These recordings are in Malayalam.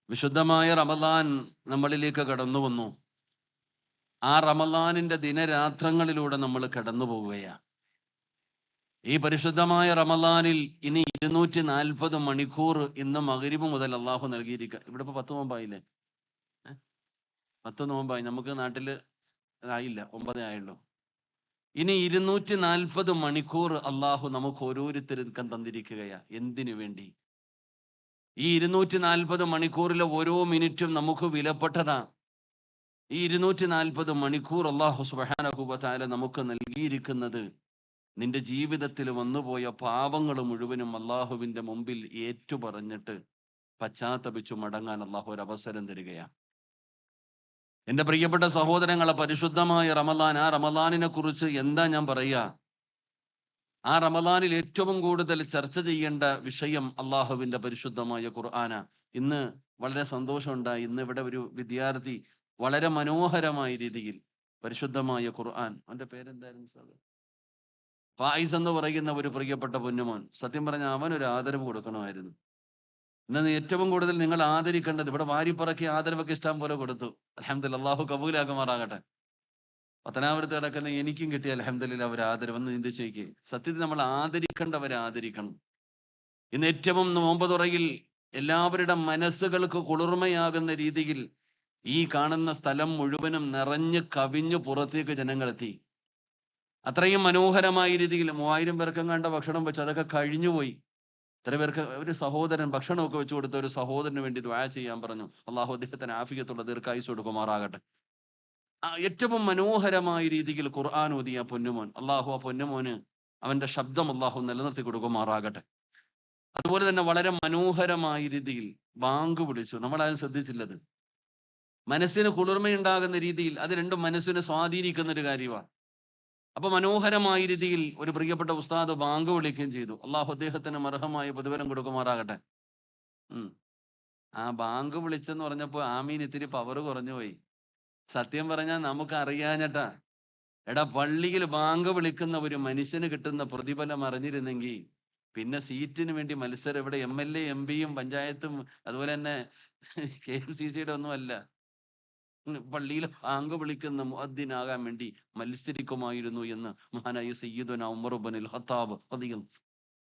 വിശുദ്ധമായ റമദാൻ നമ്മളിലേക്ക് കടന്നു വന്നു. ആ റമദാനിന്റെ ദിനരാത്രങ്ങളിലൂടെ നമ്മൾ കടന്നു പോവുകയാണ്. ഈ പരിശുദ്ധമായ റമദാനിൽ ഇനി 240 മണിക്കൂർ ഇന്ന് മഗ്രിബ് മുതൽ അള്ളാഹു നൽകിയിരിക്കുക. ഇവിടെ ഇപ്പൊ 10 നോമ്പായില്ലേ? 10 നോമ്പായി. നമുക്ക് നാട്ടില് ആയില്ല, 9 ആയുള്ളൂ. ഇനി 240 മണിക്കൂർ അള്ളാഹു നമുക്ക് ഓരോരുത്തർക്കും തന്നിരിക്കുകയാ. എന്തിനു വേണ്ടി? ഈ 240 മണിക്കൂറിലെ ഓരോ മിനിറ്റും നമുക്ക് വിലപ്പെട്ടതാ. ഈ 240 മണിക്കൂർ അള്ളാഹു സുബ്ഹാനഹു വ തആല നമുക്ക് നൽകിയിരിക്കുന്നത് നിന്റെ ജീവിതത്തിൽ വന്നുപോയ പാപങ്ങൾ മുഴുവനും അള്ളാഹുവിന്റെ മുമ്പിൽ ഏറ്റുപറഞ്ഞിട്ട് പശ്ചാത്തപിച്ചു മടങ്ങാൻ അള്ളാഹു ഒരു അവസരം തരികയാണ്. എൻ്റെ പ്രിയപ്പെട്ട സഹോദരങ്ങളെ, പരിശുദ്ധമായ റമദാൻ, ആ റമദാനിനെ കുറിച്ച് എന്താ ഞാൻ പറയുക? ആ റമദാനിൽ ഏറ്റവും കൂടുതൽ ചർച്ച ചെയ്യേണ്ട വിഷയം അള്ളാഹുവിന്റെ പരിശുദ്ധമായ ഖുർആന. ഇന്ന് വളരെ സന്തോഷമുണ്ടായി. ഇന്ന് ഇവിടെ ഒരു വിദ്യാർത്ഥി വളരെ മനോഹരമായ രീതിയിൽ പരിശുദ്ധമായ ഖുർആൻ, അവന്റെ പേരെന്തായിരുന്നു? ഫായിസ് എന്ന് പറയുന്ന ഒരു പ്രിയപ്പെട്ട പൊന്നുമോൻ. സത്യം പറഞ്ഞാൽ അവനൊരു ആദരവ് കൊടുക്കണമായിരുന്നു. ഇന്ന് ഏറ്റവും കൂടുതൽ നിങ്ങൾ ആദരിക്കേണ്ടത്, ഇവിടെ വാരിപ്പറക്കി ആദരവൊക്കെ ഇഷ്ടം പോലെ കൊടുത്തു. അൽഹംദുലില്ലാഹ്, അല്ലാഹു കബൂലാക്കുമാറാകട്ടെ. പത്തനാപുരത്ത് കിടക്കുന്ന എനിക്കും കിട്ടിയ അൽഹംദുലില്ലാഹ് അവർ ആദരവെന്ന് ചിന്തിച്ചേക്ക്. സത്യത്തിൽ നമ്മൾ ആദരിക്കേണ്ടവരെ ആദരിക്കണം. ഇന്ന് ഏറ്റവും നോമ്പ് തുറയിൽ എല്ലാവരുടെ മനസ്സുകൾക്ക് കുളിർമയാകുന്ന രീതിയിൽ ഈ കാണുന്ന സ്ഥലം മുഴുവനും നിറഞ്ഞ് കവിഞ്ഞു പുറത്തേക്ക് ജനങ്ങളെത്തി. അത്രയും മനോഹരമായ രീതിയിൽ 3000 പേർക്കും കണ്ട ഭക്ഷണം വെച്ച് അതൊക്കെ കഴിഞ്ഞുപോയി. ഇത്ര പേർക്ക് ഒരു സഹോദരൻ ഭക്ഷണമൊക്കെ വെച്ചു കൊടുത്ത ഒരു സഹോദരന് വേണ്ടി ദുആ ചെയ്യാൻ പറഞ്ഞു. അള്ളാഹു അദ്ദേഹത്തിന് ആഫിയത്തുള്ള ദീർഘായുസ്സ് കൊടുക്കുമാറാകട്ടെ. ഏറ്റവും മനോഹരമായ രീതിയിൽ ഖുർആൻ ഓതിയ പൊന്നുമോൻ, അള്ളാഹു ആ പൊന്നുമോന് അവന്റെ ശബ്ദം അള്ളാഹു നിലനിർത്തി കൊടുക്കുമാറാകട്ടെ. അതുപോലെ തന്നെ വളരെ മനോഹരമായ രീതിയിൽ ബാങ്ക് വിളിച്ചു. നമ്മളാരും ശ്രദ്ധിച്ചില്ലത്. മനസ്സിന് കുളിർമയുണ്ടാകുന്ന രീതിയിൽ അത് രണ്ടും മനസ്സിനെ സ്വാധീനിക്കുന്ന ഒരു കാര്യമാണ്. അപ്പൊ മനോഹരമായ രീതിയിൽ ഒരു പ്രിയപ്പെട്ട ഉസ്താദ് ബാങ്ക് വിളിക്കുകയും ചെയ്തു. അള്ളാഹു അദ്ദേഹത്തിന് അർഹമായ പ്രതിഫലം കൊടുക്കുമാറാകട്ടെ. ആ ബാങ്ക് വിളിച്ചെന്ന് പറഞ്ഞപ്പോ ആമീൻ ഇത്തിരി പവർ കുറഞ്ഞു പോയി. സത്യം പറഞ്ഞാൽ നമുക്ക് അറിയാഞ്ഞട്ടാ. എടാ, പള്ളിയിൽ ബാങ്ക് വിളിക്കുന്ന ഒരു മനുഷ്യന് കിട്ടുന്ന പ്രതിഫലം അറിഞ്ഞിരുന്നെങ്കിൽ പിന്നെ സീറ്റിന് വേണ്ടി മത്സരം ഇവിടെ MLA MP യും പഞ്ചായത്തും അതുപോലെ തന്നെ KMCC ഒന്നും അല്ല. പള്ളിയിൽ ബാങ്ക് വിളിക്കുന്ന മുഅദ്ദിനാകാൻ വേണ്ടി മത്സരിക്കുമായിരുന്നു എന്ന് മഹാനായ സയ്യിദുനാ ഉമർ ഇബ്നുൽ ഖത്താബ് റളിയല്ലാഹു.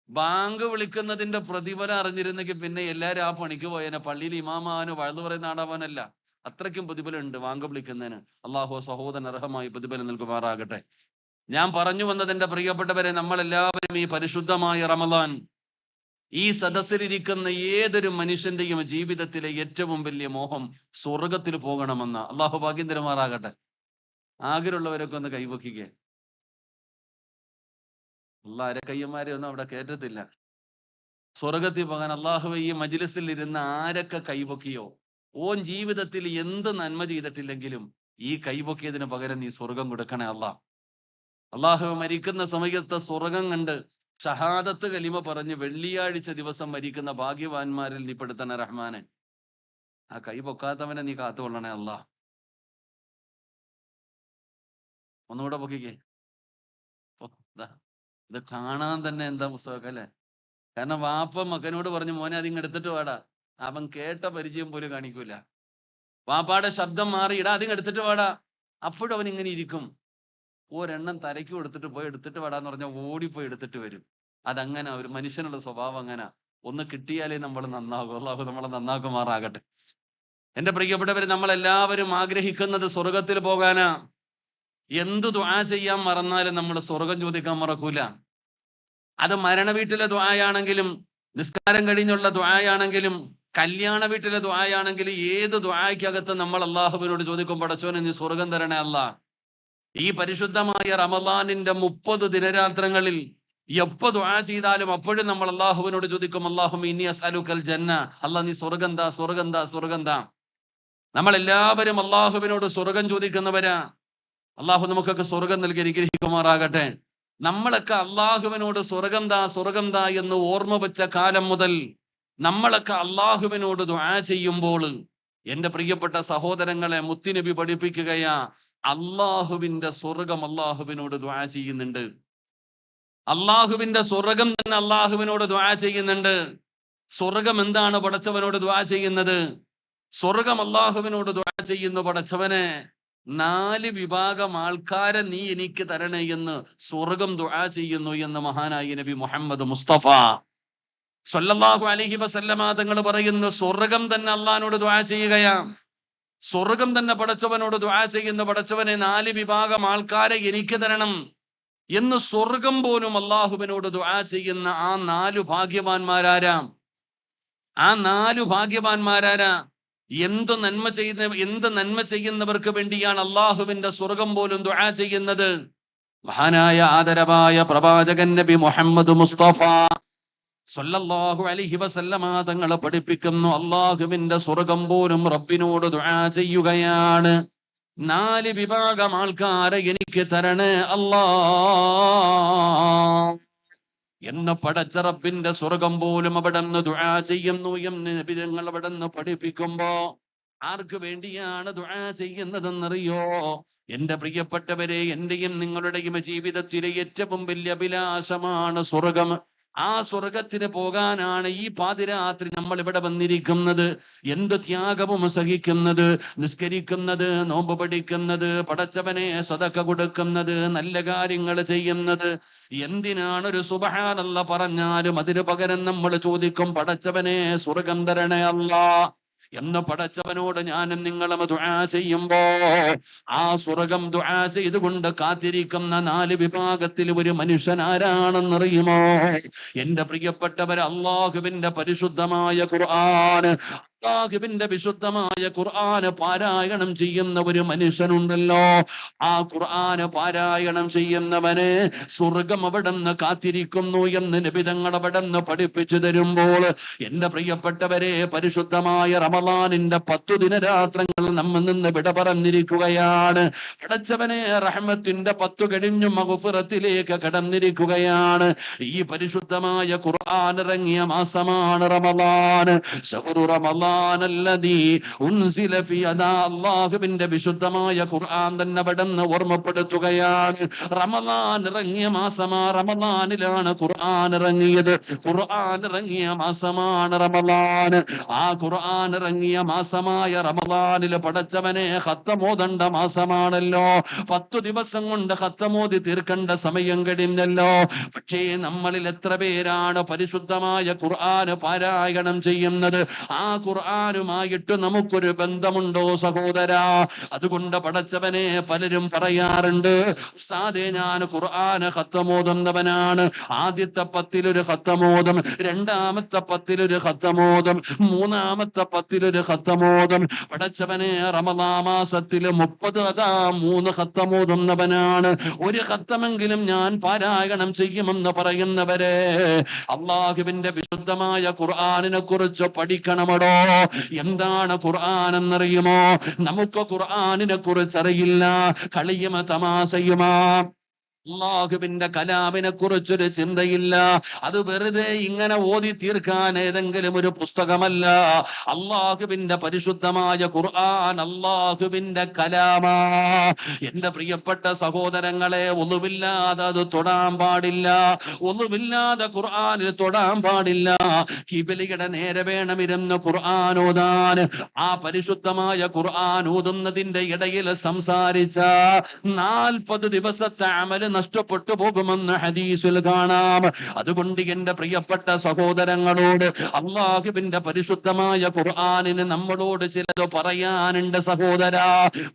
ബാങ്ക് വിളിക്കുന്നതിന്റെ പ്രതിഫലം അറിഞ്ഞിരുന്നെങ്കിൽ പിന്നെ എല്ലാവരും ആ പണിക്ക് പോയേനെ. പള്ളിയിൽ ഇമാമാവാനോ വഴുതു പറയുന്ന ആടാവാനല്ല. അത്രയ്ക്കും പ്രതിഫലം ഉണ്ട് ബാങ്ക് വിളിക്കുന്നതിന്. അള്ളാഹു സഹോദരൻ അർഹമായി പ്രതിഫലം നൽകുമാറാകട്ടെ. ഞാൻ പറഞ്ഞു വന്നതിന്റെ പ്രിയപ്പെട്ടവരെ, നമ്മൾ എല്ലാവരും ഈ പരിശുദ്ധമായ റമദാൻ, ഈ സദസ്സിലിരിക്കുന്ന ഏതൊരു മനുഷ്യന്റെയും ജീവിതത്തിലെ ഏറ്റവും വലിയ മോഹം സ്വർഗത്തിൽ പോകണമെന്ന. അള്ളാഹു ഭാഗ്യം തരുമാറാകട്ടെ. ആഗ്രഹമുള്ളവരൊക്കെ ഒന്ന് കൈവക്കിക്കേ. അരെ കയ്യന്മാരെ ഒന്നും അവിടെ കേറ്റത്തില്ല. സ്വർഗത്തിൽ പോകാൻ അള്ളാഹു ഈ മജ്ലിസിൽ ഇരുന്ന് ആരൊക്കെ കൈവക്കിയോ, ഓൻ ജീവിതത്തിൽ എന്ത് നന്മ ചെയ്തിട്ടില്ലെങ്കിലും ഈ കൈവക്കിയതിന് പകരം നീ സ്വർഗം കൊടുക്കണേ അള്ളാഹ്. അള്ളാഹു മരിക്കുന്ന സമയത്ത് സ്വർഗം കണ്ട് ഷഹാദത്ത് കലിമ പറഞ്ഞ് വെള്ളിയാഴ്ച ദിവസം മരിക്കുന്ന ഭാഗ്യവാന്മാരിൽ നീ പെടുത്തണ റഹ്മാനെ. ആ കൈ പൊക്കാത്തവനെ നീ കാത്തുകൊള്ളണേ അല്ലാ. ഒന്നുകൂടെ പൊക്കിക്കേ. ഇത് കാണാൻ തന്നെ എന്താ പുസ്തകം അല്ലേ? കാരണം വാപ്പ മകനോട് പറഞ്ഞു, മോനെ അതിങ്ങ് എടുത്തിട്ട് വാടാ. അവൻ കേട്ട പരിചയം പോലും കാണിക്കൂല. വാപ്പാടെ ശബ്ദം മാറി, ഇടാ അതിങ്ങ് എടുത്തിട്ട് വാടാ. അപ്പോഴും അവൻ ഇങ്ങനെ ഇരിക്കും. ഒരെണ്ണം തലയ്ക്ക് കൊടുത്തിട്ട് പോയി എടുത്തിട്ട് വാടാന്ന് പറഞ്ഞാൽ ഓടിപ്പോയി എടുത്തിട്ട് വരും. അതങ്ങനെ ഒരു മനുഷ്യനുള്ള സ്വഭാവം അങ്ങനെ. ഒന്ന് കിട്ടിയാലേ നമ്മൾ നന്നാകും. അല്ലാഹു നമ്മളെ നന്നാക്കുമാറാകട്ടെ. എന്റെ പ്രിയപ്പെട്ടവര്, നമ്മൾ എല്ലാവരും ആഗ്രഹിക്കുന്നത് സ്വർഗത്തിൽ പോകാനാ. എന്ത് ദുആ ചെയ്യാൻ മറന്നാലും നമ്മൾ സ്വർഗം ചോദിക്കാൻ മറക്കൂല. അത് മരണ വീട്ടിലെ ദുആയാണെങ്കിലും, നിസ്കാരം കഴിഞ്ഞുള്ള ദുആയാണെങ്കിലും, കല്യാണ വീട്ടിലെ ദുആയാണെങ്കിലും, ഏത് ദുആയ്ക്കകത്ത് നമ്മൾ അള്ളാഹുവിനോട് ചോദിക്കും, പടച്ചോനെ നീ സ്വർഗം തരണേ അല്ലാ. ഈ പരിശുദ്ധമായ റമദാനിന്റെ 30 ദിനരാത്രങ്ങളിൽ എപ്പോ ദുആ ചെയ്താലും അപ്പോഴും നമ്മൾ അള്ളാഹുവിനോട് ചോദിക്കും, അല്ലാഹുമ്മ ഇന്നി അസ്അലുക്കൽ ജന്ന. അല്ലാ, നീ സ്വർഗം താ, സ്വർഗം താ, സ്വർഗം താ. നമ്മൾ എല്ലാവരും അള്ളാഹുവിനോട് സ്വർഗം ചോദിക്കുന്നവരാ. അള്ളാഹു നമുക്കൊക്കെ സ്വർഗം നൽകി അനുഗ്രഹിക്കുമാറാകട്ടെ. നമ്മളൊക്കെ അള്ളാഹുവിനോട് സ്വർഗം താ, സ്വർഗം താ എന്ന് ഓർമ്മ വെച്ച കാലം മുതൽ നമ്മളൊക്കെ അള്ളാഹുവിനോട് ദുആ ചെയ്യുമ്പോൾ, എന്റെ പ്രിയപ്പെട്ട സഹോദരങ്ങളെ, മുത്തുനബി പഠിപ്പിക്കുകയാ, അള്ളാഹുവിന്റെ സ്വർഗം അള്ളാഹുവിനോട് ദുആ ചെയ്യുന്നുണ്ട്. അള്ളാഹുവിന്റെ സ്വർഗം തന്നെ അള്ളാഹുവിനോട് ദുആ ചെയ്യുന്നുണ്ട്. സ്വർഗം എന്താണ് പടച്ചവനോട് ദുആ ചെയ്യുന്നത്? സ്വർഗം അള്ളാഹുവിനോട് ദുആ ചെയ്യുന്നു, പടച്ചവനെ 4 വിഭാഗം ആൾക്കാരെ നീ എനിക്ക് തരണേ എന്ന് സ്വർഗം ദുആ ചെയ്യുന്നു എന്ന് മഹാനായ നബി മുഹമ്മദ് മുസ്തഫ സ്വല്ലല്ലാഹു അലൈഹി വസല്ലമ തങ്ങൾ പറയുന്നു, സ്വർഗം തന്നെ അള്ളാഹിനോട് ദുആ ചെയ്യുകയാണ്. സ്വർഗം തന്നെ പടച്ചവനോട് ദുആ ചെയ്യുന്ന, പടച്ചവനെ 4 വിഭാഗം ആൾക്കാരെ എനിക്ക് തരണം എന്ന് സ്വർഗം പോലും അള്ളാഹുവിനോട് ദുആ ചെയ്യുന്ന ആ 4 ഭാഗ്യവാന്മാരാരാ? ആ 4 ഭാഗ്യവാന്മാരാരാ? എന്ത് നന്മ ചെയ്യുന്നവർക്ക് വേണ്ടിയാണ് അള്ളാഹുവിന്റെ സ്വർഗം പോലും ദുആ ചെയ്യുന്നത്? മഹാനായ ആദരവായ പ്രവാചകൻ നബി മുഹമ്മദ് മുസ്തഫ സ്വല്ലല്ലാഹു അലൈഹി വസല്ലമ തങ്ങൾ പഠിപ്പിക്കുന്നു, അള്ളാഹുവിന്റെ സ്വർഗം പോലും റബ്ബിനോട് ദുആ ചെയ്യുകയാണ്, 4 വിഭാഗം ആൾക്കാരെ എനിക്ക് തരണേ അല്ലാ എന്ന്. പടച്ച റബ്ബിന്റെ സ്വർഗം പോലും അവിടെ നിന്ന് ദുആ ചെയ്യുന്നു എന്ന് നബി തങ്ങൾ അവിടെ നിന്ന് പഠിപ്പിക്കുമ്പോ ആർക്ക് വേണ്ടിയാണ് ദുആ ചെയ്യുന്നതെന്നറിയോ? എന്റെ പ്രിയപ്പെട്ടവരെ, എന്റെയും നിങ്ങളുടെയും ജീവിതത്തിലെ ഏറ്റവും വലിയ അഭിലാഷമാണ് സ്വർഗം. ആ സ്വർഗത്തിന് പോകാനാണ് ഈ പാതിരാത്രി നമ്മൾ ഇവിടെ വന്നിരിക്കുന്നത്. എന്ത് ത്യാഗവും സഹിക്കുന്നത്, നിസ്കരിക്കുന്നത്, നോമ്പ് പഠിക്കുന്നത്, പടച്ചവനെ സദഖ കൊടുക്കുന്നത്, നല്ല കാര്യങ്ങൾ ചെയ്യുന്നത്. എന്തിനാണ്? ഒരു സുബ്ഹാനല്ലാഹ് പറഞ്ഞാലും അതിന് പകരം നമ്മൾ ചോദിക്കും, പടച്ചവനെ സ്വർഗം തരണേ അല്ലാ എന്ന്. പടച്ചവനോട് ഞാനും നിങ്ങളും ദുആ ചെയ്യുമ്പോ ആ സ്വർഗം ദുആ ചെയ്തുകൊണ്ട് കാത്തിരിക്കുന്ന 4 വിഭാഗത്തിൽ ഒരു മനുഷ്യൻ ആരാണെന്നറിയുമോ? എന്റെ പ്രിയപ്പെട്ടവർ, അല്ലാഹുവിന്റെ പരിശുദ്ധമായ ഖുർആൻ, അല്ലാഹുവിന്റെ വിശുദ്ധമായ ഖുർആൻ പാരായണം ചെയ്യുന്ന ഒരു മനുഷ്യനുണ്ടല്ലോ. ആ ഖുർആൻ പാരായണം ചെയ്യുന്നവനെ സ്വർഗം അവിടെ നിന്ന് കാത്തിരിക്കുന്നു എന്ന് നബി തങ്ങൾ അവിടെ നിന്ന് പഠിപ്പിച്ചു തരുമ്പോൾ, എന്റെ പ്രിയപ്പെട്ടവരെ, പരിശുദ്ധമായ റമളാനിന്റെ 10 ദിനരാത്രങ്ങൾ നമ്മിൽ നിന്ന് വിട പറഞ്ഞിരിക്കുകയാണ്. പടച്ചവനെ, റഹ്മത്തിന്റെ 10 കഴിഞ്ഞു മഗ്ഫിറത്തിലേക്ക് കടന്നിരിക്കുകയാണ്. ഈ പരിശുദ്ധമായ ഖുർആൻ ഇറങ്ങിയ മാസമാണ് റമളാൻ. ശഹ്റു റമളാനല്ലദീ ഉൻസില ഫീ അല്ലാഹുവിന്റെ വിശുദ്ധമായ ഖുർആൻ തന്നെ അവിടെ നിന്ന് ഓർമ്മപ്പെടുത്തുകയാണ്. റമളാൻ ഇറങ്ങിയ മാസമാ, റമളാനിലാണ് ഖുർആൻ ഇറങ്ങിയത്. ഖുർആൻ ഇറങ്ങിയ മാസമാണ് റമളാൻ. ആ ഖുർആൻ ഇറങ്ങിയ മാസമായ റമളാനിൽ പടച്ചവനെ ഖത്തമോദണ്ട മാസമാണല്ലോ. 10 ദിവസം കൊണ്ട് ഖത്തമോദി തീർക്കേണ്ട സമയം കഴിഞ്ഞല്ലോ. പക്ഷേ നമ്മളിൽ എത്ര പേരാണ് പരിശുദ്ധമായ ഖുർആൻ പാരായണം ചെയ്യുന്നത്? ആ ഖുർആനുമായിട്ട് നമുക്കൊരു ബന്ധമുണ്ടോ സഹോദരാ? അതുകൊണ്ട് പടച്ചവനെ, പലരും പറയാറുണ്ട്, ഉസ്താദേ ഞാൻ ഖുർആൻ ഖത്തമോദുന്നവനാണ്. ആദ്യത്തെ 10 ഖത്തമോദം, രണ്ടാമത്തെ 10 ഖത്തമോദം, മൂന്നാമത്തെ 10 ഖത്തമോദം. പടച്ചവനെ, റമളാൻ മാസത്തിൽ 3 ഖത്തമോദുന്നവനാണ്. ഒരു ഖത്തമെങ്കിലും ഞാൻ പാരായണം ചെയ്യുമെന്ന് പറയുന്നവരെ, അല്ലാഹുവിന്റെ വിശുദ്ധമായ ഖുർആനിനെ കുറിച്ച് പഠിക്കണമടോ. എന്താണ് ഖുർആൻ എന്നറിയുമോ? നമുക്ക് ഖുർആനിനെ കുറിച്ച് അറിയില്ല. കളിയുമ തമാശയുമാ. അല്ലാഹുവിന്റെ കലാമിനെ കുറിച്ചൊരു ചിന്തയില്ല. അത് വെറുതെ ഇങ്ങനെ ഓതി തീർക്കാൻ ഏതെങ്കിലും ഒരു പുസ്തകമല്ല. അല്ലാഹുവിന്റെ പരിശുദ്ധമായ ഖുർആൻ അല്ലാഹുവിന്റെ കലാമാ. എന്റെ പ്രിയപ്പെട്ട സഹോദരങ്ങളെ, ഒന്നുമില്ലാതെ അത് തൊടാൻ പാടില്ല. ഒന്നുമില്ലാതെ ഖുർആനിൽ തൊടാൻ പാടില്ല. കിബിലയുടെ നേരെ വേണമിരുന്ന് ഖുർആൻ ഓതാൻ. ആ പരിശുദ്ധമായ ഖുർആൻ ഓതുന്നതിന്റെ ഇടയിൽ സംസാരിച്ച 40 ദിവസത്തെ അമല് നഷ്ടപ്പെട്ടു പോകുമെന്ന് ഹദീസിൽ കാണാം. അതുകൊണ്ട് എന്റെ പ്രിയപ്പെട്ട സഹോദരങ്ങളോട്, അല്ലാഹുവിന്റെ പരിശുദ്ധമായ ഖുർആനിന് നമ്മളോട് ചിലത് പറയാനുണ്ട് സഹോദരാ.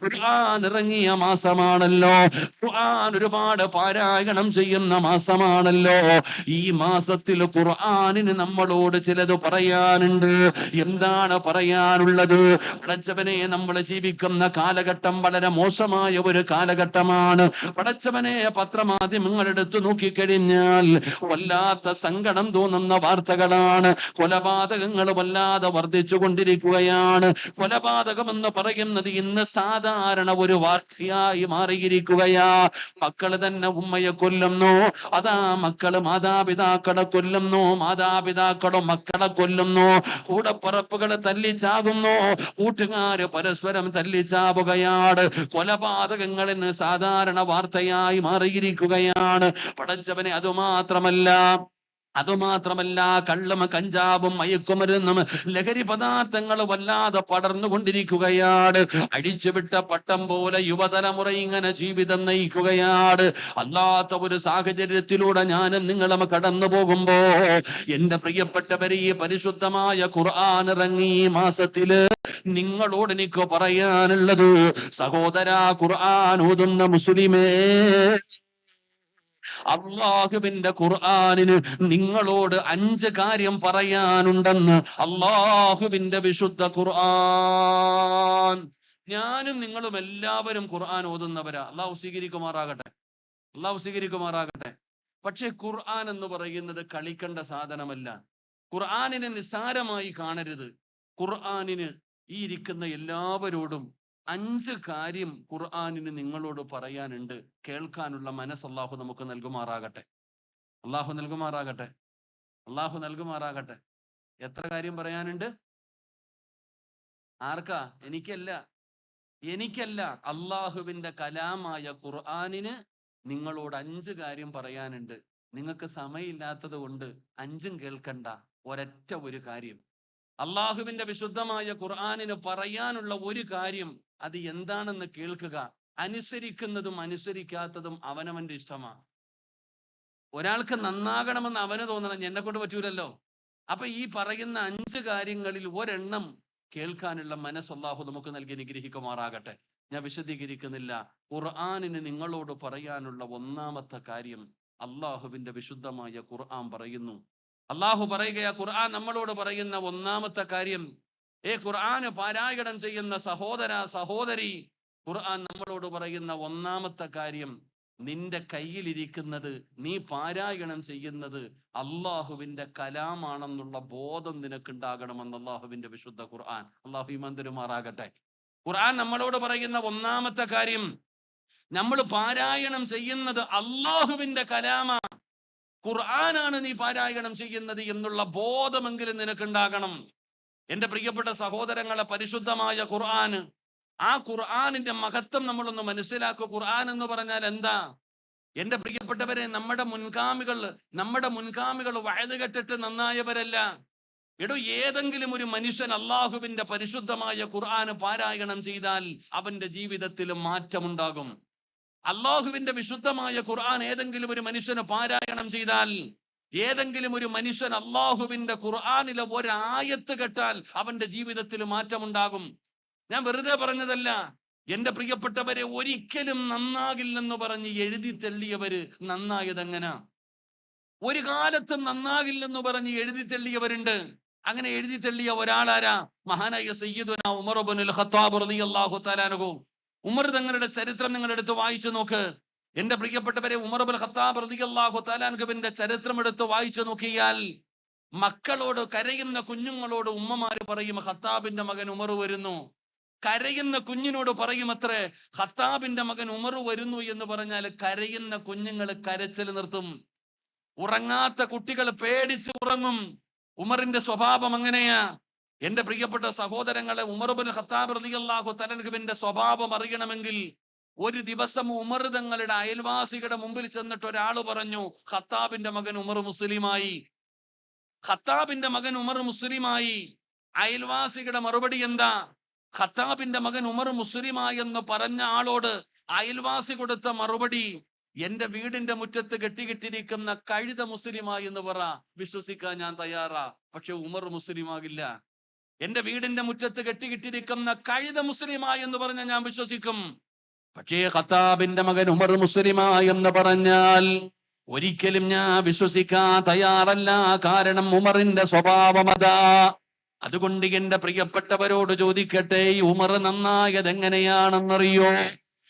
ഖുർആൻ ഇറങ്ങിയ മാസമാണല്ലോ. ഖുർആൻ ഒരുപാട് പാരായണം ചെയ്യുന്ന മാസമാണല്ലോ. ഈ മാസത്തിൽ ഖുർആനിന് നമ്മളോട് ചിലത് പറയാനുണ്ട്. എന്താണ് പറയാനുള്ളത്? പടച്ചവനെ, നമ്മൾ ജീവിക്കുന്ന കാലഘട്ടം വളരെ മോശമായ ഒരു കാലഘട്ടമാണ്. പടച്ചവനെ, പത്രമാധ്യമങ്ങൾ എടുത്തു നോക്കിക്കഴിഞ്ഞാൽ വല്ലാത്ത സങ്കടം തോന്നുന്ന വാർത്തകളാണ്. കൊലപാതകങ്ങൾ വല്ലാതെ വർദ്ധിച്ചു കൊണ്ടിരിക്കുകയാണ്. കൊലപാതകം എന്ന് പറയുന്നത് ഇന്ന് സാധാരണ ഒരു വാർത്തയായി മാറിയിരിക്കുകയാ. മക്കള് തന്നെ ഉമ്മയെ കൊല്ലുന്നു, അതാ മക്കള് മാതാപിതാക്കളെ കൊല്ലുന്നു, മാതാപിതാക്കളും മക്കളെ കൊല്ലുന്നു, കൂടപ്പറപ്പുകള് തല്ലിച്ചാകുന്നു, കൂട്ടുകാര് പരസ്പരം തല്ലിച്ചാവുകയാണ്. കൊലപാതകങ്ങളിന് സാധാരണ വാർത്തയായി മാറിയിരിക്കുകയാണ്. പടച്ചവനെ, അതുമാത്രമല്ല, അതുമാത്രമല്ല, കള്ളും കഞ്ചാവും മയക്കുമരുന്നും ലഹരി പദാർത്ഥങ്ങൾ വല്ലാതെ പടർന്നുകൊണ്ടിരിക്കുകയാണ്. അടിച്ചുവിട്ട പട്ടം പോലെ യുവതലമുറ ഇങ്ങനെ ജീവിതം നയിക്കുകയാണ്. അല്ലാത്ത ഒരു സാഹചര്യത്തിലൂടെ ഞാനും നിങ്ങളും കടന്നു പോകുമ്പോ എന്റെ പ്രിയപ്പെട്ടവരെ, ഈ പരിശുദ്ധമായ ഖുർആൻ ഇറങ്ങി ഈ മാസത്തില് നിങ്ങളോട് എനിക്ക് പറയാനുള്ളത്, സഹോദരാ, ഖുർആൻ ഓതുന്ന മുസ്ലിമേ, അള്ളാഹുവിന്റെ ഖുർആനിന് നിങ്ങളോട് 5 കാര്യം പറയാനുണ്ടെന്ന് അള്ളാഹുവിന്റെ വിശുദ്ധ ഖുർആൻ. ഞാനും നിങ്ങളും എല്ലാവരും ഖുർആൻ ഓതുന്നവരാ. അള്ളാഹു സ്വീകരിക്കുമാറാകട്ടെ, അള്ളാഹു സ്വീകരിക്കുമാറാകട്ടെ. പക്ഷെ ഖുർആൻ എന്ന് പറയുന്നത് കളിക്കേണ്ട സാധനമല്ല. ഖുർആനിനെ നിസ്സാരമായി കാണരുത്. ഖുർആനിന് ഈ ഇരിക്കുന്ന എല്ലാവരോടും 5 കാര്യം ഖുർആനിന് നിങ്ങളോട് പറയാനുണ്ട്. കേൾക്കാനുള്ള മനസ്സ് അള്ളാഹു നമുക്ക് നൽകുമാറാകട്ടെ, അള്ളാഹു നൽകുമാറാകട്ടെ, അള്ളാഹു നൽകുമാറാകട്ടെ. എത്ര കാര്യം പറയാനുണ്ട്? ആർക്കാ? എനിക്കല്ല, അള്ളാഹുവിന്റെ കലാമായ ഖുർആനിന് നിങ്ങളോട് 5 കാര്യം പറയാനുണ്ട്. നിങ്ങൾക്ക് സമയമില്ലാത്തത് കൊണ്ട് 5ഉം കേൾക്കണ്ട, ഒരൊറ്റ ഒരു കാര്യം. അള്ളാഹുവിന്റെ വിശുദ്ധമായ ഖുർആനിന് പറയാനുള്ള ഒരു കാര്യം, അത് എന്താണെന്ന് കേൾക്കുക. അനുസരിക്കുന്നതും അനുസരിക്കാത്തതും അവനവന്റെ ഇഷ്ടമാണ്. ഒരാൾക്ക് നന്നാകണമെന്ന് അവന് തോന്നണം, എന്നെ കൊണ്ട് പറ്റൂലല്ലോ. അപ്പൊ ഈ പറയുന്ന 5 കാര്യങ്ങളിൽ ഒരെണ്ണം കേൾക്കാനുള്ള മനസ്സ് അല്ലാഹു നമുക്ക് നൽകി അനുഗ്രഹിക്കുമാറാകട്ടെ. ഞാൻ വിശദീകരിക്കുന്നില്ല. ഖുർആനിന് നിങ്ങളോട് പറയാനുള്ള ഒന്നാമത്തെ കാര്യം അള്ളാഹുവിന്റെ വിശുദ്ധമായ ഖുർആൻ പറയുന്നു. അള്ളാഹു പറയുകയാ, ഖുർആൻ നമ്മളോട് പറയുന്ന ഒന്നാമത്തെ കാര്യം, ഖുർആന് പാരായണം ചെയ്യുന്ന സഹോദര സഹോദരി, ഖുർആൻ നമ്മളോട് പറയുന്ന ഒന്നാമത്തെ കാര്യം, നിന്റെ കയ്യിലിരിക്കുന്നത്, നീ പാരായണം ചെയ്യുന്നത് അള്ളാഹുവിന്റെ കലാമാണെന്നുള്ള ബോധം നിനക്കുണ്ടാകണമെന്ന് അള്ളാഹുവിന്റെ വിശുദ്ധ ഖുർആൻ. അള്ളാഹു ഈമാൻ തരുമാറാകട്ടെ. ഖുർആൻ നമ്മളോട് പറയുന്ന ഒന്നാമത്തെ കാര്യം, നമ്മൾ പാരായണം ചെയ്യുന്നത് അള്ളാഹുവിന്റെ കലാമാ, ഖുർആനാണ് നീ പാരായണം ചെയ്യുന്നത് എന്നുള്ള ബോധമെങ്കിലും നിനക്കുണ്ടാകണം. എന്റെ പ്രിയപ്പെട്ട സഹോദരങ്ങളെ, പരിശുദ്ധമായ ഖുർആൻ, ആ ഖുർആനിന്റെ മഹത്വം നമ്മളൊന്ന് മനസ്സിലാക്കുക. ഖുർആൻ എന്ന് പറഞ്ഞാൽ എന്താ? എന്റെ പ്രിയപ്പെട്ടവരെ, നമ്മുടെ മുൻഗാമികൾ വഅദ് കേട്ടിട്ട് നന്നായവരല്ല. ഏതെങ്കിലും ഒരു മനുഷ്യൻ അള്ളാഹുവിന്റെ പരിശുദ്ധമായ ഖുർആൻ പാരായണം ചെയ്താൽ അവന്റെ ജീവിതത്തിൽ മാറ്റമുണ്ടാകും. അള്ളാഹുവിന്റെ വിശുദ്ധമായ ഖുർആൻ ഏതെങ്കിലും ഒരു മനുഷ്യന് പാരായണം ചെയ്താൽ, ഏതെങ്കിലും ഒരു മനുഷ്യൻ അള്ളാഹുവിന്റെ ഖുർആനിലെ ഒരായത്ത് കേട്ടാൽ അവന്റെ ജീവിതത്തിൽ മാറ്റമുണ്ടാകും. ഞാൻ വെറുതെ പറഞ്ഞതല്ല. എന്റെ പ്രിയപ്പെട്ടവരെ, ഒരിക്കലും നന്നാകില്ലെന്ന് പറഞ്ഞ് എഴുതി തള്ളിയവര് നന്നായതെങ്ങനാ? ഒരു കാലത്തും നന്നാകില്ലെന്ന് പറഞ്ഞ് എഴുതി തള്ളിയവരുണ്ട്. അങ്ങനെ എഴുതി തള്ളിയ ഒരാളാരാ? മഹാനായ സയ്യിദുനാ ഉമർ ഇബ്നുൽ ഖത്താബ് റളിയല്ലാഹു തആല അൻഹു. ഉമർ തങ്ങളുടെ ചരിത്രം നിങ്ങൾ എടുത്ത് വായിച്ചു നോക്ക്. എന്റെ പ്രിയപ്പെട്ടവരെ, ഉമർ ഇബ്നുൽ ഖത്താബ് റളിയല്ലാഹു തആല അൻഹുവിന്റെ ചരിത്രം എടുത്ത് വായിച്ചു നോക്കിയാൽ, മക്കളോട്, കരയുന്ന കുഞ്ഞുങ്ങളോട് ഉമ്മമാര് പറയും, ഖത്താബിന്റെ മകൻ ഉമർ വരുന്നു. കരയുന്ന കുഞ്ഞിനോട് പറയുമത്രേ, ഖത്താബിന്റെ മകൻ ഉമർ വരുന്നു എന്ന് പറഞ്ഞാൽ കരയുന്ന കുഞ്ഞുങ്ങൾ കരച്ചിൽ നിർത്തും. ഉറങ്ങാത്ത കുട്ടികൾ പേടിച്ച് ഉറങ്ങും. ഉമറിന്റെ സ്വഭാവം അങ്ങനെയാ. എന്റെ പ്രിയപ്പെട്ട സഹോദരങ്ങളെ, ഉമർ ഇബ്നുൽ ഖത്താബ് റളിയല്ലാഹു തആല അൻഹുവിന്റെ സ്വഭാവം അറിയണമെങ്കിൽ, ഒരു ദിവസം ഉമർ തങ്ങളുടെ അയൽവാസികളുടെ മുമ്പിൽ ചെന്നിട്ട് ഒരാള് പറഞ്ഞു, ഖത്താബിന്റെ മകൻ ഉമർ മുസ്ലിമായി. ഖത്താബിന്റെ മകൻ ഉമർ മുസ്ലിമായി. അയൽവാസികളുടെ മറുപടി എന്താ? ഖത്താബിന്റെ മകൻ ഉമർ മുസ്ലിമായി എന്ന് പറഞ്ഞ ആളോട് അയൽവാസി കൊടുത്ത മറുപടി, എന്റെ വീടിന്റെ മുറ്റത്ത് കെട്ടിക്കിട്ടിരിക്കുന്ന കഴുത മുസ്ലിമായി എന്ന് പറ, വിശ്വസിക്കാൻ ഞാൻ തയ്യാറാ. പക്ഷെ ഉമർ മുസ്ലിമാകില്ല. എന്റെ വീടിന്റെ മുറ്റത്ത് കെട്ടിക്കിട്ടിരിക്കുന്ന കഴുത മുസ്ലിമായി എന്ന് പറഞ്ഞാൽ ഞാൻ വിശ്വസിക്കും. പക്ഷേ ഖത്താബിന്റെ മകൻ ഉമർ മുസ്ലിമായി എന്ന് പറഞ്ഞാൽ ഒരിക്കലും ഞാൻ വിശ്വസിക്കാൻ തയ്യാറല്ല. കാരണം ഉമറിന്റെ സ്വഭാവം അതാ. അതുകൊണ്ട് എന്റെ പ്രിയപ്പെട്ടവരോട് ചോദിക്കട്ടെ, ഉമർ നന്നായത് എങ്ങനെയാണെന്നറിയോ?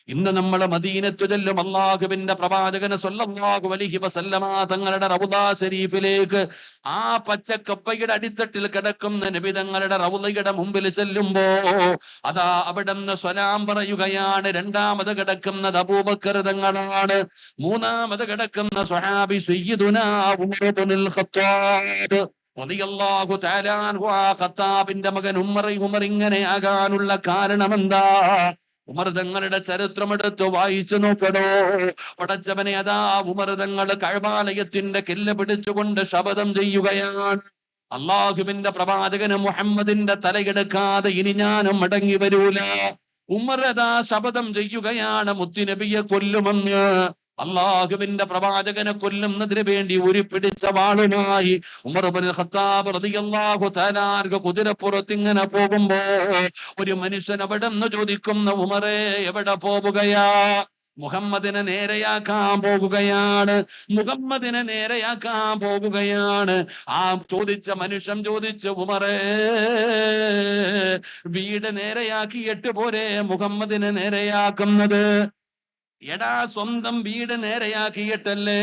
ഇന്ന് നമ്മൾ മദീനത്തു ചെല്ലും, അല്ലാഹുവിന്റെ പ്രവാചകൻ സ്വല്ലല്ലാഹു അലൈഹി വസല്ലമ തങ്ങളുടെ റൗദാ ശരീഫിലേക്ക്, ആ പച്ചക്കപ്പയുടെ അടിത്തട്ടിൽ കിടക്കുന്ന നബി തങ്ങളുടെ റൗദയുടെ മുമ്പിൽ ചെല്ലുമ്പോ അതാ അവിടുന്ന് സലാം പറയുകയാണ്. രണ്ടാമത് കിടക്കുന്നത് അബൂബക്കർ തങ്ങളാണ്. മൂന്നാമത് കിടക്കുന്ന സ്വഹാബി സയ്യിദുനാ ഉമർ ഇബ്നുൽ ഖത്താബ് റളിയല്ലാഹു തആല അൻഹു. ഖത്താബിന്റെ മകൻ ഉമർ ഇങ്ങനെ ആകാനുള്ള കാരണം എന്താ? ഉമർ തങ്ങളുടെ ചരിത്രമെടുത്ത് വായിച്ചു നോക്കണോ. പടച്ചവനെ, അതാ ഉമർ തങ്ങൾ കഅബാലയത്തിന്റെ കില്ല പിടിച്ചുകൊണ്ട് ശപഥം ചെയ്യുകയാണ്. അള്ളാഹുവിന്റെ പ്രവാചകന് മുഹമ്മദിന്റെ തലയെടുക്കാതെ ഇനി ഞാനും മടങ്ങി വരൂല. ഉമർ അതാ ശപഥം ചെയ്യുകയാണ്, മുത്തുനബിയെ കൊല്ലുമെന്ന്. അള്ളാഹുവിന്റെ പ്രവാചകനെ കൊല്ലുന്നതിന് വേണ്ടി ഉരുപ്പിടിച്ച വാളുമായി ഉമർ ഇബ്നുൽ ഖത്താബ് റളിയല്ലാഹു തആല അൻഹു കുതിരപ്പുറത്ത് ഇങ്ങനെ പോകുമ്പോ ഒരു മനുഷ്യൻ അവിടെ നിന്ന് ചോദിക്കുന്ന, ഉമറേ എവിടെ പോവുകയാ? മുഹമ്മദിനെ നേരെയാക്കാൻ പോകുകയാണ്, മുഹമ്മദിനെ നേരെയാക്കാൻ പോകുകയാണ്. ആ ചോദിച്ച മനുഷ്യൻ ചോദിച്ചു, ഉമറേ വീട് നേരെയാക്കിയിട്ട് പോരെ മുഹമ്മദിനെ നേരെയാക്കുന്നത്? എടാ, സ്വന്തം വീട് നേരെയാക്കിയിട്ടല്ലേ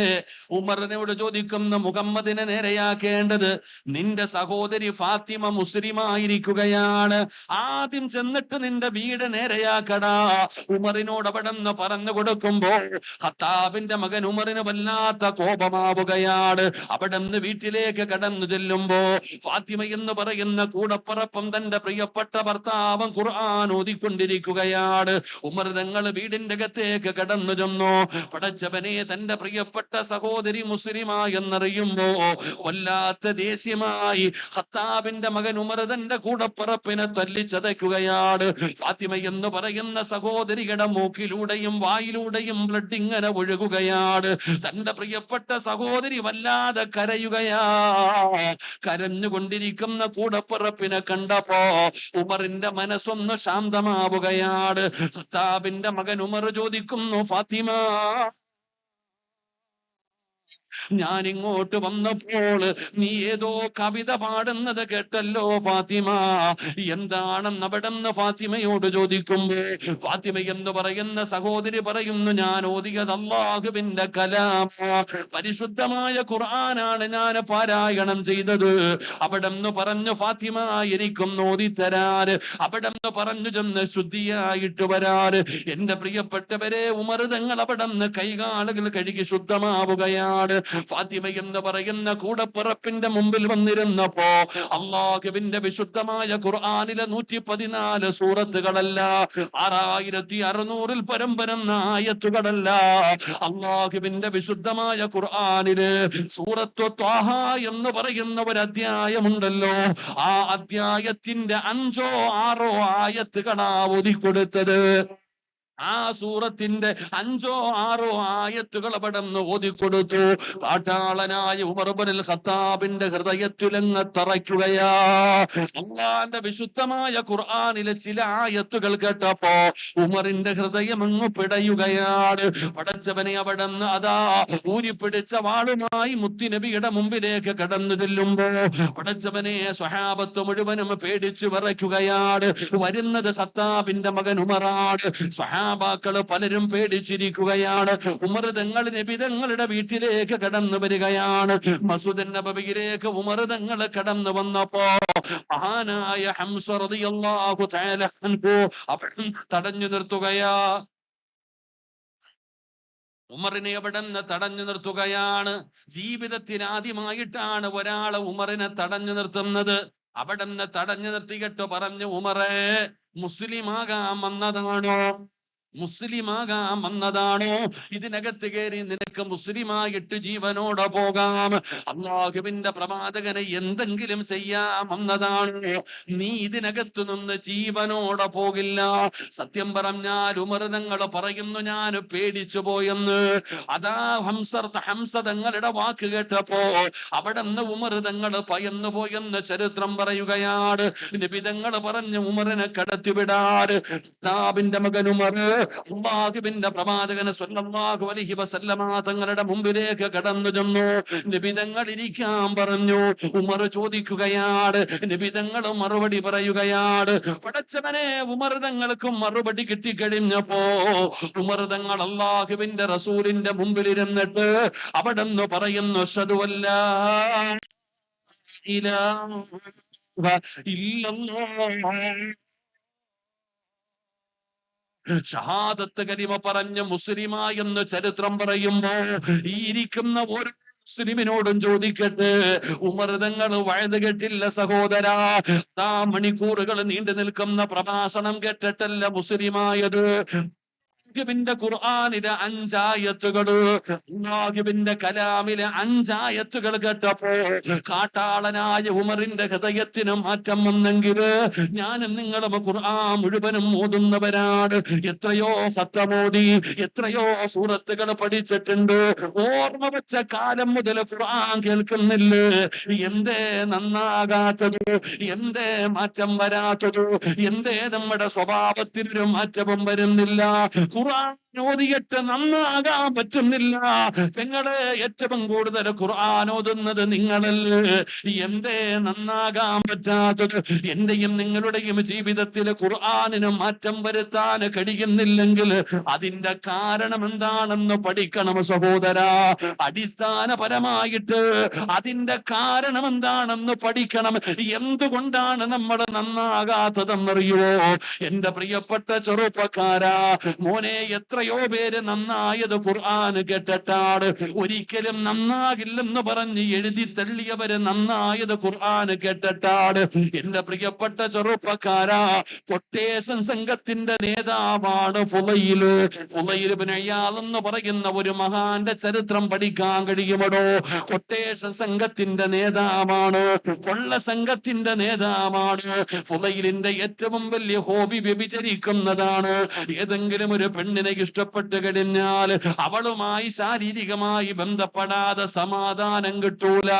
ഉമറിനോട് ചോദിക്കുന്ന മുഹമ്മദിനെ നേരെയാക്കേണ്ടത്? നിന്റെ സഹോദരി ഫാത്തിമ മുസ്ലിമായിരിക്കുകയാണ്, ആദ്യം ചെന്നിട്ട് നിന്റെ വീട് നേരെയാക്കടാ. ഉമറിനോട് അവിടെ നിന്ന് പറഞ്ഞു കൊടുക്കുമ്പോൾ ഖത്താബിന്റെ മകൻ ഉമറിന് വല്ലാത്ത കോപമാവുകയാണ്. അവിടെ നിന്ന് വീട്ടിലേക്ക് കടന്നു ചെല്ലുമ്പോ ഫാത്തിമ എന്ന് പറയുന്ന കൂടപ്പറപ്പം തന്റെ പ്രിയപ്പെട്ട ഭർത്താവും ഖുർആൻ ഓതിക്കൊണ്ടിരിക്കുകയാണ്. ഉമർ തങ്ങൾ വീടിന്റെ അകത്തേക്ക് കടന്നു ചെന്നു. പടച്ചവനെ, തന്റെ പ്രിയപ്പെട്ട സഹോദരി മുസ്ലിമാ എന്നറിയുമ്പോ വല്ലാത്ത ദേഷ്യമായി ഖത്താബിന്റെ മകൻ ഉമർ തന്റെ കൂടപ്പിറപ്പിനെ തല്ലിച്ചതയ്ക്കുകയാണ്. ഫാത്തിമ എന്ന് പറയുന്ന സഹോദരിയുടെ മൂക്കിലൂടെയും വായിലൂടെയും ബ്ലഡ് ഇങ്ങനെ ഒഴുകുകയാണ്. തന്റെ പ്രിയപ്പെട്ട സഹോദരി വല്ലാതെ കരയുകയാ. കരഞ്ഞുകൊണ്ടിരിക്കുന്ന കൂടപ്പിറപ്പിനെ കണ്ടപ്പോ ഉമറിന്റെ മനസ്സൊന്ന് ശാന്തമാവുകയാണ്. ഖത്താബിന്റെ മകൻ ഉമർ ചോദിക്കുന്നു, ഫാത്തിമ, ഞാൻ ഇങ്ങോട്ട് വന്നപ്പോൾ നീ ഏതോ കവിത പാടുന്നത് കേട്ടല്ലോ ഫാത്തിമ, എന്താണെന്ന് അവിടെ നിന്ന് ഫാത്തിമയോട് ചോദിക്കുമ്പോ ഫാത്തിമ എന്ന് പറയുന്ന സഹോദരി പറയുന്നു, ഞാൻ ഓതിയത് അല്ലാഹുവിന്റെ കലാം, പരിശുദ്ധമായ ഖുർആനാണ് ഞാൻ പാരായണം ചെയ്തത്. അവിടെ നിന്ന് പറഞ്ഞു, ഫാത്തിമ എനിക്കൊന്ന് ഓതിത്തരാറ്, അവിടെ നിന്ന് പറഞ്ഞു ചെന്ന് ശുദ്ധിയായിട്ട് വരാറ്. എന്റെ പ്രിയപ്പെട്ടവരെ, ഉമർ തങ്ങൾ അവിടെ നിന്ന് കൈകാലുകൾ കഴുകി ശുദ്ധമാവുകയാണ്. ഫാത്തിമ എന്ന് പറയുന്ന കൂടപ്പിറപ്പിന്റെ മുമ്പിൽ വന്നിരുന്നപ്പോ അല്ലാഹുവിന്റെ വിശുദ്ധമായ ഖുർആനിലെ 114 സൂറത്തുകളല്ല, 6600 പരം വരുന്ന ആയത്തുകളല്ല, അല്ലാഹുവിന്റെ വിശുദ്ധമായ ഖുർആനില് സൂറത്തു ത്വാഹ എന്ന് പറയുന്ന ഒരു അധ്യായമുണ്ടല്ലോ, ആ അധ്യായത്തിന്റെ 5ഓ 6ഓ ആയത്തുകളാ ഓതിക്കൊടുത്തത്. ആ സൂറത്തിന്റെ 5ഓ 6ഓ ആയത്തുകൾ അവിടെ നിന്ന് ഓതിക്കൊടുത്തു. കാട്ടാളനായ ഉമർ ഇബ്നുൽ ഖത്താബിന്റെ ഹൃദയത്തിലങ്ങ് തറയ്ക്കുകയാ. അല്ലാഹുവിന്റെ വിശുദ്ധമായ ഖുർആനിലെ ചില ആയത്തുകൾ കേട്ടപ്പോ ഉമറിന്റെ ഹൃദയം അങ്ങ് പിടയുകയാണ്. പടച്ചവനെ, അവിടെ നിന്ന് അതാ ഊരിപ്പിടിച്ച വാളുമായി മുത്തുനബിയുടെ മുമ്പിലേക്ക് കടന്നു ചെല്ലുമ്പോ പടച്ചവനെ, സ്വഹാബത്ത് മുഴുവനും പേടിച്ചു വിറയ്ക്കുകയാണ്. വരുന്നത് ഖത്താബിന്റെ മകൻ ഉമറാണ്. സ്വഹാബാക്കള് പലരും പേടിച്ചിരിക്കുകയാണ്. ഉമർ തങ്ങൾ നബി തങ്ങളുടെ വീട്ടിലേക്ക് കടന്നു വരികയാണ്. മസ്ജിദ് നബവിയിലേക്ക് ഉമർ തങ്ങൾ കടന്നു വന്നപ്പോ മഹാനായ ഹംസ റളിയല്ലാഹു തആല അൻഹു അവിടെ തടഞ്ഞു നിർത്തുകയാ. ഉമറിനെ അവിടെ നിന്ന് തടഞ്ഞു നിർത്തുകയാണ്. ജീവിതത്തിൽ ആദ്യമായിട്ടാണ് ഒരാള് ഉമറിനെ തടഞ്ഞു നിർത്തുന്നത്. അവിടെ നിന്ന് തടഞ്ഞു നിർത്തിയിട്ട് പറഞ്ഞു, ഉമറേ, മുസ്ലിമാകാൻ വന്നതാണോ? മുസ്ലിമാകാൻ വന്നതാണോ? ഇതിനകത്ത് കയറി നിനക്ക് മുസ്ലിമായിട്ട് ജീവനോടെ പോകാം. അല്ലാഹുവിന്റെ പ്രവാചകനെ എന്തെങ്കിലും ചെയ്യാൻ വന്നതാണോ? നീ ഇതിനകത്ത് നിന്ന് ജീവനോടെ പോകില്ല. സത്യം പറഞ്ഞാൽ ഉമർ തങ്ങൾ പറയുന്നു, ഞാൻ പേടിച്ചു പോയെന്ന്. അതാ ഹംസ തങ്ങളുടെ വാക്ക് കേട്ടപ്പോ അവിടെ നിന്ന് ഉമർ തങ്ങൾ ഭയന്നു പോയെന്ന് ചരിത്രം പറയുകയാണ്. നബി തങ്ങൾ പറഞ്ഞു, ഉമറിനെ കടത്തിവിടാറ്. ഖത്താബിന്റെ മകൻ ഉമർ അല്ലാഹുവിന്റെ പ്രവാചകൻ സ്വല്ലല്ലാഹു അലൈഹി വസല്ലമ തങ്ങളുടെ മുമ്പിലേക്ക് കടന്നു ചെന്നു. നബി തങ്ങൾ ഇരിക്കാൻ പറഞ്ഞു. ഉമർ ചോദിക്കുകയാണ്, നബി തങ്ങൾ മറുപടി പറയുകയാണ്. പടച്ചവനെ, ഉമർ തങ്ങൾക്കും മറുപടി കിട്ടിക്കഴിഞ്ഞപ്പോ ഉമർ തങ്ങൾ അല്ലാഹുവിന്റെ റസൂലിന്റെ മുമ്പിൽ ഇരുന്നിട്ട് അവിടെ നിന്ന് പറയുന്നു, അശ്ഹദു അല്ലാ ഇലാഹ ഇല്ലല്ലാഹ്, ഷഹാദത്ത് കലിമ പറഞ്ഞ മുസ്ലിമാ എന്ന് ചരിത്രം പറയുമ്പോ ഈ ഇരിക്കുന്ന ഓരോ മുസ്ലിമിനോടും ചോദിക്കട്ടെ, ഉമർ തങ്ങൾ വഴുത് കേട്ടില്ല സഹോദരാ. ആ മണിക്കൂറുകൾ നീണ്ടു നിൽക്കുന്ന പ്രഭാഷണം കേട്ടിട്ടല്ല മുസ്ലിമായത്. ിന്റെ ഖുർആനിലെ 5 ആയത്തുകള്, അല്ലാഹുവിന്റെ കലാമിലെ 5 ആയത്തുകൾ കേട്ടപ്പോ കാട്ടാളനായ ഉമറിന്റെ ഹൃദയത്തിന് മാറ്റം വന്നെങ്കിൽ ഞാനും നിങ്ങളും ഖുർആൻ മുഴുവനും ഓതുന്നവരാണ്. എത്രയോ ഖത്തമോദി, എത്രയോ സൂറത്തുകൾ പഠിച്ചിട്ടുണ്ട്. ഓർമ്മ വെച്ച കാലം മുതൽ ഖുർആൻ കേൾക്കുന്നില്ലേ? എന്തേ നന്നാകാത്തത്? എന്തേ മാറ്റം വരാത്തത്? എന്തേ നമ്മുടെ സ്വഭാവത്തിനൊരു മാറ്റവും വരുന്നില്ല? ഖുർആൻ ഓതിയിട്ട് നന്നാകാൻ പറ്റുന്നില്ല. നിങ്ങളെ ഏറ്റവും കൂടുതൽ ഖുർആൻ ഓതുന്നത് നിങ്ങളല്ലേ? എന്തേ നന്നാകാൻ പറ്റാത്തത്? എന്റെയും നിങ്ങളുടെയും ജീവിതത്തിൽ ഖുർആനിന് മാറ്റം വരുത്താൻ കഴിയുന്നില്ലെങ്കിൽ അതിന്റെ കാരണം എന്താണെന്ന് പഠിക്കണം സഹോദരാ. അടിസ്ഥാനപരമായിട്ട് അതിന്റെ കാരണം എന്താണെന്ന് പഠിക്കണം. എന്തുകൊണ്ടാണ് നമ്മൾ നന്നാകാത്തതെന്നറിയുവോ? എന്റെ പ്രിയപ്പെട്ട ചെറുപ്പക്കാരാ, മോനെ, എത്രയോ പേര് നന്നായത് ഖുർആൻ കേട്ടിട്ടാണ്. ഒരിക്കലും നന്നാകില്ലെന്ന് പറഞ്ഞ് എഴുതി തള്ളിയവര് നന്നായത് ഖുർആൻ കേട്ടിട്ടാണ്. എന്റെ പ്രിയപ്പെട്ട ചെറുപ്പക്കാരാ, കൊട്ടേഷൻ സംഘത്തിന്റെ നേതാവാണ് ഫുളൈല്. ഫുളൈൽ ഇബ്നു ഇയാദ് എന്ന് പറയുന്ന ഒരു മഹാന്റെ ചരിത്രം പഠിക്കാൻ കഴിയുമടോ? കൊട്ടേഷൻ സംഘത്തിന്റെ നേതാവാണ്, കൊള്ള സംഘത്തിന്റെ നേതാവാണ്. ഫുളൈലിന്റെ ഏറ്റവും വലിയ ഹോബി വ്യഭിചരിക്കുന്നതാണ്. ഏതെങ്കിലും ഒരു പെണ്ണിനെ ഇഷ്ടപ്പെട്ട് കഴിഞ്ഞാൽ അവളുമായി ശാരീരികമായി ബന്ധപ്പെടാതെ സമാധാനം കിട്ടൂല.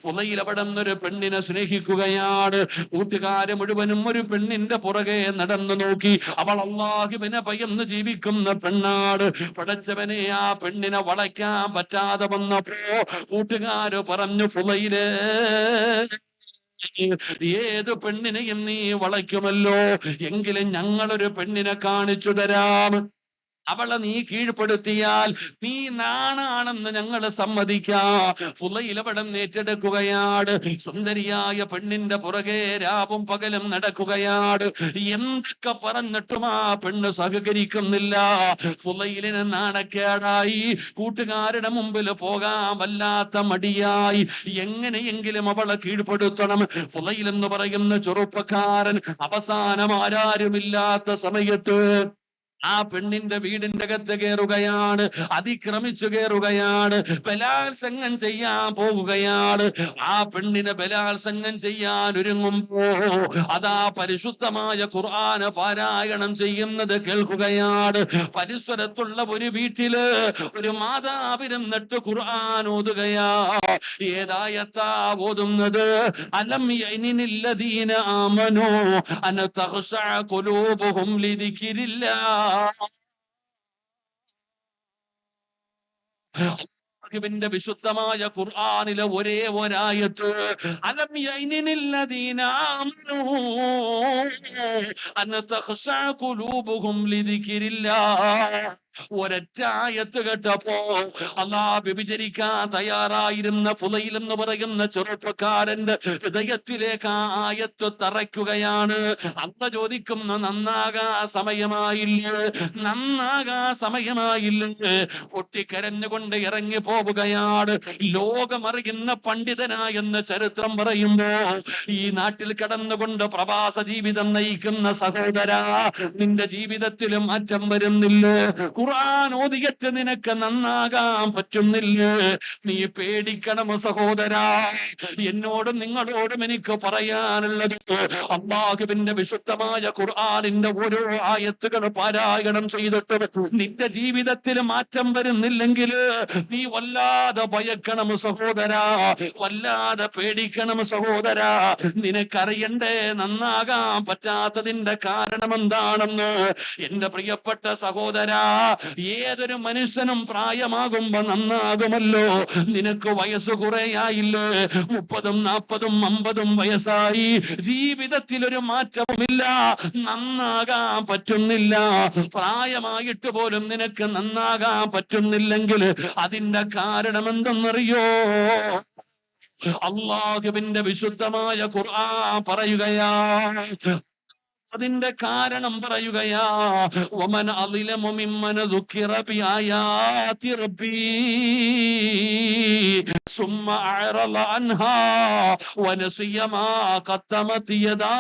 ഫുളൈൽ അവിടെ നിന്നൊരു പെണ്ണിനെ സ്നേഹിക്കുകയാണ്. കൂട്ടുകാര് മുഴുവനും ഒരു പെണ്ണിന്റെ പുറകെ നടന്നു നോക്കി. അവൾ അല്ലാഹുവിനെ ഭയന്ന് ജീവിക്കുന്ന പെണ്ണാണ്. പടച്ചവനെ, ആ പെണ്ണിനെ വളയ്ക്കാൻ പറ്റാതെ വന്നപ്പോ കൂട്ടുകാര് പറഞ്ഞു, ഫുളൈലേ, ഏത് പെണ്ണിനെയും നീ വളയ്ക്കുമല്ലോ, എങ്കിലും ഞങ്ങളൊരു പെണ്ണിനെ കാണിച്ചു തരാം. അവളെ നീ കീഴ്പ്പെടുത്തിയാൽ നീ നാണാണെന്ന് ഞങ്ങൾ സമ്മതിക്കാം. ഫുളൈൽ അവിടെ ഏറ്റെടുക്കുകയാണ്. സുന്ദരിയായ പെണ്ണിന്റെ പുറകെ രാവും പകലും നടക്കുകയാണ്. എന്തൊക്കെ പറഞ്ഞിട്ടും ആ പെണ്ണ് സഹകരിക്കുന്നില്ല. ഫുളൈലിന് നാണക്കേടായി. കൂട്ടുകാരുടെ മുമ്പിൽ പോകാൻ വല്ലാത്ത മടിയായി. എങ്ങനെയെങ്കിലും അവളെ കീഴ്പ്പെടുത്തണം. ഫുളൈൽ എന്ന് പറയുന്ന ചെറുപ്പക്കാരൻ അവസാനം ആരാരുമില്ലാത്ത സമയത്ത് ആ പെണ്ണിന്റെ വീടിന്റെ അകത്ത് കയറുകയാണ്. അതിക്രമിച്ചു കയറുകയാണ്. ബലാത്സംഗം ചെയ്യാൻ പോകുകയാണ്. ആ പെണ്ണിനെ ബലാത്സംഗം ചെയ്യാൻ ഒരുങ്ങുമ്പോ അതാ പരിശുദ്ധമായ ഖുർആന് പാരായണം ചെയ്യുന്നത് കേൾക്കുകയാണ്. പരിസരത്തുള്ള ഒരു വീട്ടില് ഒരു മാതാവിരുന്നിട്ട് ഖുർആൻ ഓതുകയാ. ഏതായത്താ ഓതുന്നത്? അലം യഅനില്ലദീന ആമനൂ അൻ തഖ്ശഅ ഖുലൂബുഹും ലിദിക്രില്ലാഹ്. ിന്റെ വിശുദ്ധമായ ഖുർആനിലെ ഒരേ ഒരായത്ത്, അലം യഅനില്ലദീന ആമനൂ അൻ തഖ്ശഅ ഖുലൂബുഹും ലിദിക്രില്ലാഹ്. ഒരൊറ്റ ആയത്ത് കേട്ടപ്പോ അല്ലാഹ് വ്യഭിചരിക്കാൻ തയ്യാറായിരുന്ന ഫുളൈൽ എന്ന് പറയുന്ന ചെറുപ്പക്കാരന്റെ ഹൃദയത്തിലേക്ക് ആ ആയത്ത് തറയ്ക്കുകയാണ്. അല്ല ചോദിക്കുന്ന, നന്നാകാ സമയമായില്ലേ? നന്നാകാ സമയമായില്ലേ? പൊട്ടിക്കരഞ്ഞുകൊണ്ട് ഇറങ്ങി പോവുകയാണ്. ലോകമറിയുന്ന പണ്ഡിതനായെന്ന് ചരിത്രം പറയുമ്പോ ഈ നാട്ടിൽ കടന്നുകൊണ്ട് പ്രവാസ ജീവിതം നയിക്കുന്ന സഹോദരാ, നിന്റെ ജീവിതത്തിൽ മാറ്റം വരുന്നില്ലേ? ഖുർആൻ ഓതിയിട്ട് നിനക്ക് നന്നാകാൻ പറ്റുന്നില്ലേ? നീ പേടിക്കണം സഹോദരാ. എന്നോടും നിങ്ങളോടും എനിക്ക് പറയാനുള്ളത്, അല്ലാഹുവിന്റെ വിശുദ്ധമായ ഖുർആനിന്റെ ഓരോ ആയത്തുകൾ പാരായണം ചെയ്തിട്ട് നിന്റെ ജീവിതത്തിൽ മാറ്റം വരുന്നില്ലെങ്കിൽ നീ വല്ലാതെ ഭയക്കണം സഹോദരാ, വല്ലാതെ പേടിക്കണം സഹോദരാ. നിനക്കറിയണ്ടേ നന്നാകാൻ പറ്റാത്തതിന്റെ കാരണം എന്താണെന്ന്? എന്റെ പ്രിയപ്പെട്ട സഹോദരാ, ഏതൊരു മനുഷ്യനും പ്രായമാകുമ്പോ നന്നാകുമല്ലോ. നിനക്ക് വയസ്സ് കുറയായില്ലേ? 30, 40, 50 വയസ്സായി. ജീവിതത്തിൽ ഒരു മാറ്റവുമില്ല, നന്നാകാൻ പറ്റുന്നില്ല. പ്രായമായിട്ട് പോലും നിനക്ക് നന്നാകാൻ പറ്റുന്നില്ലെങ്കിൽ അതിന്റെ കാരണം എന്തെന്നറിയോ? അല്ലാഹുവിന്റെ വിശുദ്ധമായ ഖുർആൻ പറയുകയാ, അതിന്റെ കാരണം പറയുകയാ, വമൻ അളിലമു മിമ്മൻ ദുക്കിറ ബിആയാതി റബ്ബി സുമ്മ അഅറള അൻഹാ വനസിയ മാ ഖദ്ദമത് യദാ.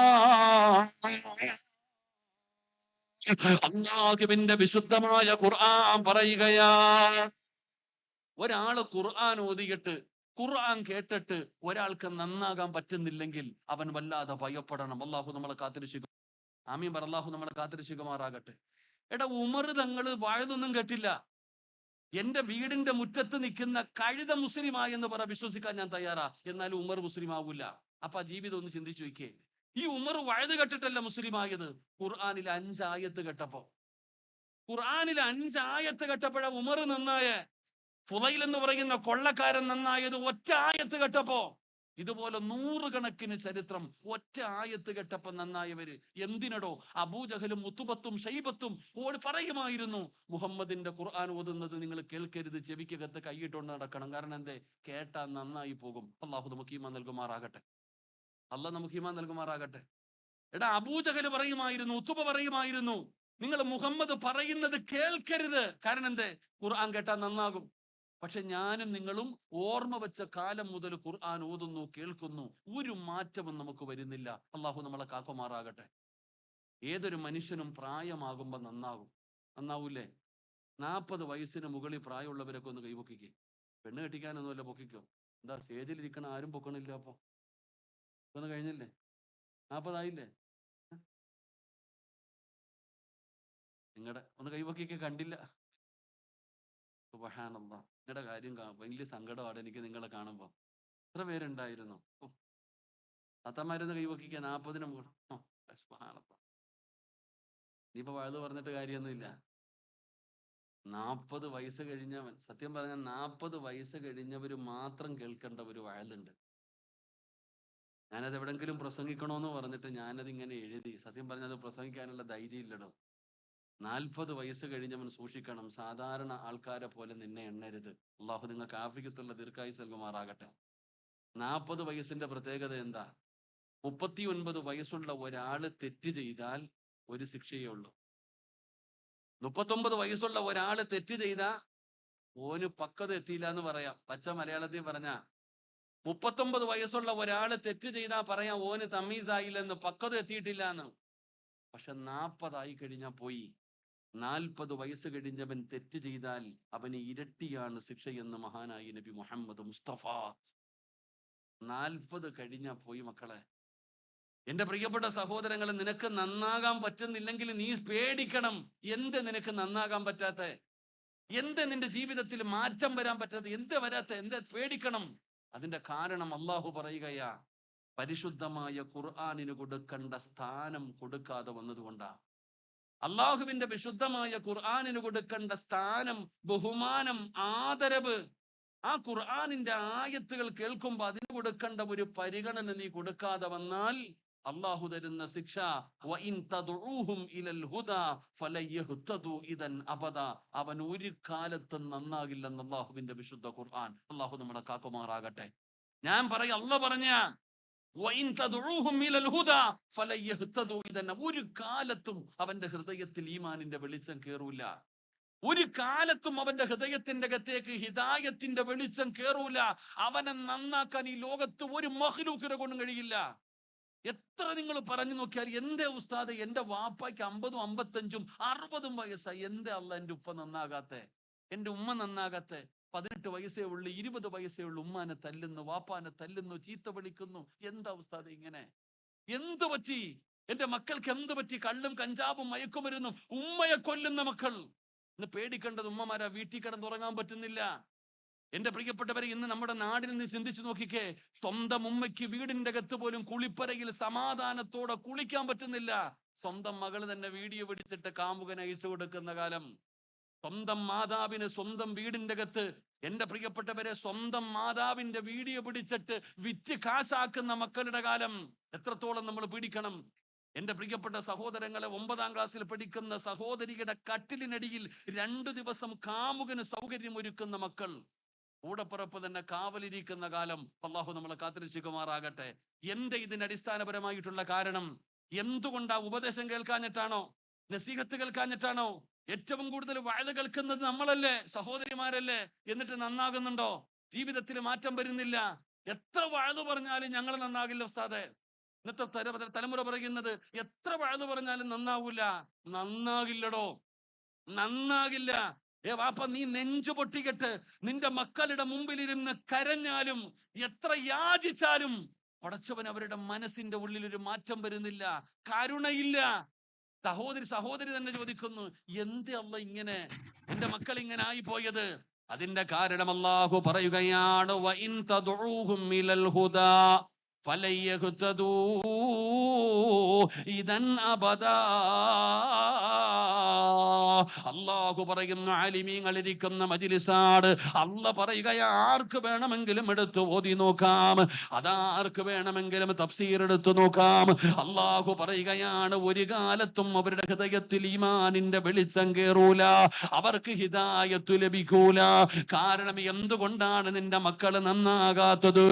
അല്ലാഹുവിന്റെ വിശുദ്ധമായ ഖുർആൻ പറയുകയാ, ഒരാള് ഖുർആൻ ഓതിയിട്ട് ഖുർആൻ കേട്ടിട്ട് ഒരാൾക്ക് നന്നാകാൻ പറ്റുന്നില്ലെങ്കിൽ അവൻ വല്ലാതെ ഭയപ്പെടണം. അല്ലാഹു നമ്മളെ കാത്തിരക്ഷിക്കും. ആമീൻ പറ. അല്ലാഹു നമ്മളെ കാത്തിരക്ഷിക്കുമാറാകട്ടെ. എടാ, ഉമർ തങ്ങള് വാഴതൊന്നും കേട്ടില്ല. എന്റെ വീടിന്റെ മുറ്റത്ത് നിൽക്കുന്ന കഴുത മുസ്ലിമായി എന്ന് പറ, വിശ്വസിക്കാൻ ഞാൻ തയ്യാറാ. എന്നാലും ഉമർ മുസ്ലിം ആവൂല. അപ്പൊ ആ ജീവിതം ഒന്ന് ചിന്തിച്ചു നോക്കിയേ. ഈ ഉമർ വഴുത് കേട്ടിട്ടല്ല മുസ്ലിം ആയത്. ഖുർആനിൽ 5 ആയത്ത് കേട്ടപ്പോ, ഖുർആനിൽ 5 ആയത്ത് കേട്ടപ്പോഴാ ഉമർ നന്നായേ. ഫുളൈൽ എന്ന് പറയുന്ന കൊള്ളക്കാരൻ നന്നായത് ഒറ്റ ആയത്ത് കേട്ടപ്പോ. ഇതുപോലെ 100 കണക്കിന് ചരിത്രം ഒറ്റ ആയത്ത് കേട്ടപ്പോ നന്നായവര്. എന്തിനടോ? അബൂജഹലും മുത്തുബത്തും ഷൈബത്തും ഓടി പറയുമായിരുന്നു, മുഹമ്മദിന്റെ ഖുർആൻ ഓതുന്നത് നിങ്ങൾ കേൾക്കരുത്, ചെവിക്കകത്ത് കൈയിട്ടുകൊണ്ട് നടക്കണം. കാരണം എന്തേ? കേട്ടാ നന്നായി പോകും. അള്ളാഹു നമുക്ക് ഈമാൻ നൽകുമാറാകട്ടെ. അള്ളാഹ് നമുക്ക് ഈമാൻ നൽകുമാറാകട്ടെ. എടാ, അബൂജഹൽ പറയുമായിരുന്നു, ഉത്തുബ പറയുമായിരുന്നു, നിങ്ങൾ മുഹമ്മദ് പറയുന്നത് കേൾക്കരുത്. കാരണം എന്തേ? ഖുർആൻ കേട്ടാ നന്നാകും. പക്ഷെ ഞാനും നിങ്ങളും ഓർമ്മ വെച്ച കാലം മുതൽ ഖുർആൻ ഓതുന്നു, കേൾക്കുന്നു, ഒരു മാറ്റവും നമുക്ക് വരുന്നില്ല. അള്ളാഹു നമ്മളെ കാക്കുമാറാകട്ടെ. ഏതൊരു മനുഷ്യനും പ്രായമാകുമ്പോ നന്നാകും. നന്നാവൂലേ? 40 വയസ്സിന് മുകളിൽ പ്രായമുള്ളവരൊക്കെ ഒന്ന് കൈപൊക്കിക്കേ. പെണ്ണ് കെട്ടിക്കാനൊന്നുമല്ല, പൊക്കിക്കോ. എന്താ സ്റ്റേജിലിരിക്കണ ആരും പൊക്കണില്ല? അപ്പൊ ഒന്ന് കഴിഞ്ഞില്ലേ? 40 ആയില്ലേ? നിങ്ങളുടെ ഒന്ന് കൈപൊക്കിക്കേ. കണ്ടില്ല. സുബ്ഹാനല്ലാഹ്. നിങ്ങളുടെ കാര്യം വലിയ സങ്കടമാണ് എനിക്ക് നിങ്ങളെ കാണുമ്പോ. എത്ര പേരുണ്ടായിരുന്നു? അത്തമാരുന്ന് കൈവക്കിക്കുക 40-ന് മുകളിൽ. ഇനിയിപ്പോ വഴുത് പറഞ്ഞിട്ട് കാര്യമൊന്നുമില്ല. 40 വയസ്സ് കഴിഞ്ഞവൻ, സത്യം പറഞ്ഞാൽ 40 വയസ്സ് കഴിഞ്ഞവര് മാത്രം കേൾക്കേണ്ട ഒരു വഴുതുണ്ട്. ഞാനത് എവിടെങ്കിലും പ്രസംഗിക്കണോന്ന് പറഞ്ഞിട്ട് ഞാനത് ഇങ്ങനെ എഴുതി. സത്യം പറഞ്ഞാൽ അത് പ്രസംഗിക്കാനുള്ള ധൈര്യം ഇല്ലടോ. 40 വയസ്സ് കഴിഞ്ഞവൻ സൂക്ഷിക്കണം. സാധാരണ ആൾക്കാരെ പോലെ നിന്നെ എണ്ണരുത്. അള്ളാഹു നിങ്ങൾക്ക് ആഫിയത്തുള്ള ദീർഘായുസ്സ് നൽകുമാറാകട്ടെ. 40 വയസ്സിന്റെ പ്രത്യേകത എന്താ? 39 വയസ്സുള്ള ഒരാള് തെറ്റ് ചെയ്താൽ ഒരു ശിക്ഷയേ ഉള്ളൂ. 39 വയസ്സുള്ള ഒരാള് തെറ്റ് ചെയ്താ ഓന് പക്വത എത്തിയില്ല എന്ന് പറയാം. പച്ച മലയാളത്തിൽ പറഞ്ഞ 39 വയസ്സുള്ള ഒരാള് തെറ്റ് ചെയ്താ പറയാം ഓന് തമ്മീസായില്ലെന്ന്, പക്വത എത്തിയിട്ടില്ല എന്ന്. പക്ഷെ 40 ആയി കഴിഞ്ഞാൽ പോയി. 40 വയസ്സ് കഴിഞ്ഞവൻ തെറ്റ് ചെയ്താൽ അവന് ഇരട്ടിയാണ് ശിക്ഷയെന്ന് മഹാനായി നബി മുഹമ്മദ് മുസ്തഫ. 40 കഴിഞ്ഞാ പോയി മക്കളെ. എന്റെ പ്രിയപ്പെട്ട സഹോദരങ്ങളെ, നിനക്ക് നന്നാകാൻ പറ്റുന്നില്ലെങ്കിൽ നീ പേടിക്കണം. എന്ത് നിനക്ക് നന്നാകാൻ പറ്റാത്ത? എന്ത് നിന്റെ ജീവിതത്തിൽ മാറ്റം വരാൻ പറ്റാത്ത? എന്ത് വരാത്ത? എന്ത് പേടിക്കണം? അതിന്റെ കാരണം അള്ളാഹു പറയുകയാ, പരിശുദ്ധമായ ഖുർആനിന് കൊടുക്കേണ്ട സ്ഥാനം കൊടുക്കാതെ വന്നതുകൊണ്ടാ. അള്ളാഹുവിന്റെ വിശുദ്ധമായ ഖുർആനിന് കൊടുക്കേണ്ട സ്ഥാനം, ബഹുമാനം, ആദരവ്, ആ ഖുർആനിന്റെ ആയത്തുകൾ കേൾക്കുമ്പോ അതിന് കൊടുക്കേണ്ട ഒരു പരിഗണന നീ കൊടുക്കാതെ വന്നാൽ അള്ളാഹു തരുന്ന ശിക്ഷ, അവൻ ഒരു കാലത്തും നന്നാകില്ലെന്ന് അള്ളാഹുവിന്റെ വിശുദ്ധ ഖുർആൻ. അള്ളാഹു നമ്മളെ കാക്കുമാറാകട്ടെ. ഞാൻ പറയാം, അള്ളാഹ് പറഞ്ഞ ഒരു കാലത്തും അവന്റെ ഹൃദയത്തിൽ ഈമാനിന്റെ വെളിച്ചം കേറൂല. ഒരു കാലത്തും അവന്റെ ഹൃദയത്തിന്റെ അകത്തേക്ക് ഹിദായത്തിന്റെ വെളിച്ചം കേറൂല. അവനെ നന്നാക്കാൻ ഈ ലോകത്ത് ഒരു മഖ്ലൂക്കിനെ കൊണ്ടും കഴിയില്ല. എത്ര നിങ്ങൾ പറഞ്ഞു നോക്കിയാൽ, എന്റെ ഉസ്താദ്, എന്റെ വാപ്പയ്ക്ക് 50, 55, 60 വയസ്സായി, എന്റെ അല്ല എന്റെ ഉപ്പ നന്നാകാത്തെ, എന്റെ ഉമ്മ നന്നാകാത്തെ? 18 വയസ്സേ ഉള്ളു, 20 വയസ്സേ ഉള്ളു, ഉമ്മാനെ തല്ലുന്നു, വാപ്പാനെ തല്ലുന്നു, ചീത്ത വിളിക്കുന്നു. എന്താ ഉസ്താദ് ഇങ്ങനെ? എന്തു പറ്റി? എന്റെ മക്കൾക്ക് എന്ത് പറ്റി? കള്ളും കഞ്ചാവും മയക്കുമരുന്നും ഉമ്മയെ കൊല്ലുന്ന മക്കൾ. ഇന്ന് പേടിക്കേണ്ടത് ഉമ്മമാരാ. വീട്ടിൽ കിടന്നുറങ്ങാൻ പറ്റുന്നില്ല. എന്റെ പ്രിയപ്പെട്ടവരെ, ഇന്ന് നമ്മുടെ നാടിൽ നിന്ന് ചിന്തിച്ചു നോക്കിക്കേ. സ്വന്തം ഉമ്മയ്ക്ക് വീടിന്റെ അകത്ത് പോലും കുളിപ്പരയിൽ സമാധാനത്തോടെ കുളിക്കാൻ പറ്റുന്നില്ല. സ്വന്തം മകള് തന്നെ വീഡിയോ പിടിച്ചിട്ട് കാമുകന് അയച്ചു കൊടുക്കുന്ന കാലം. സ്വന്തം മാതാവിന് സ്വന്തം വീടിന്റെ അകത്ത്, എന്റെ പ്രിയപ്പെട്ടവരെ, സ്വന്തം മാതാവിന്റെ വീഡിയോ പിടിച്ചിട്ട് വിറ്റ് കാശാക്കുന്ന മക്കളുടെ കാലം. എത്രത്തോളം നമ്മൾ പിടിക്കണം? എന്റെ പ്രിയപ്പെട്ട സഹോദരങ്ങളെ, 9ാം ക്ലാസ്സിൽ പഠിക്കുന്ന സഹോദരിയുടെ കട്ടിലിനടിയിൽ 2 ദിവസം കാമുകന് സൗകര്യം ഒരുക്കുന്ന മക്കൾ. കൂടപ്പുറപ്പ് തന്നെ കാവലിരിക്കുന്ന കാലം. അള്ളാഹു നമ്മളെ കാത്തിരക്ഷിക്കുമാറാകട്ടെ. എന്റെ ഇതിന് അടിസ്ഥാനപരമായിട്ടുള്ള കാരണം, എന്തുകൊണ്ടാ? ഉപദേശം കേൾക്കാഞ്ഞിട്ടാണോ? നസീഹത്ത് കേൾക്കാഞ്ഞിട്ടാണോ? ഏറ്റവും കൂടുതൽ വഅദ് കേൾക്കുന്നത് നമ്മളല്ലേ, സഹോദരിമാരല്ലേ? എന്നിട്ട് നന്നാകുന്നുണ്ടോ? ജീവിതത്തിൽ മാറ്റം വരുന്നില്ല. എത്ര വഅദ് പറഞ്ഞാലും ഞങ്ങൾ നന്നാകില്ല ഉസ്താദേ. ഇന്നത്തെ തലമുറ പറയുന്നത് എത്ര വഅദ് പറഞ്ഞാലും നന്നാവൂല. നന്നാകില്ലടോ, നന്നാകില്ല. വാപ്പ, നീ നെഞ്ചു പൊട്ടിക്കെട്ട് നിന്റെ മക്കളുടെ മുമ്പിലിരുന്ന് കരഞ്ഞാലും എത്ര യാചിച്ചാലും പടച്ചവൻ അവരുടെ മനസ്സിന്റെ ഉള്ളിൽ ഒരു മാറ്റം വരുന്നില്ല, കരുണയില്ല. സഹോദരി തന്നെ ചോദിക്കുന്നു, എന്ത് അല്ല ഇങ്ങനെ എന്റെ മക്കൾ ഇങ്ങനെ ആയി പോയത്? അതിന്റെ കാരണം അല്ലാഹു പറയുകയാണ്, വഇൻ തദ്ഉഹും ഇലൽ ഹുദാ ഫലൻ യഹ്തദൂ ഇദൻ അബദാ. അല്ലാഹു പറയുന്ന, ആലിമീങ്ങൾ ഇരിക്കുന്ന മജ്ലിസാണ്. അല്ലാഹു പറയുകയാ, ആർക്ക് വേണമെങ്കിലും എടുത്ത് ഓതി നോക്കാം, അതാർക്ക് വേണമെങ്കിലും തഫ്സീർ എടുത്തു നോക്കാം. അല്ലാഹു പറയുകയാണ്, ഒരു കാലത്തും അവരുടെ ഹൃദയത്തിൽ ഈമാനിന്റെ വെളിച്ചം കേറൂല, അവർക്ക് ഹിദായത്ത് ലഭിക്കൂല. കാരണം എന്തുകൊണ്ടാണ് നിന്റെ മക്കള് നന്നാകാത്തത്?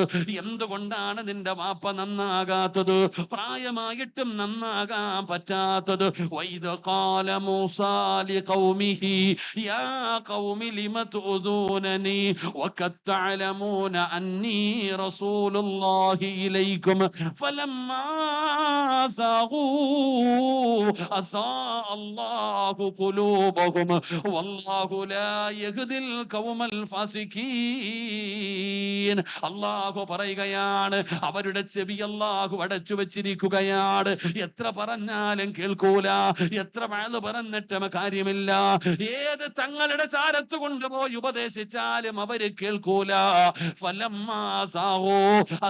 എന്തുകൊണ്ടാണ് നിന്റെ വാപ്പ നന്നാകാത്തത്? പ്രായമായിട്ടും നന്നാകാൻ പറ്റാത്തത്? വൈദ ഖാല മൂസാ ലിഖൗമിഹി യാ ഖൗമി ലിമ തുദൂനനി വഖദ് തഅലമൂന അന്നീ റസൂലുള്ളാഹി ഇലൈക്കും ഫലമ്മാ സാഗൂ അസാ അല്ലാഹു ഖുലൂബഹും വല്ലാഹു ലാ യഹ്ദിൽ ഖൗമൽ ഫാസിഖീൻ. അല്ലാഹു പറയുകയാണ്, അവരുടെ ചെവി അല്ലാഹു അടച്ചു വെച്ചിരിക്കുകയാണ്. എത്ര പറഞ്ഞാലും കേൾക്കൂല, എത്ര വഅദ് പറഞ്ഞിട്ടും കാര്യമില്ല. ഏത് തങ്ങളുടെ ചാരത്ത് കൊണ്ടുപോയി ഉപദേശിച്ചാലും അവര് കേൾക്കൂല. ഫലമ്മാ സാഗൂ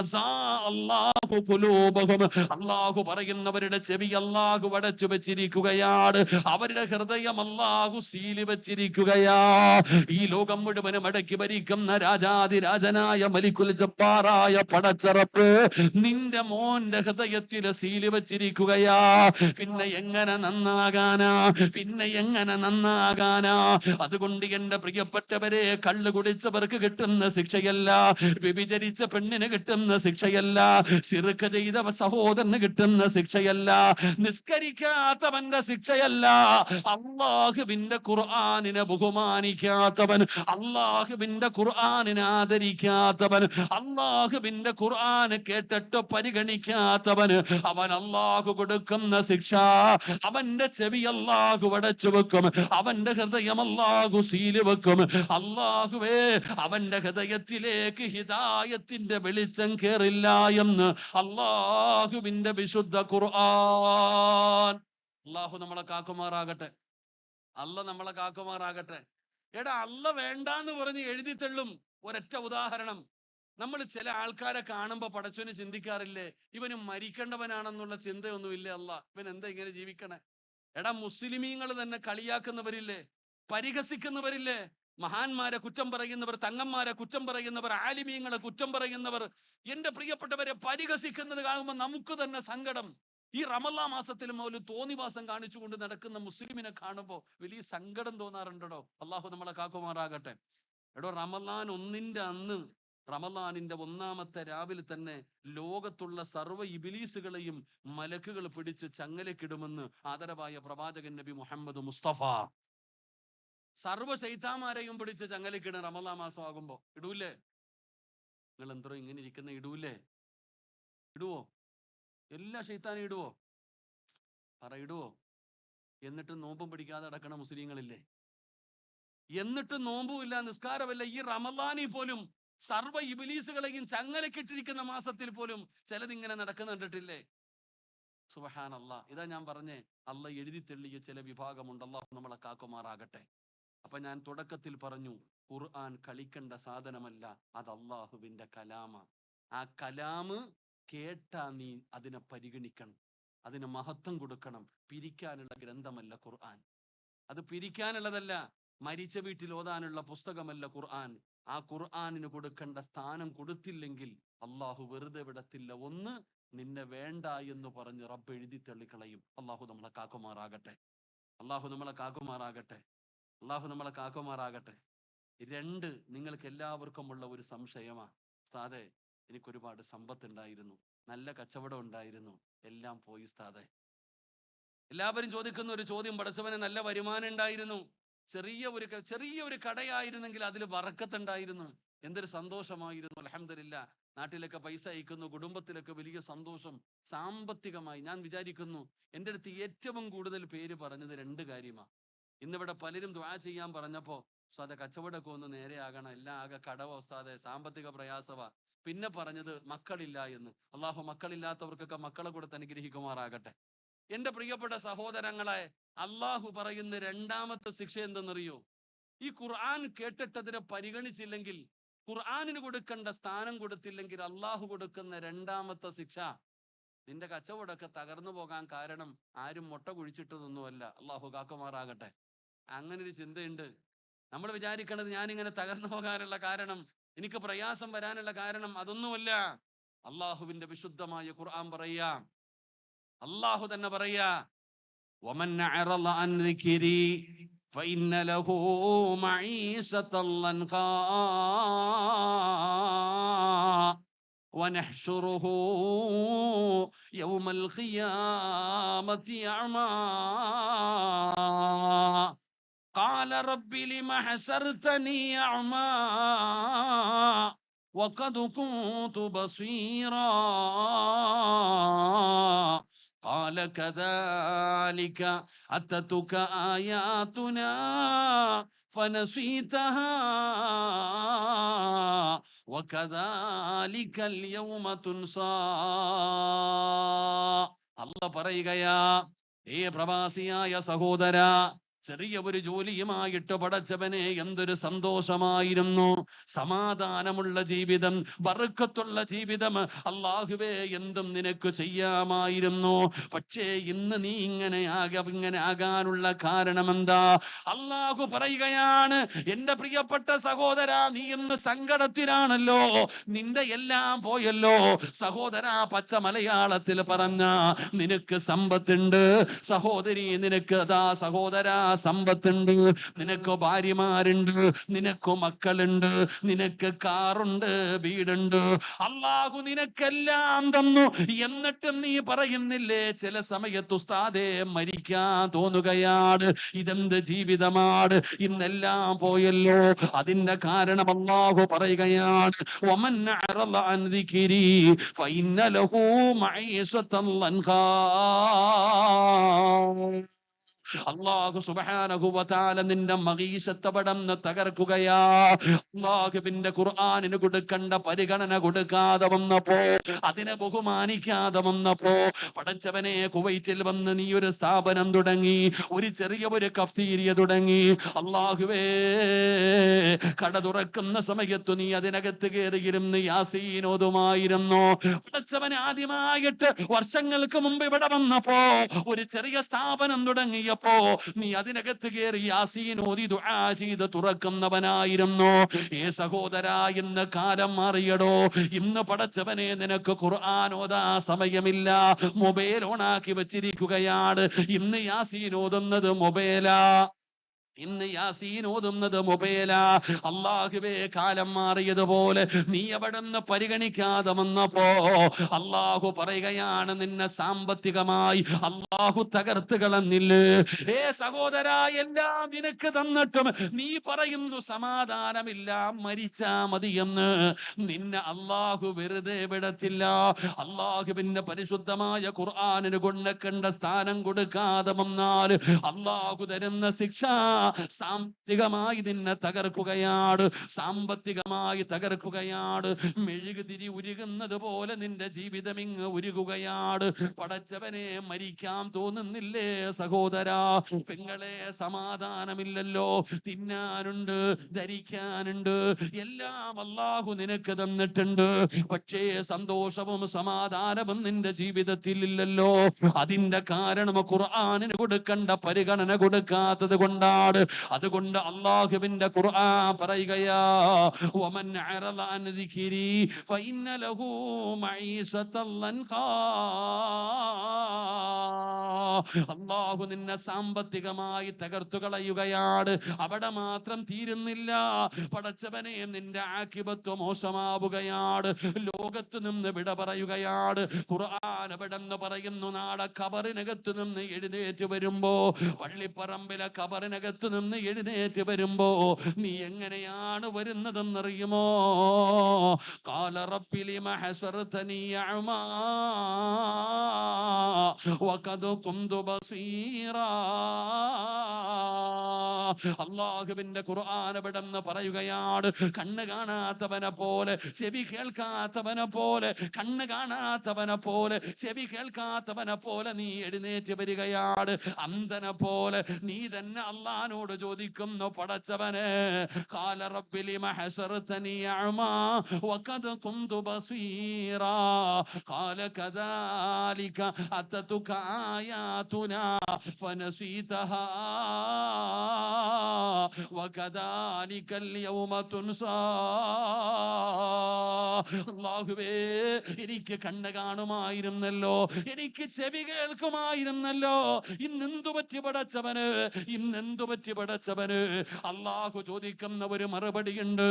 അസാ അല്ലാഹു ഖുലൂബഹും. അല്ലാഹു പറയുന്നവരുടെ ചെവി അല്ലാഹു അടച്ചു വെച്ചിരിക്കുകയാണ്, അവരുടെ ഹൃദയം അല്ലാഹു സീല് വെച്ചിരിക്കുകയാ. ഈ ലോകം മുഴുവനും അടക്കി ഭരിക്കുന്ന രാജാതിരാജനായ മലിക്കുൽ ജബ്ബാറായ പടച്ചറപ്പ് നിന്റെ മോന്റെ ഹൃദയത്തിൽ സീല് വെച്ചിരിക്കുകയാ. പിന്നെ എങ്ങനെ നന്നാകാനാ? പിന്നെ എങ്ങനെ നന്നാകാനാ? അതുകൊണ്ട് എന്റെ പ്രിയപ്പെട്ടവരെ, കള്ളു കുടിച്ചവർക്ക് കിട്ടുന്ന ശിക്ഷയല്ല, വ്യഭിചരിച്ച പെണ്ണിന് കിട്ടുന്ന ശിക്ഷയല്ല, ശിർക്ക് ചെയ്ത സഹോദരന് കിട്ടുന്ന ശിക്ഷയല്ല, നിസ്കരിക്കാത്തവന്റെ ശിക്ഷയല്ല, അല്ലാഹുവിന്റെ ഖുർആനിനെ ബഹുമാനിക്കാത്തവൻ, അല്ലാഹുവിന്റെ ഖുർആനിനെ ആദരിക്കാത്തവൻ, അല്ലാഹുവിന്റെ ഖുർആന് കേട്ടിട്ട് പരിഗണിക്കാത്തവന് അവൻ അല്ലാഹു കൊടുക്കുന്ന ശിക്ഷ, അവന്റെ ചെവി അല്ലാഹു അടച്ചു വെക്കും, അവന്റെ ഹൃദയം അല്ലാഹു സീല് വെക്കും. അല്ലാഹുവേ, അവന്റെ ഹൃദയത്തിലേക്ക് ഹിദായത്തിന്റെ വെളിച്ചം കേറില്ല എന്ന് അല്ലാഹുവിന്റെ വിശുദ്ധ ഖുർആൻ. അല്ലാഹു നമ്മളെ കാക്കുമാറാകട്ടെ, അല്ല നമ്മളെ കാക്കുമാറാകട്ടെ. എടാ, അല്ല വേണ്ടാന്ന് പറഞ്ഞ് എഴുതി തള്ളും. ഒരൊറ്റ ഉദാഹരണം, നമ്മൾ ചില ആൾക്കാരെ കാണുമ്പോ പടച്ചോന് ചിന്തിക്കാറില്ലേ, ഇവന് മരിക്കേണ്ടവനാണെന്നുള്ള ചിന്തയൊന്നുമില്ലേ? അല്ല, ഇവൻ എന്താ ഇങ്ങനെ ജീവിക്കണേ? എടാ, മുസ്ലിമീങ്ങൾ തന്നെ കളിയാക്കുന്നവരില്ലേ, പരിഹസിക്കുന്നവരില്ലേ, മഹാന്മാരെ കുറ്റം പറയുന്നവർ, തങ്ങന്മാരെ കുറ്റം പറയുന്നവർ, ആലിമീങ്ങളെ കുറ്റം പറയുന്നവർ, എന്റെ പ്രിയപ്പെട്ടവരെ പരിഹസിക്കുന്നത് കാണുമ്പോൾ നമുക്ക് തന്നെ സങ്കടം. ഈ റമളാൻ മാസത്തിൽ ഒരു തോന്നിവാസം കാണിച്ചുകൊണ്ട് നടക്കുന്ന മുസ്ലിമിനെ കാണുമ്പോൾ വലിയ സങ്കടം തോന്നാറുണ്ടോ? അള്ളാഹു നമ്മളെ കാക്കുമാറാകട്ടെ. എടോ, റമളാൻ ഒന്നിന്റെ അന്ന്, റമളാനിന്റെ ഒന്നാമത്തെ രാവിലെ തന്നെ ലോകത്തുള്ള സർവ്വ ഇബിലീസുകളെയും മലക്കുകൾ പിടിച്ച് ചങ്ങലക്കിടുമെന്ന് ആദരവായ പ്രവാചകൻ നബി മുഹമ്മദ് മുസ്തഫ. സർവ്വ ശൈത്താന്മാരെയും പിടിച്ച് ചങ്ങലക്കിടും റമളാൻ മാസം ആകുമ്പോ. ഇടൂല്ലേ? നിങ്ങൾ എന്തോ ഇങ്ങനെ ഇരിക്കുന്ന, ഇടൂല്ലേ? ഇടുവോ? എല്ലാ ശൈത്താനും ഇടുവോ? പറ, ഇടുവോ? എന്നിട്ട് നോമ്പും പിടിക്കാതെ അടക്കണ മുസ്ലിങ്ങളില്ലേ? എന്നിട്ട് നോമ്പുമില്ല, നിസ്കാരമല്ല. ഈ റമളാനിൽ പോലും സർവ്വ ഇബ്ലീസുകളെയും ചങ്ങലക്കിട്ടിരിക്കുന്ന മാസത്തിൽ പോലും ചിലതിങ്ങനെ നടക്കുന്ന കണ്ടിട്ടില്ലേ? സുബ്ഹാനല്ലാഹ്. ഇതാ ഞാൻ പറഞ്ഞേ, അല്ല എഴുതി തെള്ളിയ ചില വിഭാഗമുണ്ട്. അല്ലാഹു നമ്മളെ കാക്കുമാറാകട്ടെ. അപ്പൊ ഞാൻ തുടക്കത്തിൽ പറഞ്ഞു, ഖുർആൻ കളിക്കേണ്ട സാധനമല്ല, അത് അല്ലാഹുവിന്റെ കലാമ. ആ കലാമ് കേട്ടാ നീ അതിനെ പരിഗണിക്കണം, അതിന് മഹത്വം കൊടുക്കണം. പിരിക്കാനുള്ള ഗ്രന്ഥമല്ല ഖുർആൻ, അത് പിരിക്കാനുള്ളതല്ല. മരിച്ച വീട്ടിൽ ഓതാനുള്ള പുസ്തകമല്ല ഖുർആൻ. ആ ഖുർആനിന് കൊടുക്കേണ്ട സ്ഥാനം കൊടുത്തില്ലെങ്കിൽ അള്ളാഹു വെറുതെ വിടത്തില്ല. ഒന്ന്, നിന്നെ വേണ്ട എന്ന് പറഞ്ഞ് റബ്ബ് എഴുതി തള്ളിക്കളയും. അള്ളാഹു നമ്മളെ കാക്കുമാറാകട്ടെ, അള്ളാഹു നമ്മളെ കാക്കുമാറാകട്ടെ, അള്ളാഹു നമ്മളെ കാക്കുമാറാകട്ടെ. രണ്ട്, നിങ്ങൾക്ക് എല്ലാവർക്കും ഉള്ള ഒരു സംശയമാ, ഉസ്താദേ, എനിക്കൊരുപാട് സമ്പത്ത് ഉണ്ടായിരുന്നു, നല്ല കച്ചവടം ഉണ്ടായിരുന്നു, എല്ലാം പോയി ഉസ്താദേ. എല്ലാവരും ചോദിക്കുന്ന ഒരു ചോദ്യം, പടച്ചവന് നല്ല വരുമാനം ഉണ്ടായിരുന്നു, ചെറിയ ഒരു കടയായിരുന്നെങ്കിൽ അതിൽ ബറക്കത്തുണ്ടായിരുന്നു, എന്തൊരു സന്തോഷമായിരുന്നു. അൽഹംദുലില്ലാ, നാട്ടിലൊക്കെ പൈസ അയക്കുന്നു, കുടുംബത്തിലൊക്കെ വലിയ സന്തോഷം. സാമ്പത്തികമായി ഞാൻ വിചാരിക്കുന്നു എൻ്റെ അടുത്ത് ഏറ്റവും കൂടുതൽ പേര് പറഞ്ഞത് 2 കാര്യമാണ്. ഇന്നിവിടെ പലരും ദുആ ചെയ്യാൻ പറഞ്ഞപ്പോ, ഉസ്താദെ കച്ചവടമൊക്കെ ഒന്ന് നേരെയാകണം, എല്ലാം ആകെ കടവ ഉസ്താദെ, സാമ്പത്തിക പ്രയാസവാ. പിന്നെ പറഞ്ഞത് മക്കളില്ല എന്ന്. അള്ളാഹു മക്കളില്ലാത്തവർക്കൊക്കെ മക്കളെ കൊടുത്ത് അനുഗ്രഹിക്കുമാറാകട്ടെ. എന്റെ പ്രിയപ്പെട്ട സഹോദരങ്ങളെ, അള്ളാഹു പറയുന്ന 2ാമത്തെ ശിക്ഷ എന്തെന്നറിയോ? ഈ ഖുർആൻ കേട്ടിട്ടതിനെ പരിഗണിച്ചില്ലെങ്കിൽ, ഖുർആനിന് കൊടുക്കേണ്ട സ്ഥാനം കൊടുത്തില്ലെങ്കിൽ അള്ളാഹു കൊടുക്കുന്ന 2ാമത്തെ ശിക്ഷ, നിന്റെ കച്ചവടമൊക്കെ തകർന്നു പോകാൻ കാരണം ആരും മുട്ട കുഴിച്ചിട്ടതൊന്നുമല്ല. അള്ളാഹു കാക്കുമാറാകട്ടെ. അങ്ങനെ ഒരു ചിന്തയുണ്ട്. നമ്മൾ വിചാരിക്കണത് ഞാനിങ്ങനെ തകർന്നു പോകാനുള്ള കാരണം, എനിക്ക് പ്രയാസം വരാനുള്ള കാരണം അതൊന്നുമല്ല. അള്ളാഹുവിന്റെ വിശുദ്ധമായ ഖുർആൻ പറയാ, അള്ളാഹു തന്നെ പറയാ, വമൻ അഅറള അൻ ദിക്രി ഫഇന്ന ലഹു മഈശതൻ ലൻഖാ വനഹ്ശുറുഹു യൗമൽ ഖിയാമത്തി അഅമാ ഖാല റബ്ബി ലിമ ഹസർതനി അഅമാ വഖദ് കുന്തു ബസീറാ قال كذلك أتتك آياتنا فنسيتها وكذلك اليوم تنسى. അല്ലാഹു പറയുകയാ, ഏ പ്രവാസിയായ സഹോദര, ചെറിയ ഒരു ജോലിയുമായിട്ട് പടച്ചവനെ എന്തൊരു സന്തോഷമായിരുന്നു, സമാധാനമുള്ള ജീവിതം, ബർക്കത്തുള്ള ജീവിതം, അല്ലാഹുവേ എന്തും നിനക്ക് ചെയ്യാമായിരുന്നു. പക്ഷേ ഇന്ന് നീ ഇങ്ങനെ ആകാനുള്ള കാരണം എന്താ? അല്ലാഹു പറയുകയാണ്, എന്റെ പ്രിയപ്പെട്ട സഹോദര, നീ ഇന്ന് സങ്കടത്തിലാണല്ലോ, നിന്റെ എല്ലാം പോയല്ലോ. സഹോദര, പച്ച മലയാളത്തിൽ പറഞ്ഞ, നിനക്ക് സമ്പത്തുണ്ട് സഹോദരി, നിനക്ക് സഹോദര സമ്പത്തുണ്ട്, നിനക്ക് ഭാര്യമാരുണ്ട്, നിനക്ക് മക്കളുണ്ട്, നിനക്ക് കാറുണ്ട്, വീടുണ്ട്, അല്ലാഹു നിനക്കെല്ലാം തന്നു. എന്നിട്ടും നീ പറയുന്നില്ലേ, ചില സമയത്ത് ഉസ്താദേ മരിക്കാൻ തോന്നുകയാണ്, ഇതെന്ത് ജീവിതമാണ്, ഇന്നെല്ലാം പോയല്ലോ. അതിന്റെ കാരണം അല്ലാഹു പറയുകയാണ്, വമൻ അഅറള അൻ ദിക്രി ഫഇന്ന ലഹു മഈശതൻ ലൻഖാ. അല്ലാഹു സുബ്ഹാനഹു വ തആല നിന്റെ മഗീശത്ത് പടന്ന് തകർക്കുകയാ. അല്ലാഹുവിന്റെ ഖുർആനിന് കൊടുക്കേണ്ട പരിഗണന കൊടുക്കാതെ വന്നപ്പോ, അതിനെ ബഹുമാനിക്കാതെ വന്നപ്പോ, പടച്ചവനെ കുവൈറ്റിൽ വന്ന് നീ ഒരു സ്ഥാപനം തുടങ്ങി, ഒരു ചെറിയ ഒരു കഫ്തീരിയ തുടങ്ങി. അല്ലാഹുവേ, കട തുറക്കുന്ന സമയത്ത് നീ അതിനകത്ത് കയറിയിരുന്ന് യാസീൻ ഓതുമായിരുന്നു. പടച്ചവനെ, ആദ്യമായിട്ട് വർഷങ്ങൾക്ക് മുമ്പ് ഇവിടെ വന്നപ്പോ ഒരു ചെറിയ സ്ഥാപനം തുടങ്ങിയപ്പോ നീ അതിനകത്ത് കയറി യാസീൻ ഓതി ദുആ ചെയ്ത് തുറക്കുന്നവനായിരുന്നു. ഏ സഹോദര, ഇന്ന് കാലം മാറിയടോ. ഇന്ന് പടച്ചവനെ നിനക്ക് ഖുർആൻ ഓതാ സമയമില്ല, മൊബൈൽ ഓണാക്കി വെച്ചിരിക്കുകയാണ്. ഇന്ന് യാസീൻ ഓതുന്നത് മൊബൈലാ, ഇന്ന് യാസീൻ ഓതുന്നത് മൊബൈലാ. അല്ലാഹുവേ, കാലം മാറിയതുപോലെ നീ അവിടുന്ന് പരിഗണിക്കാതെ വന്നപ്പോ അല്ലാഹു പറയുകയാണ്, നിന്നെ സാമ്പത്തികമായി അല്ലാഹു തകർത്ത് കളഞ്ഞില്ലേ. ഏ സഹോദര, എല്ലാം നിനക്ക് തന്നിട്ടും നീ പറയുന്നു സമാധാനമില്ല, മരിച്ചാ മതിയെന്ന്. നിന്നെ അല്ലാഹു വെറുതെ വിടത്തില്ല. അല്ലാഹുവിന്റെ പരിശുദ്ധമായ ഖുർആനിന് കൊണ്ടേണ്ട സ്ഥാനം കൊടുക്കാതെ വന്നാൽ അല്ലാഹു തരുന്ന ശിക്ഷ സാമ്പത്തികമായി നിന്നെ തകർക്കുകയാണ്, സാമ്പത്തികമായി തകർക്കുകയാണ്. മെഴുകുതിരി ഉരുകുന്നത് പോലെ നിന്റെ ജീവിതം ഇങ്ങ് ഉരുകുകയാണ്. പടച്ചവനെ, മരിക്കാൻ തോന്നുന്നില്ലേ സഹോദരാ? പെങ്ങളെ, സമാധാനമില്ലല്ലോ, തിന്നാനുണ്ട്, ധരിക്കാനുണ്ട്, എല്ലാം അല്ലാഹു നിനക്ക് തന്നിട്ടുണ്ട്. പക്ഷേ സന്തോഷവും സമാധാനവും നിന്റെ ജീവിതത്തിൽ ഇല്ലല്ലോ. അതിന്റെ കാരണം ഖുർആനിന് കൊടുക്കേണ്ട പരിഗണന കൊടുക്കാത്തത് കൊണ്ടാണ്. വരികയാണ്. അതുകൊണ്ട് അല്ലാഹുവിന്റെ ഖുർആൻ പറയുകയാ, വമൻ അറദ അൻ ദിക്രി ഫഇന്ന ലഹു മഈസതൻ ലൻഖാ. അല്ലാഹു നിന്നെ സാമ്പത്തികമായി തകർത്തു കളയുകയാണ്. അവിടെ മാത്രം തീരുന്നില്ല പടച്ചവനെ, നിന്റെ ആഖിബത്ത് മോശമാവുകയാണ്, ലോകത്ത് നിന്ന് വിട പറയുകയാണ്. ഖുർആൻ എവിടെന്ന് പറയുന്നു, നാളെ ഖബറിനകത്ത് നിന്ന് എഴുന്നേറ്റ് വരുമ്പോ, പള്ളിപ്പറമ്പിലെ ഖബറിനകത്ത് നിന്ന് എഴുന്നേറ്റ് വരുമ്പോ നീ എങ്ങനെയാണ് വരുന്നതെന്നറിയുമോ? ഖാല റബ്ബി ലിമ ഹസർതനി അഅമാ വഖദ് കുന്തു ബസീറാ. അല്ലാഹുവിന്റെ ഖുർആൻ എവിടെന്ന് പറയുകയാണ്, കണ്ണ് കാണാത്തവനെ പോലെ, ചെവി കേൾക്കാത്തവനെ പോലെ, കണ്ണ് കാണാത്തവനെ പോലെ, ചെവി കേൾക്കാത്തവനെ പോലെ നീ എഴുന്നേറ്റ് വരികയാണ്. അന്ധനെ പോലെ നീ തന്നെ അള്ളാനോട് ചോദിക്കുന്നു, പടച്ചവനെ, ഖാല റബ്ബി ലിമ ഹസർതനി അഅമാ വഖദ് കുന്തു ബസീറാ ഖാല കദാലിക അതതുക ആയാതുനാ ഫനസീതഹാ വകദാലികൽ യൗമ തുൻസാ. അല്ലാഹുവേ, എനിക്ക് കണ്ണ് കാണുമായിരുന്നല്ലോ, എനിക്ക് ചെവി കേൾക്കുമായിരുന്നല്ലോ, ഇന്നെന്തു പറ്റി പടച്ചവന്, ഇന്നെന്തു പറ്റി പടച്ചവന്? അല്ലാഹു ചോദിക്കുന്ന ഒരു മറുപടിയുണ്ട്,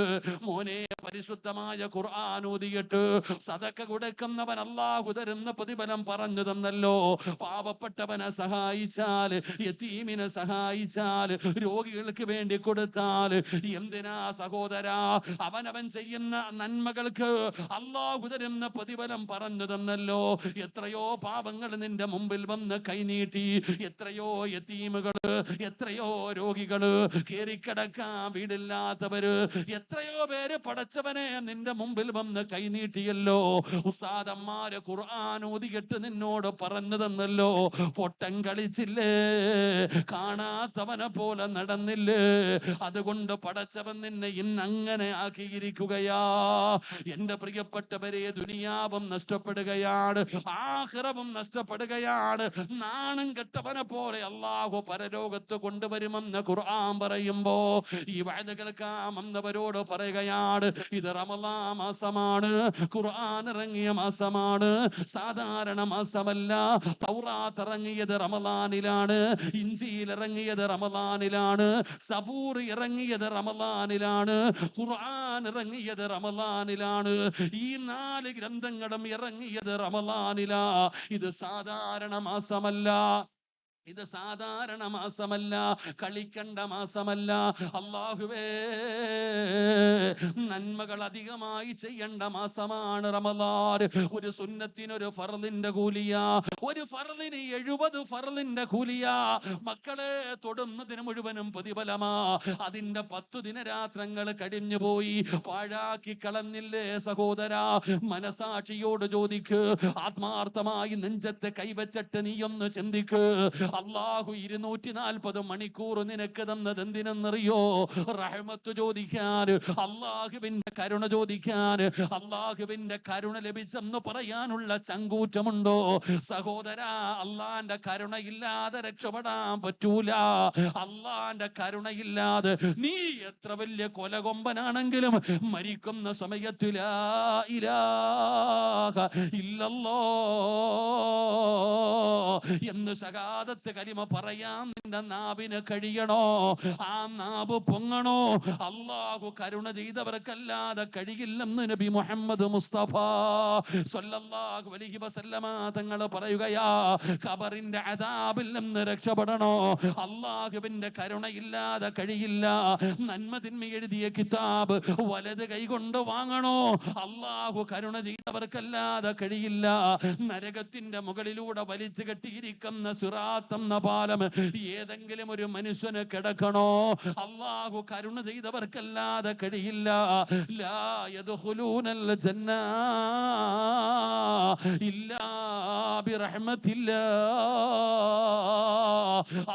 മോനെ, പരിശുദ്ധമായ ഖുർആൻ ഓതിയിട്ട് സദഖ കൊടുക്കുന്നവൻ അല്ലാഹു തരുന്ന പ്രതിഫലം പറഞ്ഞു തന്നല്ലോ. പാവപ്പെട്ടവനെ സഹായിച്ചാൽ, യതീമിനെ സഹായിച്ചാൽ, രോഗികൾക്ക് വേണ്ടി കൊടുത്താൽ, എന്തിനാ സഹോദരാ, അവനവൻ ചെയ്യുന്ന നന്മകൾക്ക് അല്ലാഹു തരുന്ന പ്രതിഫലം പറഞ്ഞു തന്നല്ലോ. എത്രയോ പാവങ്ങൾ നിന്റെ മുമ്പിൽ വന്ന് കൈനീട്ടി, എത്രയോ യതീമുകള്, എത്രയോ രോഗികള്, കേറിക്കിടക്കാൻ വീടില്ലാത്തവര്, എത്രയോ പേര് പടച്ചവനെ നിന്റെ മുമ്പിൽ വന്ന് കൈനീട്ടിയല്ലോ. ഉസ്താദന്മാര് ഖുർആൻ ഓതിയിട്ട് നിന്നോട് പറഞ്ഞു തന്നല്ലോ, പൊട്ടം കളിച്ചില്ലേ, കാണാത്തവനെ പോലെ നടന്നില്ലേ, അതുകൊണ്ട് പടച്ചവൻ നിന്നെ ഇന്ന് അങ്ങനെ ആക്കിയിരിക്കുകയാ. എന്റെ പ്രിയപ്പെട്ടവരെ, ദുനിയാവും നഷ്ടപ്പെടുകയാണ്, ആഖിറവും നഷ്ടപ്പെടുകയാണ്. നാണം കെട്ടവനെ പോലെ അല്ലാഹു പരലോകത്ത് കൊണ്ടുവരുമെന്ന് ഖുർആൻ പറയുമ്പോ ഈ വഅദ കേൾക്കാമെന്നവരോട് പറയുകയാണ്, ഇത് റമളാൻ മാസമാണ്, ഖുർആൻ ഇറങ്ങിയ മാസമാണ്, സാധാരണ മാസമല്ല. തൗറാത്ത് ഇറങ്ങിയത് റമളാനിലാണ്, ഇഞ്ചീൽ ഇറങ്ങിയത് റമളാനിലാണ്, സബൂർ ഇറങ്ങിയത് റമളാനിലാണ്, ഖുർആൻ ഇറങ്ങിയത് റമളാനിലാണ്. ഈ 4 ഗ്രന്ഥങ്ങളും ഇറങ്ങിയത് റമളാനിലാ. ഇത് സാധാരണ മാസമല്ല, ഇത് സാധാരണ മാസമല്ല, കളിക്കണ്ട മാസമല്ല. അല്ലാഹുവേ, നന്മകൾ അധികമായി ചെയ്യേണ്ട മാസമാണ് റമളാൻ. ഒരു സുന്നത്തിനൊരു ഫർളിന്റെ കൂലിയാ, ഒരു ഫർളിന് 70 ഫർളിന്റെ കൂലിയാ. മക്കളെ, തൊടുന്നതിന് മുഴുവനും പ്രതിഫലമാ. അതിന്റെ 10 ദിനരാത്രങ്ങൾ കഴിഞ്ഞു പോയി, പാഴാക്കി കളഞ്ഞില്ലേ സഹോദരാ? മനസാക്ഷിയോട് ചോദിക്ക്, ആത്മാർത്ഥമായി നെഞ്ചത്തെ കൈവച്ചിട്ട് നീയൊന്ന് ചിന്തിക്ക്. അല്ലാഹു 240 മണിക്കൂർ നിനക്ക് തന്നത് എന്തിനെന്നറിയോ? റഹ്മത്ത് ചോദിക്കാൻ, അല്ലാഹുവിന്റെ കരുണ ചോദിക്കാൻ. അല്ലാഹുവിന്റെ കരുണ ലഭിച്ചെന്ന് പറയാനുള്ള ചങ്കൂറ്റമുണ്ടോ സഹോദരാ? അള്ളാന്റെ കരുണയില്ലാതെ രക്ഷപ്പെടാൻ പറ്റൂല. അള്ളാന്റെ കരുണയില്ലാതെ നീ എത്ര വലിയ കൊലകൊമ്പനാണെങ്കിലും മരിക്കുന്ന സമയത്ത് ലാ ഇലാഹ ഇല്ലല്ലാഹ് എന്ന് ശഹാദത്ത് കലിമ പറയാൻ നിന്റെ നാവിന് കഴിയണോ? ആ നാവ് പൊങ്ങണോ? അല്ലാഹു കരുണ ചെയ്തവർക്കല്ലാതെ കഴിയില്ലെന്ന് നബി മുഹമ്മദ് മുസ്തഫ സ്വല്ലല്ലാഹു അലൈഹി വസല്ലമ തങ്ങൾ പറയുകയാ. ഖബറിന്റെ അദാബിൽ നിന്ന് രക്ഷപ്പെടണോ? അല്ലാഹുവിന്റെ കരുണയില്ലാതെ കഴിയില്ല. നന്മ തിന്മ എഴുതിയ കിതാബ് വലത് കൈകൊണ്ട് വാങ്ങണോ? അല്ലാഹു കരുണ ചെയ്തവർക്കല്ലാതെ കഴിയില്ല. നരകത്തിന്റെ മുകളിലൂടെ വലിച്ചു കെട്ടിയിരിക്കുന്ന സിറാത്ത് എന്ന പാലം ഏതെങ്കിലും ഒരു മനുഷ്യന് കിടക്കണോ? അല്ലാഹു കരുണ ചെയ്തവർക്കല്ലാതെ കഴിയില്ല. ലാ യദ്ഖുലൂനൽ ജന്ന ഇല്ലാ ബിറഹ്മത്തില്ലാ.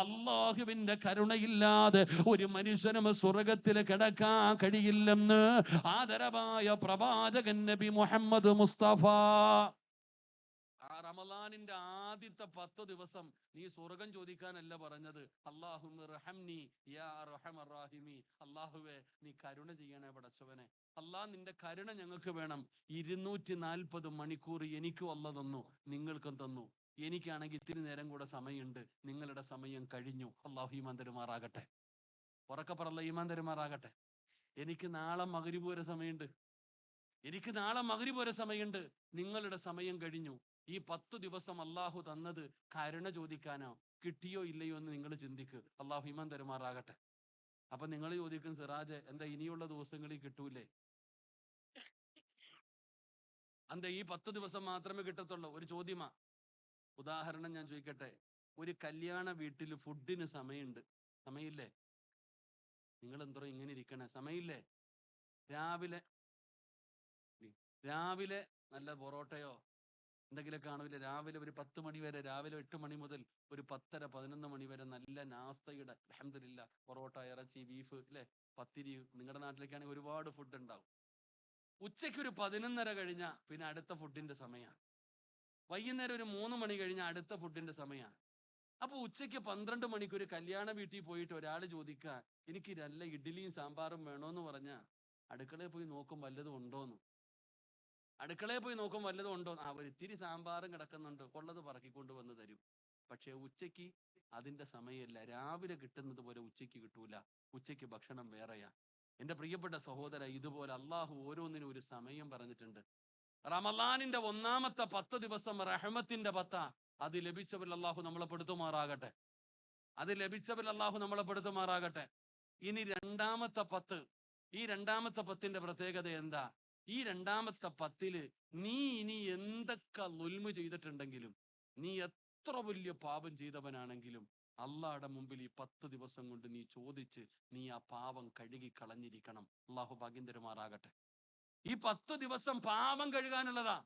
അല്ലാഹുവിന്റെ കരുണയില്ലാതെ ഒരു മനുഷ്യനും സ്വർഗ്ഗത്തിൽ കിടക്കാൻ കഴിയില്ലെന്ന് ആദരവായ പ്രവാചകൻ നബി മുഹമ്മദ് മുസ്തഫ. റമളാനിന്റെ ആദ്യത്തെ 10 ദിവസം നീ സ്വർഗം ചോദിക്കാനല്ല പറഞ്ഞത്. അല്ലാഹുമ്മ റഹംനി യാ അർഹമർ റഹീമി, അല്ലാഹുവേ നീ കരുണ ചെയ്യണേ പടച്ചവനെ. അല്ലാഹ് നിന്റെ കരുണ ഞങ്ങൾക്ക് വേണം. 240 മണിക്കൂർ എനിക്കും അല്ലാഹ് തന്നു, നിങ്ങൾക്കും തന്നു. എനിക്കാണെങ്കിൽ ഇത്തിരി നേരം കൂടെ സമയമുണ്ട്, നിങ്ങളുടെ സമയം കഴിഞ്ഞു. അല്ലാഹു ഈമാൻ തരുമാറാകട്ടെ. ഉറക്കെ പറയല്ല, ഈമാൻ തരുമാറാകട്ടെ. എനിക്ക് നാളെ മഗ്‌രിബ് വരെ സമയമുണ്ട്, എനിക്ക് നാളെ മഗ്‌രിബ് വരെ സമയമുണ്ട്, നിങ്ങളുടെ സമയം കഴിഞ്ഞു. ഈ 10 ദിവസം അല്ലാഹു തന്നത് കരുണ ചോദിക്കാനോ കിട്ടിയോ ഇല്ലയോ എന്ന് നിങ്ങൾ ചിന്തിക്ക്. അല്ലാഹു ഈമാൻ തരുമാറാകട്ടെ. അപ്പൊ നിങ്ങൾ ചോദിക്കും, സിറാജ് എന്താ ഇനിയുള്ള ദിവസങ്ങളിൽ കിട്ടൂലേ? എന്താ ഈ 10 ദിവസം മാത്രമേ കിട്ടത്തുള്ളൂ? ഒരു ചോദ്യമാ. ഉദാഹരണം ഞാൻ ചോദിക്കട്ടെ. ഒരു കല്യാണ വീട്ടിൽ ഫുഡിന് സമയമുണ്ട്, സമയമില്ലേ? നിങ്ങൾ എന്തോ ഇങ്ങനെ ഇരിക്കണേ, സമയമില്ലേ? രാവിലെ നല്ല പൊറോട്ടയോ എന്തെങ്കിലും കാണില്ല. രാവിലെ ഒരു 10 മണി വരെ, രാവിലെ 8 മണി മുതൽ ഒരു 10:30-11 മണി വരെ നല്ല നാസ്തയുടെ അൽഹംദുലില്ലാ പൊറോട്ട, ഇറച്ചി, ബീഫ്, അല്ലെ, പത്തിരി. നിങ്ങളുടെ നാട്ടിലേക്കാണെങ്കിൽ ഒരുപാട് ഫുഡ് ഉണ്ടാവും. ഉച്ചയ്ക്ക് ഒരു 11:30 കഴിഞ്ഞാൽ പിന്നെ അടുത്ത ഫുഡിന്റെ സമയമാണ്. വൈകുന്നേരം ഒരു 3 മണി കഴിഞ്ഞാൽ അടുത്ത ഫുഡിന്റെ സമയമാണ്. അപ്പൊ ഉച്ചയ്ക്ക് 12 മണിക്ക് ഒരു കല്യാണ വീട്ടിൽ പോയിട്ട് ഒരാൾ ചോദിക്കുക, എനിക്ക് നല്ല ഇഡ്ഡലിയും സാമ്പാറും വേണോന്ന് പറഞ്ഞാൽ അടുക്കളയിൽ പോയി നോക്കും വല്ലതും ഉണ്ടോന്ന്. അടുക്കളയിൽ പോയി നോക്കും വല്ലതും ഉണ്ടോ? ഒരിത്തിരി സാമ്പാറും കിടക്കുന്നുണ്ട്, ഉള്ളത് പറക്കിക്കൊണ്ട് വന്ന് തരും. പക്ഷെ ഉച്ചയ്ക്ക് അതിന്റെ സമയമല്ല. രാവിലെ കിട്ടുന്നത് പോലെ ഉച്ചയ്ക്ക് കിട്ടൂല. ഉച്ചയ്ക്ക് ഭക്ഷണം വേറെയാ. എന്റെ പ്രിയപ്പെട്ട സഹോദര, ഇതുപോലെ അള്ളാഹു ഓരോന്നിനും ഒരു സമയം പറഞ്ഞിട്ടുണ്ട്. റമളാനിന്റെ ഒന്നാമത്തെ 10 ദിവസം റഹ്മത്തിന്റെ 10. അത് ലഭിച്ചവരിൽ അള്ളാഹു നമ്മളെ പെടുത്തുമാറാകട്ടെ. അത് ലഭിച്ചവരിൽ അള്ളാഹു നമ്മളെ പെടുത്തുമാറാകട്ടെ. ഇനി രണ്ടാമത്തെ 10. ഈ രണ്ടാമത്തെ 10ന്റെ പ്രത്യേകത എന്താ? ഈ രണ്ടാമത്തെ 10 നീ ഇനി എന്തൊക്കെ ളുൽമ് ചെയ്തിട്ടുണ്ടെങ്കിലും, നീ എത്ര വലിയ പാപം ചെയ്തവനാണെങ്കിലും അള്ളാഹുടെ മുമ്പിൽ ഈ 10 ദിവസം കൊണ്ട് നീ ചോദിച്ച് നീ ആ പാപം കഴുകി കളഞ്ഞിരിക്കണം. അള്ളാഹു ഭാഗ്യം തരുമാറാകട്ടെ. ഈ 10 ദിവസം പാപം കഴുകാനുള്ളതാ.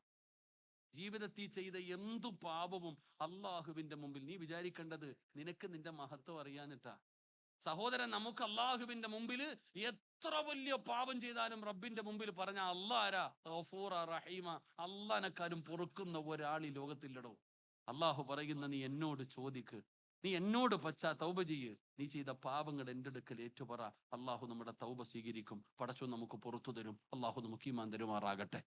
ജീവിതത്തിൽ ചെയ്ത എന്തു പാപവും അള്ളാഹുവിന്റെ മുമ്പിൽ നീ വിചാരിക്കേണ്ടത് നിനക്ക് നിന്റെ മഹത്വം അറിയാനിട്ടാ. സഹോദരൻ, നമുക്ക് അള്ളാഹുവിന്റെ മുമ്പിൽ എത്ര വലിയ പാപം ചെയ്താലും റബ്ബിന്റെ മുമ്പിൽ പറഞ്ഞ അള്ളാരാ ഗഫൂറ റഹീമ, അള്ളാനെക്കാരും പൊറുക്കുന്ന ഒരാൾ ഈ ലോകത്തില്ലടോ. അള്ളാഹു പറയുന്ന, നീ എന്നോട് ചോദിക്ക്, നീ എന്നോട് തൗബ ചെയ്യ്, നീ ചെയ്ത പാപങ്ങൾ എൻ്റെ അടുക്കൽ ഏറ്റുപറ. അള്ളാഹു നമ്മുടെ തൗബ സ്വീകരിക്കും. പടച്ചോ നമുക്ക് പുറത്തു തരും. അള്ളാഹു നമുക്ക് ഈമാൻ തരുമാറാകട്ടെ.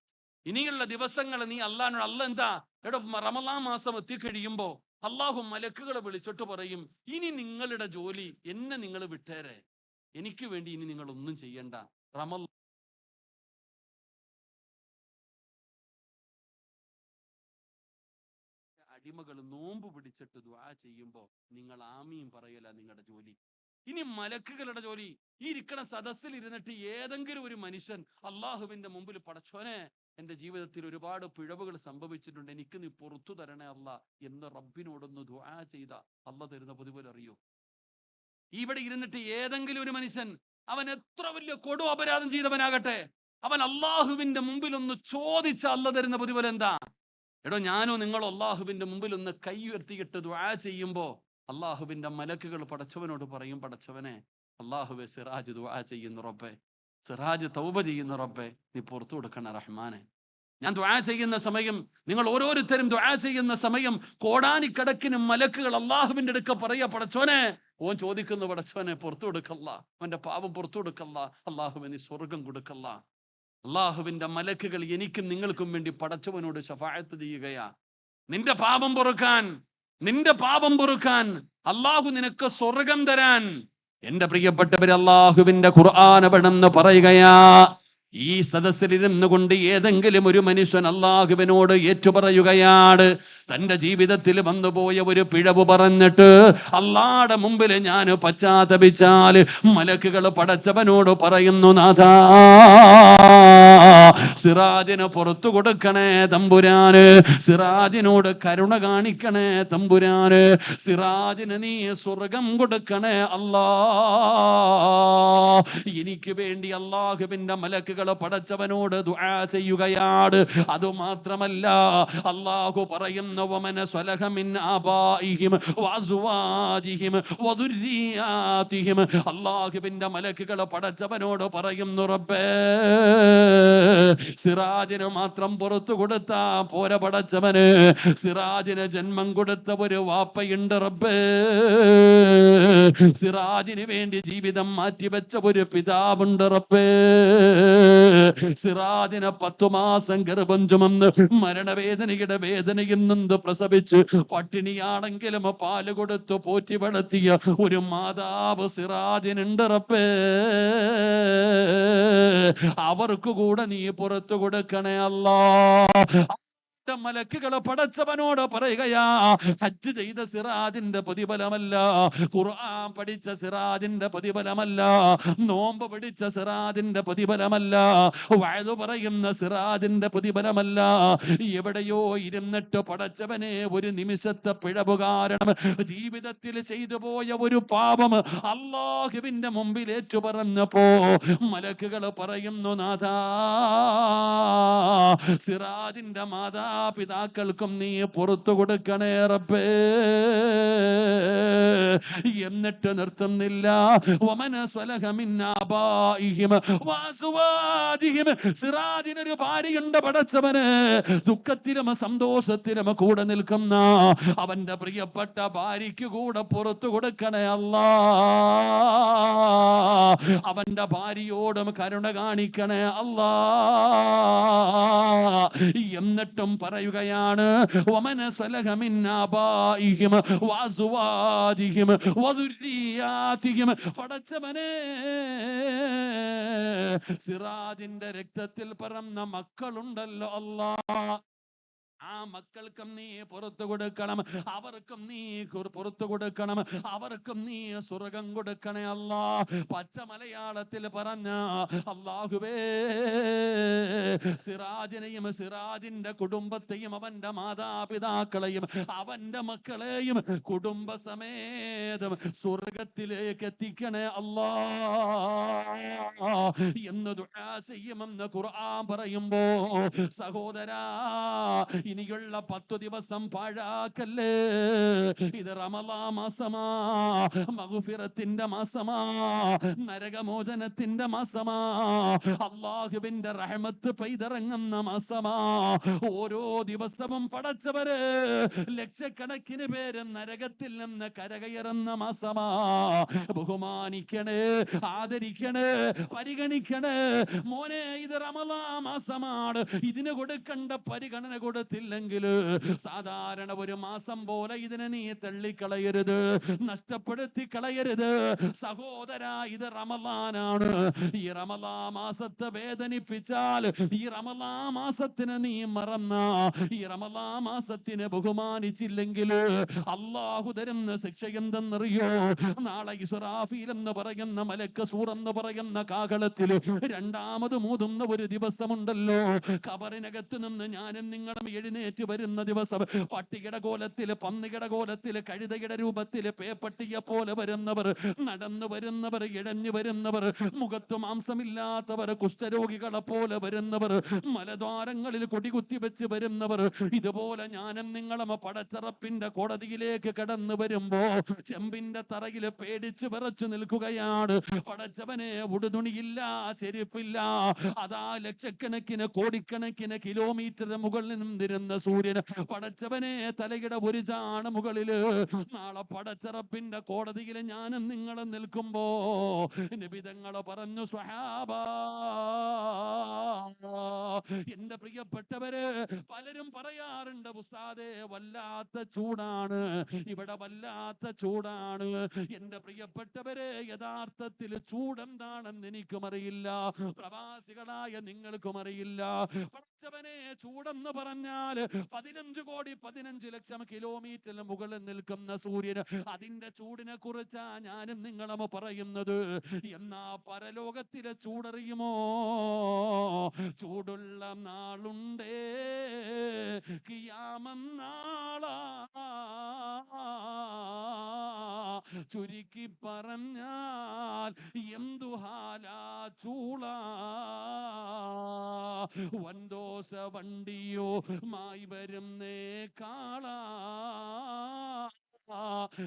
ഇനിയുള്ള ദിവസങ്ങൾ നീ അള്ളാഹ് എന്താ എടോ, റമളാൻ മാസം എത്തിക്കഴിയുമ്പോ അള്ളാഹു മലക്കുകളെ വിളിച്ചിട്ട് പറയും, ഇനി നിങ്ങളുടെ ജോലി എന്നെ നിങ്ങൾ വിട്ടേരെ, എനിക്ക് വേണ്ടി ഇനി നിങ്ങൾ ഒന്നും ചെയ്യണ്ട. അടിമകൾ നോമ്പ് പിടിച്ചിട്ട് ദുആ ചെയ്യുമ്പോ നിങ്ങൾ ആമീൻ പറയല നിങ്ങളുടെ ജോലി. ഇനി മലക്കുകളുടെ ജോലി, ഈ ഇരിക്കണ സദസ്സിൽ ഇരുന്നിട്ട് ഏതെങ്കിലും ഒരു മനുഷ്യൻ അള്ളാഹുവിന്റെ മുമ്പിൽ, പടച്ചോനെ എന്റെ ജീവിതത്തിൽ ഒരുപാട് പിഴവുകൾ സംഭവിച്ചിട്ടുണ്ട്, എനിക്ക് നീ പുറത്തു തരണേ അല്ലാ എന്ന് റബ്ബിനോടൊന്ന് ദുആ ചെയ്ത അള്ളാഹ് തരുന്ന പ്രതിഫലം അറിയോ? ഇവിടെ ഇരുന്നിട്ട് ഏതെങ്കിലും ഒരു മനുഷ്യൻ, അവൻ എത്ര വലിയ കൊടു അപരാധം ചെയ്തവനാകട്ടെ, അവൻ അള്ളാഹുവിന്റെ മുമ്പിൽ ഒന്ന് ചോദിച്ച അള്ളാഹ് തരുന്ന പ്രതിഫലം എന്താ? എടോ, ഞാനോ നിങ്ങളോ അള്ളാഹുവിന്റെ മുമ്പിൽ ഒന്ന് കൈ ഉയർത്തിയിട്ട് ദുആ ചെയ്യുമ്പോ അള്ളാഹുവിന്റെ മലക്കുകൾ പടച്ചവനോട് പറയും, പടച്ചവനെ, അള്ളാഹുവെ സിറാജ് ദുആ ചെയ്യുന്ന റബ്ബേ, സിറാജ് തൗബ ചെയ്യുന്ന റബ്ബേ, നീ പുറത്തു കൊടുക്കണ റഹ്മാനെ. ഞാൻ ദുആ ചെയ്യുന്ന സമയം, നിങ്ങൾ ഓരോരുത്തരും ദുആ ചെയ്യുന്ന സമയം കോടാനിക്കണക്കിന് മലക്കുകൾ അള്ളാഹുവിന്റെ അടുക്ക പറയാ, പടച്ചോനെ, ഓൻ ചോദിക്കുന്നു, പടച്ചോനെ പുറത്തു കൊടുക്കല്ല, അവന്റെ പാപം പുറത്തു കൊടുക്കല്ല, അള്ളാഹുവെ നീ സ്വർഗം കൊടുക്കല്ല. അള്ളാഹുവിന്റെ മലക്കുകൾ എനിക്കും നിങ്ങൾക്കും വേണ്ടി പടച്ചവനോട് ശഫാഅത്ത് ചെയ്യുകയാ. നിന്റെ പാപം പൊറുക്കാൻ, അള്ളാഹു നിനക്ക് സ്വർഗം തരാൻ. എന്റെ പ്രിയപ്പെട്ടവര്, അള്ളാഹുവിന്റെ ഖുർആൻ പടന്ന് പറയുകയാ, ഈ സദസ്സിലിരുന്നു കൊണ്ട് ഏതെങ്കിലും ഒരു മനുഷ്യൻ അള്ളാഹുവിനോട് ഏറ്റുപറയുകയാണ്, തന്റെ ജീവിതത്തിൽ വന്നുപോയ ഒരു പിഴവ് പറഞ്ഞിട്ട് അള്ളാഹുടെ മുമ്പിൽ ഞാൻ പശ്ചാത്തപിച്ചാൽ മലക്കുകൾ പടച്ചവനോട് പറയുന്നു, നാഥാ, സിറാജിന് പുറത്തു കൊടുക്കണേ തമ്പുരാന്, സിറാജിനോട് കരുണ കാണിക്കണേ തമ്പുരാന്, സിറാജിന് നീ സ്വർഗം കൊടുക്കണേ അല്ലാ. എനിക്ക് വേണ്ടി അള്ളാഹുവിന്റെ മലക്കുകൾ പടച്ചവനോട് ദുആ ചെയ്യുകയാണ്. അതുമാത്രമല്ല, അള്ളാഹു പറയുന്ന വമന സ്വലഹ മിൻ ആബാഇഹിം വഅസ്വാജിഹിം വദുർരിയാതിഹിം. അല്ലാഹുവിന്റെ മലക്കുകൾ പടച്ചവനോട് പറയുന്നു, റബ്ബേ, സിറാജിന് മാത്രം പുറത്തു കൊടുത്താ പോര പടച്ചവന്, സിറാജിന് ജന്മം കൊടുത്ത ഒരു വാപ്പയുണ്ട് റബ്ബേ, സിറാജിന് വേണ്ടി ജീവിതം മാറ്റിവെച്ച ഒരു പിതാവുണ്ട് റബ്ബേ, സിറാജിനെ 10 മാസം ഗർഭം ചുമന്ന് മരണവേദനയുടെ വേദനയിൽ നിന്ന് പ്രസവിച്ച് പട്ടിണിയാണെങ്കിലും പാല് കൊടുത്തു പോറ്റി വളർത്തിയ ഒരു മാതാവ് സിറാജിനുണ്ട് റബ്ബേ, അവർക്ക് കൂടെ നീ പുറത്തു കൊടുക്കണേ അല്ലാ. മലക്കുകൾ പടച്ചവനോട് പറയുകയാ, ഹജ്ജ് ചെയ്ത സിറാജിന്റെ പ്രതിഫലമല്ല, ഖുർആൻ പഠിച്ച സിറാജിന്റെ പ്രതിഫലമല്ല, നോമ്പ് പിടിച്ച സിറാജിന്റെ പ്രതിഫലമല്ല, വഅദ് പറയുന്ന സിറാജിന്റെ പ്രതിഫലമല്ല, എവിടെയോ ഇരുന്നിട്ട് പടച്ചവനെ ഒരു നിമിഷത്തെ പിഴവ് കാരണം ജീവിതത്തിൽ ചെയ്തു പോയ ഒരു പാപം അല്ലാഹുവിന്റെ മുമ്പിൽ ഏറ്റു പറഞ്ഞപ്പോ മലക്കുകൾ പറയുന്നു, നാഥാ, സിറാജിന്റെ മാതാപിതാക്കൾക്കും നീ പുറത്തു കൊടുക്കണേ റബ്ബേ. എന്നിട്ട് നിർത്തുന്നില്ല, വമന സ്വലഹ മിൻ ആബാഇഹിം വഅസ്വാജിഹിം. സിറാജിനൊരു ഭാര്യയുണ്ട് പടച്ചവന്, ദുഃഖത്തിലും സന്തോഷത്തിലും കൂടെ നിൽക്കുന്ന അവന്റെ പ്രിയപ്പെട്ട ഭാര്യയ്ക്ക് കൂടെ പുറത്തു കൊടുക്കണേ അല്ലാ. അവന്റെ ഭാര്യയോടും കരുണ കാണിക്കണേ അല്ലാ. എന്നിട്ടും പറയുകയാണ്, വമന സ്വലഹ മിൻ ആബാഇഹിം വഅസ്വാജിഹിം വദുർരിയാതിഹിം. പടച്ചവനെ, സിറാജിന്റെ രക്തത്തിൽ പിറന്ന മക്കളുണ്ടല്ലോ അല്ലാ, ആ മക്കൾക്കും നീ പുറത്തു കൊടുക്കണം, അവർക്കും നീ പുറത്തു കൊടുക്കണം, അവർക്കും നീ സ്വർഗം കൊടുക്കണേ അല്ലാ. പച്ച മലയാളത്തിൽ പറഞ്ഞ അല്ലാഹുവേ, സിറാജിനെയും സിറാജിന്റെ കുടുംബത്തെയും അവന്റെ മാതാപിതാക്കളെയും അവന്റെ മക്കളെയും കുടുംബസമേതം സ്വർഗത്തിലേക്ക് എത്തിക്കണേ അല്ലാ എന്ന് ദുആ ചെയ്യുമെന്ന് ഖുർആൻ പറയുമ്പോ, സഹോദരാ, ഇനിയുള്ള 10 ദിവസം പാഴാക്കല്ലേ. ഇത് റമളാൻ മാസമാ, മഗ്ഫിറത്തിന്റെ മാസമാ, നരകമോചനത്തിന്റെ മാസമാ, അല്ലാഹുവിന്റെ റഹ്മത്ത് പെയ്തിറങ്ങുന്ന മാസമാ. ഓരോ ദിവസവും പടച്ചവര് ലക്ഷക്കണക്കിന് പേര് നരകത്തിൽ നിന്ന് കരകയറുന്ന മാസമാ. ബഹുമാനിക്കണേ, ആദരിക്കണേ, പരിഗണിക്കണേ മോനെ. ഇത് റമളാൻ മാസമാണ്, ഇതിന് കൊടുക്കേണ്ട പരിഗണന കൊടുത്തില്ലെങ്കിൽ സാധാരണ ഒരു മാസം പോലെ ഇതിനെ നീ തള്ളിക്കളയരുത്, നഷ്ടപ്പെടുത്തി കളയരുത് സഹോദരാ. ഇത് റമളാനാണ്. ഈ റമളാൻ മാസത്തെ വേദനിപ്പിച്ചാൽ, ഈ റമളാൻ മാസത്തിന് നീ മറന്ന, ഈ റമളാൻ മാസത്തിനെ ബഹുമാനിച്ചില്ലെങ്കിൽ അല്ലാഹു തരുന്ന ശിക്ഷ എന്തെന്നറിയോ? നാളെ ഇസ്രാഫീൽ എന്ന് പറയുന്ന മലക്ക് സൂർ എന്ന് പറയുന്ന കാഹളത്തിൽ രണ്ടാമത് മൂതുന്ന ഒരു ദിവസമുണ്ടല്ലോ. ഖബറിനകത്ത് നിന്ന് ഞാനും നിങ്ങളും എഴുന്നേറ്റ് വരുന്ന ദിവസം, പട്ടികയുടെ കോലത്തിൽ, പന്നികയുടെ കോലത്തിൽ, കഴുതയുടെ രൂപത്തിൽ, പേപ്പട്ടിയെ പോലെ വരുന്നവർ, നടന്നു വരുന്നവർ, ഇഴഞ്ഞു വരുന്നവർ, മുഖത്ത് മാംസമില്ലാത്തവർ, കുഷ്ഠരോഗികളെ പോലെ വരുന്നവർ, മലദ്വാരങ്ങളിൽ കൊടികുത്തി വെച്ച് വരുന്നവർ, ഇതുപോലെ ഞാനും നിങ്ങളും പടച്ചറപ്പിന്റെ കോടതിയിലേക്ക് കടന്നു വരുമ്പോ ചെമ്പിന്റെ തറയിൽ പേടിച്ച് വിറച്ചു നിൽക്കുകയാണ്. പടച്ചവനെ, ഉടുതുണിയില്ല, ചെരുപ്പില്ല. അതാ ലക്ഷക്കണക്കിന് കോടിക്കണക്കിന് കിലോമീറ്റർ മുകളിൽ നിന്നിരുന്ന സൂര്യൻ പടച്ചവനെ തലയുടെ ഒരു ചാണ് മുകളില്. നാളെ പടച്ചറപ്പിന്റെ കോടതിയിൽ ഞാനും നിങ്ങളും നിൽക്കുമ്പോ നബിതങ്ങൾ പറഞ്ഞു, സ്വഹാബാ, എന്റെ പ്രിയപ്പെട്ടവര്, പലരും പറയാറുണ്ട്, ഉസ്താദേ വല്ലാത്ത ചൂടാണ്, ഇവിടെ വല്ലാത്ത ചൂടാണ്. എന്റെ പ്രിയപ്പെട്ടവരെ, യഥാർത്ഥത്തിൽ ചൂടെന്താണെന്ന് എനിക്കും അറിയില്ല, പ്രവാസികളായ നിങ്ങൾക്കും അറിയില്ല. പടച്ചവനെ, ചൂടെന്ന് പറഞ്ഞാൽ 15 കോടി 15 ലക്ഷം കിലോമീറ്ററിന് മുകളിൽ നിൽക്കുന്ന സൂര്യൻ, അതിന്റെ ചൂടിനെ കുറിച്ചാ ഞാനും നിങ്ങളും പറയുന്നത്. എന്നാ പരലോകത്തിലെ ചൂടറിയുമോ? ചൂടുള്ള നാളുണ്ടേ, ഖിയാമം നാളാ, ചുരുക്കി പറഞ്ഞാൽ എന്തു ഹാലാ ചൂള വൻദോസ വണ്ടിയോ മായി വരുന്നേ കാള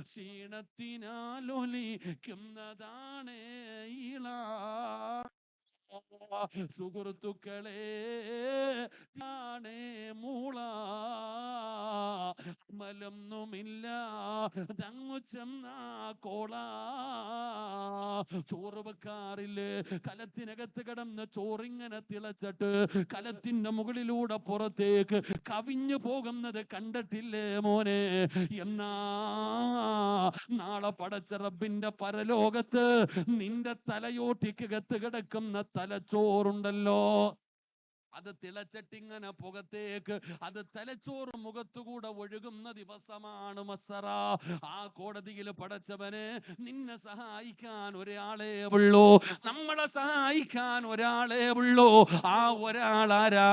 ക്ഷീണത്തിനാലൊലിക്കുന്നതാണ് ഇള സുഹൃത്തുക്കളെ മൂള മലൊന്നുമില്ല തങ്ങു ചെന്ന കോള ചോറ് വെക്കാറില്ലേ കലത്തിനകത്ത് കിടന്ന് ചോറിങ്ങനെ തിളച്ചിട്ട് കലത്തിന്റെ മുകളിലൂടെ പുറത്തേക്ക് കവിഞ്ഞു പോകുന്നത് കണ്ടിട്ടില്ലേ മോനെ? എന്നാ നാളെ പടച്ച റബ്ബിന്റെ പരലോകത്ത് നിന്റെ തലയോട്ടിക്കകത്ത് കിടക്കുന്ന തലച്ചോറുണ്ടല്ലോ, അത് തിളച്ചിട്ടിങ്ങനെ പുകത്തേക്ക് അത് തലച്ചോറ് മുഖത്തുകൂടെ ഒഴുകുന്ന ദിവസമാണ് മസ്സറ. ആ കോടതിയിൽ പടച്ചവനെ നിന്നെ സഹായിക്കാൻ ഒരാളേ ഉള്ളൂ, നമ്മളെ സഹായിക്കാൻ ഒരാളേ ഉള്ളൂ. ആ ഒരാളാരാ?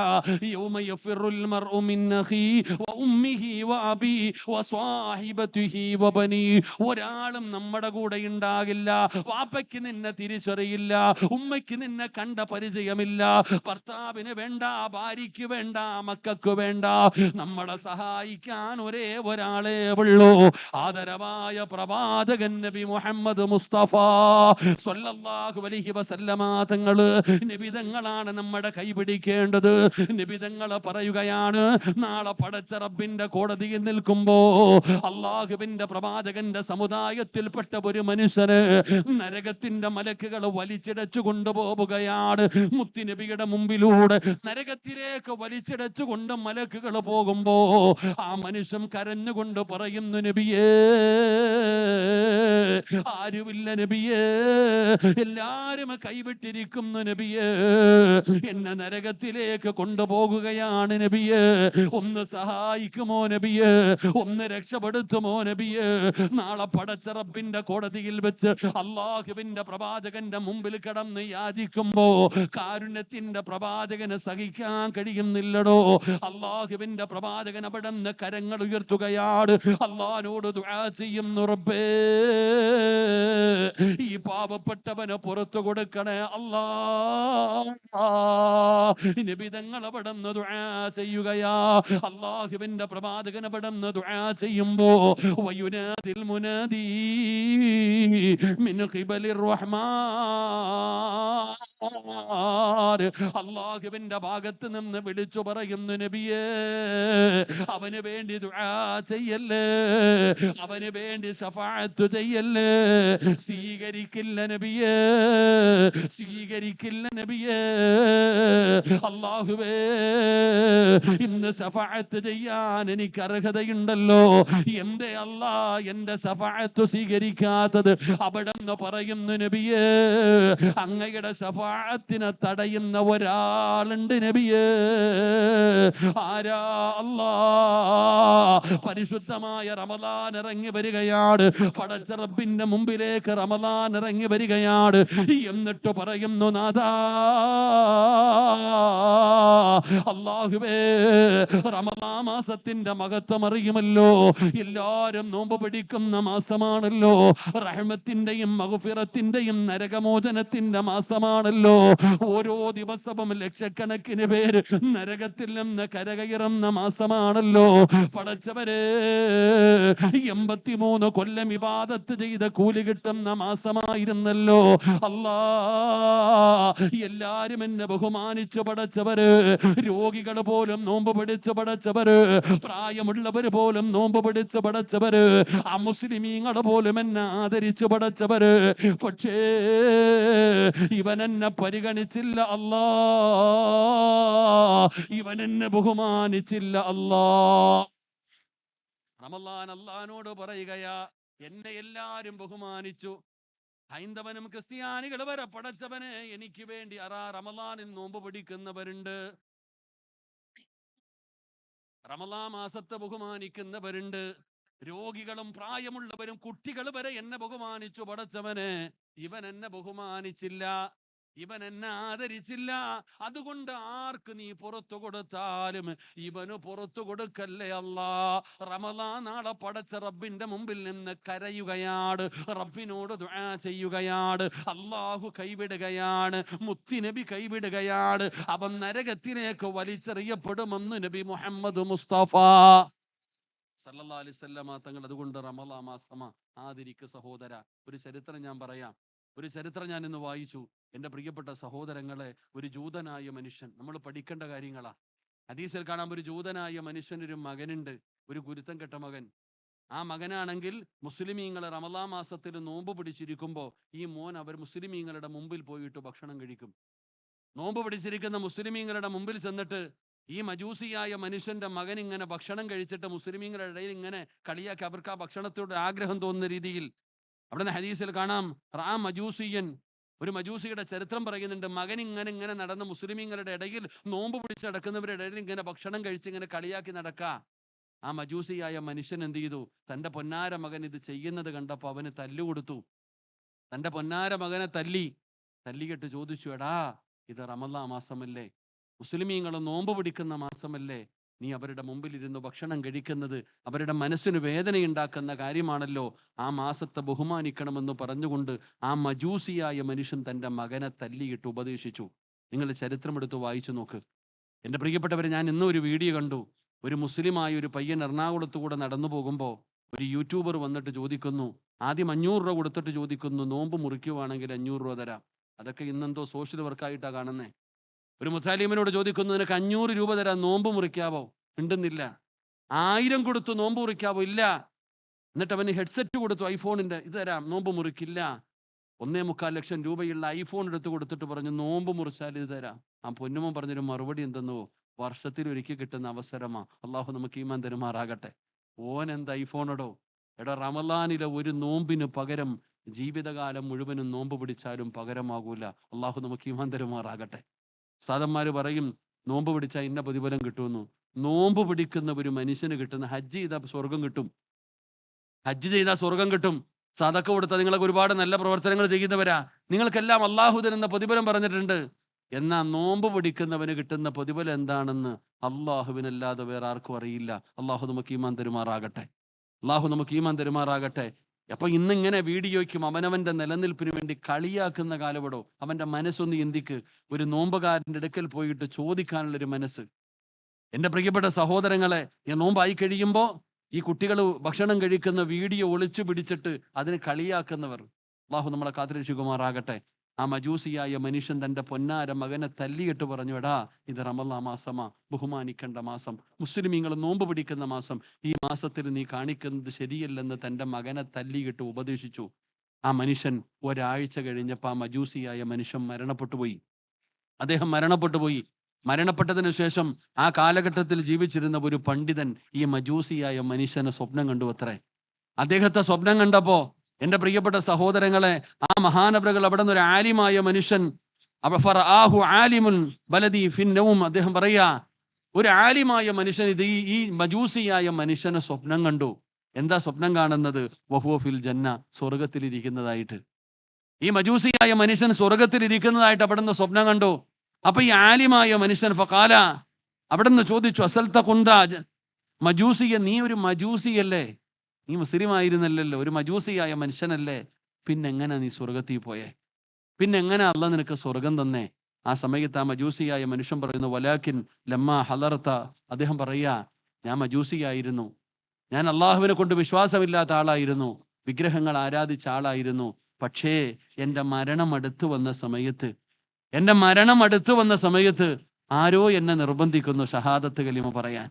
യൗമ യഫിറുൽ മർഉ മിൻ അഖീ വ ഉമ്മിഹി വ അബീ വ സ്വാഹിബതിഹി വ ബനീ. ഒരാളും നമ്മുടെ കൂടെ ഉണ്ടാകില്ല. വാപ്പയ്ക്ക് നിന്നെ തിരിച്ചറിയില്ല, ഉമ്മയ്ക്ക് നിന്നെ കണ്ട പരിചയമില്ല, ഭർത്താവിന് വേണ്ട, ഭാര്യയ്ക്ക് വേണ്ട, മക്കൾക്ക് വേണ്ട. നമ്മളെ സഹായിക്കാൻ ഒരേ ഒരാളേ ഉള്ളൂ. ആദരവായ പ്രവാചകൻ നബി മുഹമ്മദ് മുസ്തഫ സ്വല്ലല്ലാഹു അലൈഹി വസല്ലമ തങ്ങള്, നിബിതങ്ങളാണ് നമ്മുടെ കൈപിടിക്കേണ്ടത്. നിബിതങ്ങള് പറയുകയാണ്, നാളെ പടച്ച റബ്ബിന്റെ കോടതിയിൽ നിൽക്കുമ്പോ അള്ളാഹുവിന്റെ പ്രവാചകന്റെ സമുദായത്തിൽപ്പെട്ട ഒരു മനുഷ്യന് നരകത്തിന്റെ മലക്കുകൾ വലിച്ചിടച്ചു കൊണ്ടുപോവുകയാണ്. മുത്തുനബിയുടെ മുമ്പിലൂടെ നരകത്തിലേക്ക് വലിച്ചിടച്ചുകൊണ്ട് മലക്കുകൾ പോകുമ്പോ ആ മനുഷ്യൻ കരഞ്ഞുകൊണ്ട് പറയുന്നു, നബിയേ, ആരുമില്ല നബിയേ, എല്ലാരും കൈവിട്ടിരിക്കുന്നു നബിയേ, എന്നെ നരകത്തിലേക്ക് കൊണ്ടുപോകുകയാണ് നബിയേ, ഒന്ന് സഹായിക്കുമോ നബിയേ, ഒന്ന് രക്ഷപ്പെടുത്തുമോ നബിയേ? നാളെ പടച്ച റബ്ബിന്റെ കോടതിയിൽ വെച്ച് അള്ളാഹുവിന്റെ പ്രവാചകന്റെ മുമ്പിൽ കിടന്ന് യാചിക്കുമ്പോ കാരുണ്യത്തിന്റെ പ്രവാചകന് സഹിക്കാൻ കഴിയുന്നില്ലടോ. അള്ളാഹുവിന്റെ പ്രവാചകൻ അവിടെ നിന്ന് കരങ്ങൾ ഉയർത്തുകയാണ്, അള്ളാഹിനോട് ദുആ ചെയ്യുന്നു, റബ്ബേ ഈ പാവപ്പെട്ടവന് പുറത്തു കൊടുക്കണേ അല്ലാ. നിബിതങ്ങൾ അവിടെ നിന്ന് ദുആ ചെയ്യുകയാ. അള്ളാഹുവിന്റെ പ്രവാചകൻ അവിടെ നിന്ന് ദുആ ചെയ്യുമ്പോ വയുനാദിൽ മുനാദി മിൻ ഖിബലിർ റഹ്മാൻ, അള്ളാഹുവിന്റെ ഭാഗത്ത് നിന്ന് വിളിച്ചു പറയുന്നു, നബിയേ, അവന് വേണ്ടി ദുആ ചെയ്യല്ലേ, അവന് വേണ്ടി ശഫാഅത്ത് ചെയ്യല്ലേ, സ്വീകരിക്കില്ല നബിയേ, സ്വീകരിക്കില്ല നബിയേ. അള്ളാഹുവേ, ഇന്ന് ശഫാഅത്ത് ചെയ്യാൻ എനിക്ക് അർഹതയുണ്ടല്ലോ, എന്തേ അല്ലാ എന്റെ ശഫാഅത്ത് സ്വീകരിക്കാത്തത്? അവിടെ നിന്ന് പറയുന്നു, നബിയേ, അങ്ങയുടെ ശഫാഅത്തിനെ തടയുന്ന ഒരാളുണ്ട് നബിയേ. ആരാ? അല്ലാ. പരിശുദ്ധമായ റമദാൻ ഇറങ്ങി വരികയാണ്, പടച്ച റബ്ബിന്റെ മുമ്പിലേക്ക് റമദാൻ ഇറങ്ങി വരികയാണ്. എന്നിട്ട് പറയുന്നു, നാഥാ, അല്ലാഹുവേ, റമദാൻ മാസത്തിന്റെ മഹത്വം അറിയുമല്ലോ, എല്ലാരും നോമ്പ് പിടിക്കുന്ന മാസമാണല്ലോ, റഹ്മത്തിന്റെയും മഗ്ഫിറത്തിന്റെയും നരകമോചനത്തിന്റെ മാസമാണല്ലോ. ഓരോ ദിവസവും ലക്ഷക്കണക്കിന് പേര് നരകത്തിൽ നിന്ന് കരകയറുന്ന മാസമാണല്ലോ. പടച്ചവരെ, 83 കൊല്ലം ഇബാദത്ത് ചെയ്ത കൂലി കിട്ടുന്ന മാസമായിരുന്നല്ലോ. അല്ലാ, എല്ലാരും എന്നെ ബഹുമാനിച്ചു പടച്ചവര്, രോഗികൾ പോലും നോമ്പ് പിടിച്ചു പടച്ചവര്, പ്രായമുള്ളവർ പോലും നോമ്പ് പിടിച്ചു പടച്ചവര്, അമുസ്ലിമീങ്ങൾ പോലും എന്നെ ആദരിച്ചു പടച്ചവര്. പക്ഷേ ഇവൻ എന്നെ പരിഗണിച്ചില്ല അല്ലാ, ഇവൻ എന്നെ ബഹുമാനിച്ചില്ല അല്ലാ. റമളാൻ അല്ലാഹുവോട് പറയുകയാ, എന്നെ എല്ലാരും ബഹുമാനിച്ചു, ഹൈന്ദവനും ക്രിസ്ത്യാനികൾ വരെ പടച്ചവനെ എനിക്ക് വേണ്ടി റമളാനിൽ നോമ്പ് പിടിക്കുന്നവരുണ്ട്, റമളാൻ മാസത്തെ ബഹുമാനിക്കുന്നവരുണ്ട്, രോഗികളും പ്രായമുള്ളവരും കുട്ടികൾ വരെ എന്നെ ബഹുമാനിച്ചു പടച്ചവനെ, ഇവൻ എന്നെ ബഹുമാനിച്ചില്ല. ഇവൻ എന്നെ ആദരിച്ചില്ല, അതുകൊണ്ട് ആർക്ക് നീ പുറത്തു കൊടുത്താലും ഇവന് പുറത്തു കൊടുക്കല്ലേ അല്ലാ. റമളാൻ നാളെ പടച്ച റബ്ബിന്റെ മുമ്പിൽ നിന്ന് കരയുകയാണ്, റബ്ബിനോട് ദുആ ചെയ്യുകയാണ്. അല്ലാഹു കൈവിടുകയാണ്, മുത്തുനബി കൈവിടുകയാണ്. അവൻ നരകത്തിലേക്ക് വലിച്ചെറിയപ്പെടുമെന്ന് നബി മുഹമ്മദ് മുസ്തഫ സല്ലല്ലാഹു അലൈഹി വസല്ലമ തങ്ങൾ. അതുകൊണ്ട് റമളാൻ മാസമാ ആദരിക്ക് സഹോദര. ഒരു ചരിത്രം ഞാൻ പറയാം, ഒരു ചരിത്രം ഞാൻ ഇന്ന് വായിച്ചു. എൻ്റെ പ്രിയപ്പെട്ട സഹോദരങ്ങളെ, ഒരു ജൂതനായ മനുഷ്യൻ, നമ്മൾ പഠിക്കേണ്ട കാര്യങ്ങളാ. ഹദീസിൽ കാണാം, ഒരു ജൂതനായ മനുഷ്യനൊരു മകനുണ്ട്, ഒരു ഗുരുത്തം കെട്ട മകൻ. ആ മകനാണെങ്കിൽ മുസ്ലിമീങ്ങളെ റമളാൻ മാസത്തിൽ നോമ്പ് പിടിച്ചിരിക്കുമ്പോൾ ഈ മോൻ അവർ മുസ്ലിമീങ്ങളുടെ മുമ്പിൽ പോയിട്ട് ഭക്ഷണം കഴിക്കും. നോമ്പ് പിടിച്ചിരിക്കുന്ന മുസ്ലിമീങ്ങളുടെ മുമ്പിൽ ചെന്നിട്ട് ഈ മജൂസിയായ മനുഷ്യന്റെ മകൻ ഇങ്ങനെ ഭക്ഷണം കഴിച്ചിട്ട് മുസ്ലിമീങ്ങളുടെ ഇടയിൽ ഇങ്ങനെ കളിയാക്കി, അവർക്ക് ആ ഭക്ഷണത്തോട് ആഗ്രഹം തോന്നുന്ന രീതിയിൽ. അവിടുന്ന് ഹദീസിൽ കാണാം, റാ മജൂസിയൻ, ഒരു മജൂസിയുടെ ചരിത്രം പറയുന്നുണ്ട്. മകൻ ഇങ്ങനെ നടന്ന് മുസ്ലിമീങ്ങളുടെ ഇടയിൽ നോമ്പ് പിടിച്ചടക്കുന്നവരുടെ ഇടയിൽ ഇങ്ങനെ ഭക്ഷണം കഴിച്ച് ഇങ്ങനെ കളിയാക്കി നടക്കുക. ആ മജൂസിയായ മനുഷ്യൻ എന്ത് ചെയ്തു? തൻ്റെ പൊന്നാര മകൻ ഇത് ചെയ്യുന്നത് കണ്ടപ്പോൾ അവന് തല്ലുകൊടുത്തു. തൻ്റെ പൊന്നാര മകനെ തല്ലിയിട്ട് ചോദിച്ചു, എടാ ഇത് റമളാൻ മാസമല്ലേ, മുസ്ലിമീങ്ങൾ നോമ്പ് പിടിക്കുന്ന മാസമല്ലേ, നീ അവരുടെ മുമ്പിൽ ഇരുന്ന് ഭക്ഷണം കഴിക്കുന്നത് അവരുടെ മനസ്സിന് വേദനയുണ്ടാക്കുന്ന കാര്യമാണല്ലോ, ആ മാസത്തെ ബഹുമാനിക്കണമെന്ന് പറഞ്ഞുകൊണ്ട് ആ മജൂസിയായ മനുഷ്യൻ തൻ്റെ മകനെ തല്ലിയിട്ട് ഉപദേശിച്ചു. നിങ്ങൾ ചരിത്രമെടുത്ത് വായിച്ചു നോക്ക് എൻ്റെ പ്രിയപ്പെട്ടവരെ. ഞാൻ ഇന്നും ഒരു വീഡിയോ കണ്ടു. ഒരു മുസ്ലിമായ ഒരു പയ്യൻ എറണാകുളത്ത് കൂടെ നടന്നു പോകുമ്പോൾ ഒരു യൂട്യൂബർ വന്നിട്ട് ചോദിക്കുന്നു, ആദ്യം 500 രൂപ കൊടുത്തിട്ട് ചോദിക്കുന്നു, നോമ്പ് മുറിക്കുവാണെങ്കിൽ 500 രൂപ തരാം. അതൊക്കെ ഇന്നെന്തോ സോഷ്യൽ വർക്കായിട്ടാണ് കാണുന്നേ. ഒരു മുത്താലിമിനോട് ചോദിക്കുന്നു, നിനക്ക് 500 രൂപ തരാം, നോമ്പ് മുറിക്കാവോ? ഉണ്ടെന്നില്ല. 1000 കൊടുത്തു, നോമ്പ് മുറിക്കാവോ? ഇല്ല. എന്നിട്ട് അവന് ഹെഡ്സെറ്റ് കൊടുത്തു, ഐഫോണിന്റെ, ഇത് തരാം, നോമ്പ് മുറിക്കില്ല. 1.25 ലക്ഷം രൂപയുള്ള ഐഫോൺ എടുത്ത് കൊടുത്തിട്ട് പറഞ്ഞു, നോമ്പ് മുറിച്ചാൽ ഇത് തരാം. ആ പൊന്നുമോൻ പറഞ്ഞൊരു മറുപടി എന്തെന്നോ, വർഷത്തിൽ ഒരിക്കൽ കിട്ടുന്ന അവസരമാ, അള്ളാഹു നമുക്ക് ഈമാൻ തരുമാറാകട്ടെ. ഓൻ എന്ത് ഐഫോണടോ? എടാ, റമളാനിലെ ഒരു നോമ്പിന് പകരം ജീവിതകാലം മുഴുവനും നോമ്പ് പിടിച്ചാലും പകരമാകൂല. അള്ളാഹു നമുക്ക് ഈമാൻ തരുമാറാകട്ടെ. സാധന്മാര് പറയും നോമ്പ് പിടിച്ചാൽ ഇന്ന പ്രതിഫലം കിട്ടുമെന്നു. നോമ്പ് പിടിക്കുന്ന ഒരു മനുഷ്യന് കിട്ടുന്ന, ഹജ്ജ് ചെയ്താൽ സ്വർഗം കിട്ടും, ഹജ്ജ് ചെയ്താൽ സ്വർഗം കിട്ടും. സദക്ക കൊടുത്താൽ നിങ്ങൾക്ക് ഒരുപാട് നല്ല പ്രവർത്തനങ്ങൾ ചെയ്യുന്നവരാ, നിങ്ങൾക്കെല്ലാം അള്ളാഹു തരുന്ന പ്രതിഫലം പറഞ്ഞിട്ടുണ്ട്. എന്നാൽ നോമ്പ് പിടിക്കുന്നവന് കിട്ടുന്ന പ്രതിഫലം എന്താണെന്ന് അള്ളാഹുവിനല്ലാതെ വേറെ ആർക്കും അറിയില്ല. അള്ളാഹു നമുക്ക് ഈമാൻ തരുമാറാകട്ടെ, അള്ളാഹു നമുക്ക് ഈമാൻ തരുമാറാകട്ടെ. അപ്പൊ ഇന്നിങ്ങനെ വീഡിയോയ്ക്കും അവനവന്റെ നിലനിൽപ്പിന് വേണ്ടി കളിയാക്കുന്ന കാലപ്പെടോ. അവന്റെ മനസ്സൊന്ന് ചിന്തിക്ക്. ഒരു നോമ്പുകാരൻ്റെ അടുക്കൽ പോയിട്ട് ചോദിക്കാനുള്ളൊരു മനസ്സ്. എൻ്റെ പ്രിയപ്പെട്ട സഹോദരങ്ങളെ, ഈ നോമ്പായി കഴിയുമ്പോൾ ഈ കുട്ടികൾ ഭക്ഷണം കഴിക്കുന്ന വീഡിയോ ഒളിച്ചു പിടിച്ചിട്ട് അതിന് കളിയാക്കുന്നവർ, അള്ളാഹു നമ്മളെ കാത്തുരക്ഷിക്കുമാറാകട്ടെ. ആ മജൂസിയായ മനുഷ്യൻ തൻ്റെ പൊന്നാര മകനെ തല്ലിയിട്ട് പറഞ്ഞു, എടാ ഇത് റമളാൻ മാസമാ, ബഹുമാനിക്കേണ്ട മാസം, മുസ്ലിമീങ്ങൾ നോമ്പ് പിടിക്കുന്ന മാസം, ഈ മാസത്തിൽ നീ കാണിക്കുന്നത് ശരിയല്ലെന്ന് തൻ്റെ മകനെ തല്ലിയിട്ട് ഉപദേശിച്ചു. ആ മനുഷ്യൻ ഒരാഴ്ച കഴിഞ്ഞപ്പോൾ ആ മജൂസിയായ മനുഷ്യൻ മരണപ്പെട്ടുപോയി. അദ്ദേഹം മരണപ്പെട്ടുപോയി. മരണപ്പെട്ടതിനു ശേഷം ആ കാലഘട്ടത്തിൽ ജീവിച്ചിരുന്ന ഒരു പണ്ഡിതൻ ഈ മജൂസിയായ മനുഷ്യനെ സ്വപ്നം കണ്ടു അത്രേ. അദ്ദേഹത്തെ സ്വപ്നം കണ്ടപ്പോ എൻ്റെ പ്രിയപ്പെട്ട സഹോദരങ്ങളെ, ആ മഹാനവറുകൾ അവിടെ നിന്ന് ഒരു ആലിമായ മനുഷ്യൻ, അദ്ദേഹം പറയാ, ഒരു ആലിമായ മനുഷ്യൻ ഇത് ഈ മജൂസിയായ മനുഷ്യനെ സ്വപ്നം കണ്ടു. എന്താ സ്വപ്നം കാണുന്നത്? വഹുവ ഫിൽ ജന്ന, സ്വർഗത്തിലിരിക്കുന്നതായിട്ട്. ഈ മജൂസിയായ മനുഷ്യൻ സ്വർഗത്തിലിരിക്കുന്നതായിട്ട് അവിടെ നിന്ന് സ്വപ്നം കണ്ടു. അപ്പൊ ഈ ആലിമായ മനുഷ്യൻ ഫഖാല, അവിടെ നിന്ന് ചോദിച്ചു, അസൽത്ത കുന്ത മജൂസിയ, നീ ഒരു മജൂസിയല്ലേ, നീ മുസ്ലിം ആയിരുന്നല്ലോ, ഒരു മജൂസിയായ മനുഷ്യനല്ലേ, പിന്നെങ്ങനെ നീ സ്വർഗത്തിൽ പോയേ? പിന്നെങ്ങനെ അള്ളാഹ് നിനക്ക് സ്വർഗം തന്നേ? ആ സമയത്ത് ആ മജൂസിയായ മനുഷ്യൻ പറയുന്നു, വലാക്കിൻ ലമ്മ ഹലർത്ത, അദ്ദേഹം പറയാ, ഞാൻ മജൂസിയായിരുന്നു, ഞാൻ അള്ളാഹുവിനെ കൊണ്ട് വിശ്വാസമില്ലാത്ത ആളായിരുന്നു, വിഗ്രഹങ്ങൾ ആരാധിച്ച ആളായിരുന്നു. പക്ഷേ എൻ്റെ മരണം അടുത്തു വന്ന സമയത്ത് ആരോ എന്നെ നിർബന്ധിക്കുന്നു ഷഹാദത്ത് കലിമ പറയാൻ.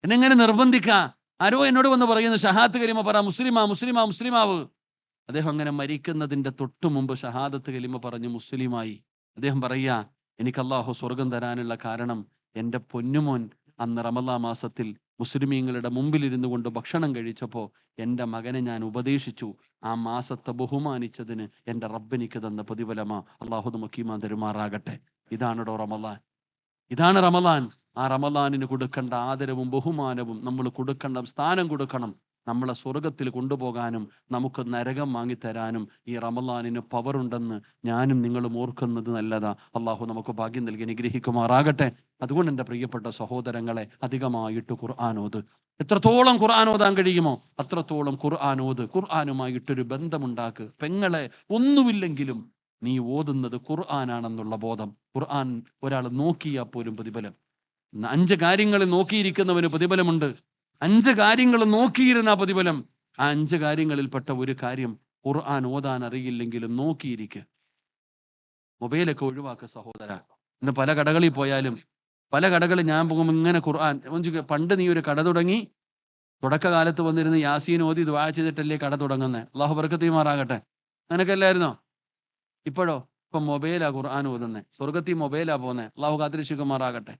എന്നെങ്ങനെ നിർബന്ധിക്കാ? ആരോ എന്നോട് വന്ന് പറയുന്നു, ഷഹാദത്ത് കലിമ പറ, മുസ്ലിമാവ്. അദ്ദേഹം അങ്ങനെ മരിക്കുന്നതിൻ്റെ തൊട്ടു മുമ്പ് ഷഹാദത്ത് കലിമ പറഞ്ഞ് മുസ്ലിമായി. അദ്ദേഹം പറയാ, എനിക്ക് അള്ളാഹു സ്വർഗം തരാനുള്ള കാരണം എൻ്റെ പൊന്നുമോൻ അന്ന് റമളാൻ മാസത്തിൽ മുസ്ലിമീങ്ങളുടെ മുമ്പിലിരുന്നു കൊണ്ട് ഭക്ഷണം കഴിച്ചപ്പോൾ എൻ്റെ മകനെ ഞാൻ ഉപദേശിച്ചു. ആ മാസത്തെ ബഹുമാനിച്ചതിന് എൻ്റെ റബ്ബെനിക്ക് തന്ന പ്രതിഫലമാ. അള്ളാഹു നമുക്ക് ഈമാൻ തരുമാറാകട്ടെ. ഇതാണോ റമളാൻ? ഇതാണ് റമളാൻ. ആ റമളാനിന് കൊടുക്കേണ്ട ആദരവും ബഹുമാനവും, നമ്മൾ കൊടുക്കേണ്ട സ്ഥാനം കൊടുക്കണം. നമ്മളെ സ്വർഗത്തിൽ കൊണ്ടുപോകാനും നമുക്ക് നരകം വാങ്ങിത്തരാനും ഈ റമളാനിന് പവറുണ്ടെന്ന് ഞാനും നിങ്ങളും ഓർക്കുന്നത് നല്ലതാ. അള്ളാഹു നമുക്ക് ഭാഗ്യം നൽകി അനുഗ്രഹിക്കുമാറാകട്ടെ. അതുകൊണ്ട് എൻ്റെ പ്രിയപ്പെട്ട സഹോദരങ്ങളെ, അധികമായിട്ട് ഖുർആനോത്. എത്രത്തോളം ഖുർആൻ ഓതാൻ കഴിയുമോ അത്രത്തോളം ഖുർആനോത്. ഖുർആനുമായിട്ടൊരു ബന്ധമുണ്ടാക്ക്. പെങ്ങളെ, ഒന്നുമില്ലെങ്കിലും നീ ഓതുന്നത് ഖുർആനാണെന്നുള്ള ബോധം. ഖുർആൻ ഒരാൾ നോക്കിയാൽ പോലും പ്രതിഫലം. 5 കാര്യങ്ങൾ നോക്കിയിരിക്കുന്നവന് പ്രതിഫലമുണ്ട്. 5 കാര്യങ്ങൾ നോക്കിയിരുന്ന പ്രതിഫലം. ആ 5 കാര്യങ്ങളിൽപ്പെട്ട ഒരു കാര്യം, ഖുർആൻ ഓതാൻ അറിയില്ലെങ്കിലും നോക്കിയിരിക്കുക. മൊബൈലൊക്കെ ഒഴിവാക്കുക സഹോദര. ഇന്ന് പല കടകളിൽ പോയാലും, പല കടകളിൽ ഞാൻ പോകുമ്പോൾ ഇങ്ങനെ ഖുർആൻ. പണ്ട് നീ ഒരു കട തുടങ്ങി, തുടക്കകാലത്ത് വന്നിരുന്ന് യാസീൻ ഓതി ദുആ ചെയ്തിട്ടല്ലേ കട തുടങ്ങുന്നത്. അള്ളാഹു ബർക്കത്ത് ചെയ്യുമാറാകട്ടെ. അങ്ങനെയൊക്കെയല്ലായിരുന്നോ? ഇപ്പോഴോ? ഇപ്പം മൊബൈലാ ഖുർആൻ ഓതുന്നത്. സ്വർഗത്തിൽ മൊബൈലാ പോകുന്നത്. അള്ളാഹു കാത്തിരക്ഷിക്കുമാറാകട്ടെ.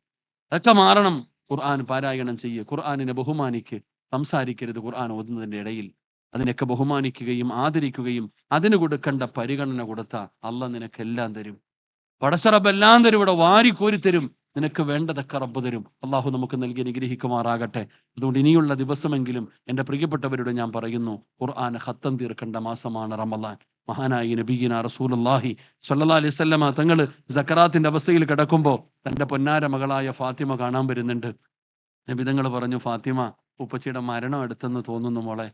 അതൊക്കെ മാറണം. ഖുർആൻ പാരായണം ചെയ്യുക. ഖുർആനിനെ ബഹുമാനിക്ക്. സംസാരിക്കരുത് ഖുർആൻ ഓതുന്നതിൻ്റെ ഇടയിൽ. അതിനൊക്കെ ബഹുമാനിക്കുകയും ആദരിക്കുകയും അതിന് കൊടുക്കേണ്ട പരിഗണന കൊടുത്താൽ അള്ളാഹ് നിനക്കെല്ലാം തരും. പടച്ച റബ്ബ് എല്ലാം തരും. ഇവിടെ വാരിക്കോരി തരും. നിനക്ക് വേണ്ടതൊക്കെ റബ്ബ് തരും. അള്ളാഹു നമുക്ക് നൽകി അനുഗ്രഹിക്കുമാറാകട്ടെ. അതുകൊണ്ട് ഇനിയുള്ള ദിവസമെങ്കിലും എൻ്റെ പ്രിയപ്പെട്ടവരോട് ഞാൻ പറയുന്നു, ഖുർആൻ ഖത്തം തീർക്കേണ്ട മാസമാണ് റമളാൻ. മഹാനായി നബിയിന റസൂലുള്ളാഹി സ്വല്ലല്ലാഹി അലൈഹി വസല്ലമ തങ്ങൾ സക്കറാത്തിന്റെ അവസ്ഥയിൽ കിടക്കുമ്പോൾ തൻ്റെ പൊന്നാര മകളായ ഫാത്തിമ കാണാൻ വരുന്നുണ്ട്. നബി തങ്ങൾ പറഞ്ഞു, ഫാത്തിമ, ഉപ്പച്ചിയുടെ മരണം അടുത്തെന്ന് തോന്നുന്നു മോളെ.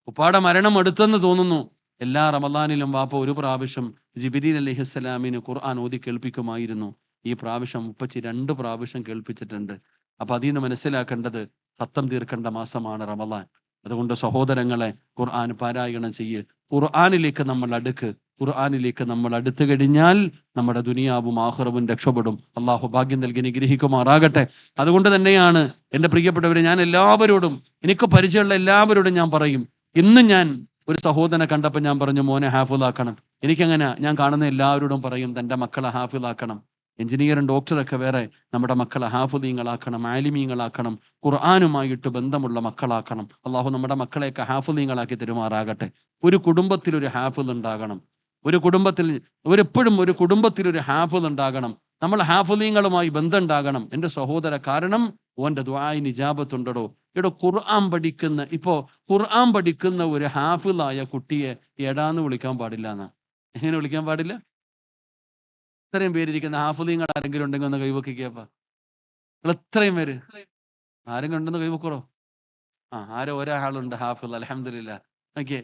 ഉപ്പാടെ മരണം അടുത്തെന്ന് തോന്നുന്നു. എല്ലാ റമളാനിലും വാപ്പ ഒരു പ്രാവശ്യം ജിബ്രീൽ അലൈഹിസ്സലാമിന് ഖുർആൻ ഓതി കേൾപ്പിക്കുമായിരുന്നു. ഈ പ്രാവശ്യം ഉപ്പച്ചി 2 പ്രാവശ്യം കേൾപ്പിച്ചിട്ടുണ്ട്. അപ്പൊ അതിൽ നിന്ന് മനസ്സിലാക്കേണ്ടത് ഖത്തം തീർക്കേണ്ട മാസമാണ് റമളാൻ. അതുകൊണ്ട് സഹോദരങ്ങളെ, ഖുർആൻ പാരായണം ചെയ്യ്. ഖുർആനിലേക്ക് നമ്മൾ അടുക്ക്. ഖുർആനിലേക്ക് നമ്മൾ അടുത്തു കഴിഞ്ഞാൽ നമ്മുടെ ദുനിയാവും ആഖിറവും രക്ഷപ്പെടും. അള്ളാഹു ഭാഗ്യം നൽകി അനുഗ്രഹിക്കുമാറാകട്ടെ. അതുകൊണ്ട് തന്നെയാണ് എൻ്റെ പ്രിയപ്പെട്ടവരെ, ഞാൻ എല്ലാവരോടും, എനിക്ക് പരിചയമുള്ള എല്ലാവരോടും ഞാൻ പറയും. ഇന്നും ഞാൻ ഒരു സഹോദരനെ കണ്ടപ്പോൾ ഞാൻ പറഞ്ഞു, മോനെ ഹാഫിളാക്കണം. എനിക്കങ്ങനെ, ഞാൻ കാണുന്ന എല്ലാവരോടും പറയും, തൻ്റെ മക്കളെ ഹാഫിളാക്കണം. എഞ്ചിനീയറും ഡോക്ടറൊക്കെ വേറെ, നമ്മുടെ മക്കളെ ഹാഫിളീങ്ങളാക്കണം, ആലിമീങ്ങളാക്കണം, ഖുർആനുമായിട്ട് ബന്ധമുള്ള മക്കളാക്കണം. അള്ളാഹു നമ്മുടെ മക്കളെയൊക്കെ ഹാഫിളീങ്ങളാക്കി തരുമാറാകട്ടെ. ഒരു കുടുംബത്തിൽ ഒരു ഹാഫിൾ ഉണ്ടാകണം. ഒരു കുടുംബത്തിൽ എപ്പോഴും ഒരു കുടുംബത്തിൽ ഒരു ഹാഫിൾ ഉണ്ടാകണം. നമ്മൾ ഹാഫിളീങ്ങളുമായി ബന്ധം ഉണ്ടാകണം എൻ്റെ സഹോദര. കാരണം ഓൻ്റെ ദുആഇന് ഇജാബത്തുണ്ടോ. ഇവിടെ ഖുർആൻ പഠിക്കുന്ന ഒരു ഹാഫിളായ കുട്ടിയെ എടാന്ന് വിളിക്കാൻ പാടില്ല എന്നാ. എങ്ങനെ വിളിക്കാൻ പാടില്ല? ഇത്രയും പേരിരിക്കുന്ന ഹാഫിളീങ്ങൾ ആരെങ്കിലും ഉണ്ടെങ്കിൽ ഒന്ന് കൈവക്കിക്കപ്പ. നിങ്ങൾ എത്രയും പേര് ആരെങ്കിലും ഉണ്ടെന്ന് കൈവക്കോളോ? ആരോ ഒരാളുണ്ട് ഹാഫിൾ, അൽഹംദുലില്ലാ. ഓക്കെ,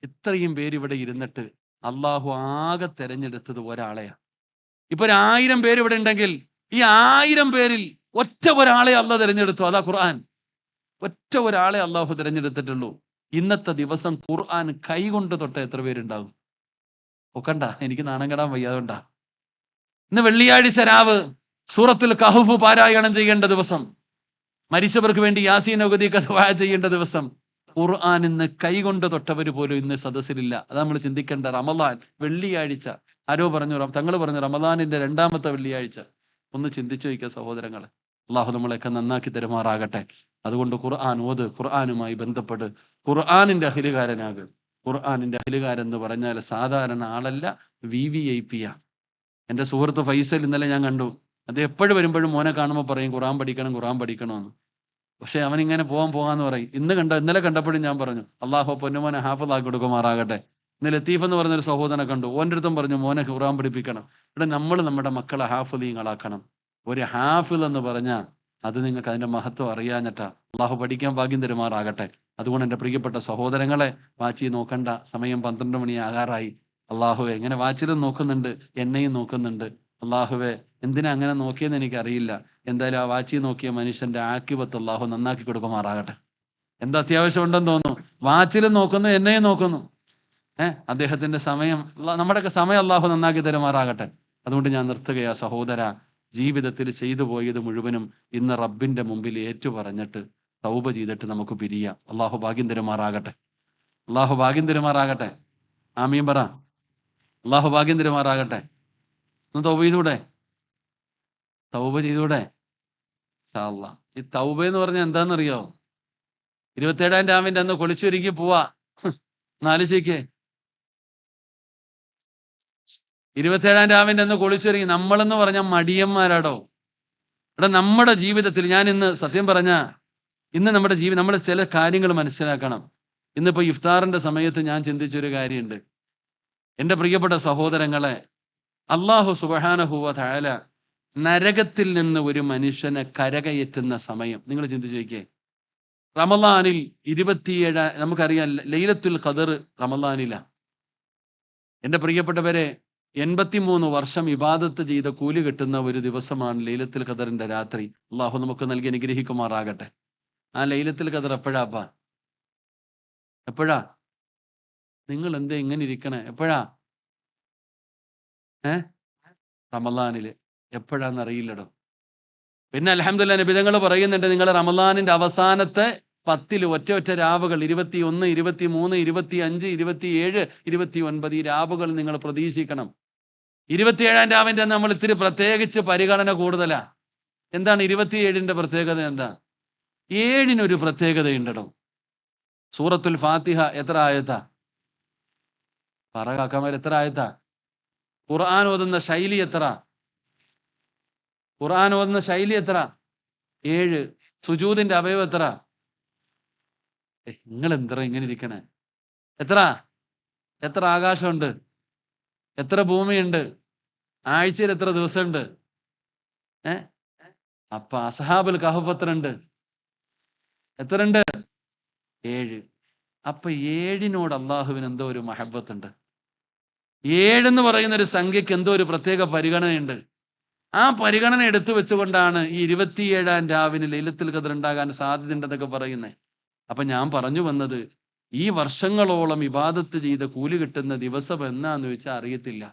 ഇത്രയും പേര് ഇവിടെ ഇരുന്നിട്ട് അള്ളാഹു ആകെ തെരഞ്ഞെടുത്തത് ഒരാളെയാ. ഇപ്പൊ 1000 പേര് ഇവിടെ ഉണ്ടെങ്കിൽ ഈ 1000 പേരിൽ ഒറ്റ ഒരാളെ അള്ളാഹ് തിരഞ്ഞെടുത്തു. അതാ ഖുർആൻ. ഒറ്റ ഒരാളെ അള്ളാഹു തിരഞ്ഞെടുത്തിട്ടുള്ളൂ. ഇന്നത്തെ ദിവസം ഖുർആൻ കൈകൊണ്ട് തൊട്ട എത്ര പേരുണ്ടാവും? ഒക്കണ്ട, എനിക്ക് നാണം കെടാൻ വയ്യാതുകൊണ്ടാ. ഇന്ന് വെള്ളിയാഴ്ച രാവ് സൂറത്തുൽ കഹ്ഫ് പാരായണം ചെയ്യേണ്ട ദിവസം, മരിച്ചവർക്ക് വേണ്ടി യാസീൻ ഓതി ദുആ ചെയ്യേണ്ട ദിവസം. ഖുർആൻ ഇന്ന് കൈകൊണ്ട് തൊട്ടവർ പോലും ഇന്ന് സദസ്സിലില്ല. അത് നമ്മൾ ചിന്തിക്കേണ്ട. റമളാൻ വെള്ളിയാഴ്ച, ആരോ പറഞ്ഞു, തങ്ങൾ പറഞ്ഞു റമളാനിന്റെ 2ാമത്തെ വെള്ളിയാഴ്ച. ഒന്ന് ചിന്തിച്ചു വയ്ക്കുക സഹോദരങ്ങളെ. അള്ളാഹു നമ്മളെയൊക്കെ നന്നാക്കി തരുമാറാകട്ടെ. അതുകൊണ്ട് ഖുർആൻ ഓത്, ഖുർആനുമായി ബന്ധപ്പെട്ട് ഖുർആനിന്റെ അഹ്ലുകാരനാകും. ഖുർആനിന്റെ അഹ്ലുകാരെന്ന് പറഞ്ഞാൽ സാധാരണ ആളല്ല, VVIP. എൻ്റെ സുഹൃത്ത് ഫൈസൽ ഇന്നലെ ഞാൻ കണ്ടു. അത് എപ്പോഴും വരുമ്പോഴും മോനെ കാണുമ്പോൾ പറയും ഖുർആൻ പഠിക്കണം, ഖുർആൻ പഠിക്കണമെന്ന്. പക്ഷെ അവനിങ്ങനെ പോകാന്ന് പറയും. ഇന്നലെ കണ്ടപ്പോഴും ഞാൻ പറഞ്ഞു, അള്ളാഹു പൊന്നുമോനെ ഹാഫിളാക്കി കൊടുക്കുമാറാകട്ടെ. ഇന്ന് ലത്തീഫ് എന്ന് പറഞ്ഞൊരു സഹോദരനെ കണ്ടു. ഓൻ്റെ അടുത്തും പറഞ്ഞു, മോനെ ഖുർആൻ പഠിപ്പിക്കണം. ഇവിടെ നമ്മൾ നമ്മുടെ മക്കളെ ഹാഫിളീങ്ങളാക്കണം. ഒരു ഹാഫിൾ എന്ന് പറഞ്ഞാൽ അത് നിങ്ങൾക്ക് അതിൻ്റെ മഹത്വം അറിയാഞ്ഞിട്ടാ. അള്ളാഹു പഠിക്കാൻ ഭാഗ്യം തരുമാറാകട്ടെ. അതുകൊണ്ട് എൻ്റെ പ്രിയപ്പെട്ട സഹോദരങ്ങളെ, വാച്ചി നോക്കണ്ട, സമയം 12 മണി ആകാറായി. അള്ളാഹുവെ, എങ്ങനെ വാച്ചിലും നോക്കുന്നുണ്ട്, എന്നെയും നോക്കുന്നുണ്ട്. അള്ളാഹുവെ, എന്തിനാ അങ്ങനെ നോക്കിയെന്ന് എനിക്കറിയില്ല. എന്തായാലും ആ വാച്ചി നോക്കിയ മനുഷ്യന്റെ ആക്കിബത്ത് അള്ളാഹു നന്നാക്കി കൊടുക്കുമാറാകട്ടെ. എന്താ അത്യാവശ്യം ഉണ്ടെന്ന് തോന്നുന്നു. വാച്ചിലും നോക്കുന്നു, എന്നെയും നോക്കുന്നു. അദ്ദേഹത്തിന്റെ സമയം, നമ്മുടെയൊക്കെ സമയം അള്ളാഹു നന്നാക്കി തരുമാറാകട്ടെ. അതുകൊണ്ട് ഞാൻ നിർത്തുകയാ സഹോദര. ജീവിതത്തിൽ ചെയ്തു പോയത് മുഴുവനും ഇന്ന് റബ്ബിന്റെ മുമ്പിൽ ഏറ്റുപറഞ്ഞിട്ട് തൗബ ചെയ്തിട്ട് നമുക്ക് പിരിയാം. അള്ളാഹു ഭാഗ്യം തരുമാറാകട്ടെ. അള്ളാഹു ഭാഗ്യം തരുമാറാകട്ടെ. ആമീൻ പറ. അള്ളാഹു ഭാഗ്യം തരുമാറാകട്ടെ. ഒന്ന് തൗബ ചെയ്തൂടെ? തൗബ ചെയ്തൂടെ? ഇൻഷാ അല്ലാഹ്. ഈ തൗബ എന്ന് പറഞ്ഞാൽ എന്താണെന്നറിയോ? 27-ാം രാവിന്റെ അന്ന് കുളിച്ചൊരുക്കി പോവാ. ആലോചിക്കേ, 27-ാം രാവിന്റെ അന്ന് കുളിച്ചൊരുങ്ങി. നമ്മളെന്ന് പറഞ്ഞാൽ മടിയന്മാരാടോ. ഇവിടെ നമ്മുടെ ജീവിതത്തിൽ, ഞാൻ ഇന്ന് സത്യം പറഞ്ഞ, ഇന്ന് നമ്മുടെ നമ്മൾ ചില കാര്യങ്ങൾ മനസ്സിലാക്കണം. ഇന്നിപ്പോൾ ഇഫ്താറിന്റെ സമയത്ത് ഞാൻ ചിന്തിച്ചൊരു കാര്യമുണ്ട്. എൻ്റെ പ്രിയപ്പെട്ട സഹോദരങ്ങളെ, അല്ലാഹു സുബ്ഹാനഹു വ തആല നരകത്തിൽ നിന്ന് ഒരു മനുഷ്യനെ കരകയറ്റുന്ന സമയം നിങ്ങൾ ചിന്തിച്ചു നോക്കിയേ. റമളാനിൽ 27 നമുക്കറിയാം, ലൈലത്തുൽ ഖദർ റമളാനിലാണ്. എൻ്റെ പ്രിയപ്പെട്ടവരെ, 83 വർഷം ഇബാദത്ത് ചെയ്ത കൂലി കിട്ടുന്ന ഒരു ദിവസമാണ് ലൈലത്തുൽ ഖദറിന്റെ രാത്രി. അള്ളാഹു നമുക്ക് നൽകി അനുഗ്രഹിക്കുമാറാകട്ടെ. ആ ലൈലത്തുൽ ഖദർ എപ്പോഴാപ്പാ? എപ്പോഴാ? നിങ്ങൾ എന്തേ ഇങ്ങനെ ഇരിക്കണേ? എപ്പോഴാ? റമളാനില്. എപ്പോഴാന്നറിയില്ലടോ. പിന്നെ അൽഹംദുലില്ലാഹ് നബിതങ്ങൾ പറയുന്നുണ്ട്, നിങ്ങൾ റമളാനിന്റെ അവസാനത്തെ 10 ഒറ്റ രാവുകൾ 21, 23, 25, 27, 29 ഈ രാവുകൾ നിങ്ങൾ പ്രതീക്ഷിക്കണം. 27-ാം രാവിന്റെ നമ്മൾ ഇത്തിരി പ്രത്യേകിച്ച് പരിഗണന കൂടുതലാ. എന്താണ് 27-ന്റെ പ്രത്യേകത? എന്താ? 7-നൊരു പ്രത്യേകതയുണ്ടോ. സൂറത്തുൽ ഫാത്തിഹ എത്ര ആയത്താ? പറകാക്കമാർ എത്ര ആയത്താ? ഖുർആൻ ഓതുന്ന ശൈലി എത്ര? ഖുർആൻ ഓതുന്ന ശൈലി എത്ര? 7. സുജൂദിന്റെ അവയവം എത്ര? നിങ്ങൾ എന്താ ഇങ്ങനെ ഇരിക്കണേ? എത്ര ആകാശമുണ്ട്? എത്ര ഭൂമിയുണ്ട്? ആഴ്ചയിൽ എത്ര ദിവസമുണ്ട്? അപ്പൊ അസ്ഹാബുൽ കഹഫ് എത്രയുണ്ട്? 7. അപ്പൊ 7-നോട് അള്ളാഹുവിന് എന്തോ ഒരു മഹബത്തുണ്ട്. 7 എന്ന് പറയുന്ന ഒരു സംഖ്യക്ക് എന്തോ ഒരു പ്രത്യേക പരിഗണനയുണ്ട്. ആ പരിഗണന എടുത്തു വെച്ചുകൊണ്ടാണ് ഈ 27-ാം രാവിന് ലൈലത്തുൽ ഖദർ ഉണ്ടാകാൻ സാധ്യതയുണ്ടെന്നൊക്കെ പറയുന്നത്. അപ്പൊ ഞാൻ പറഞ്ഞു വന്നത്, ഈ വർഷങ്ങളോളം ഇബാദത്ത് ചെയ്ത കൂലി കിട്ടുന്ന ദിവസം എന്നാന്ന് ചോദിച്ചാൽ അറിയത്തില്ല.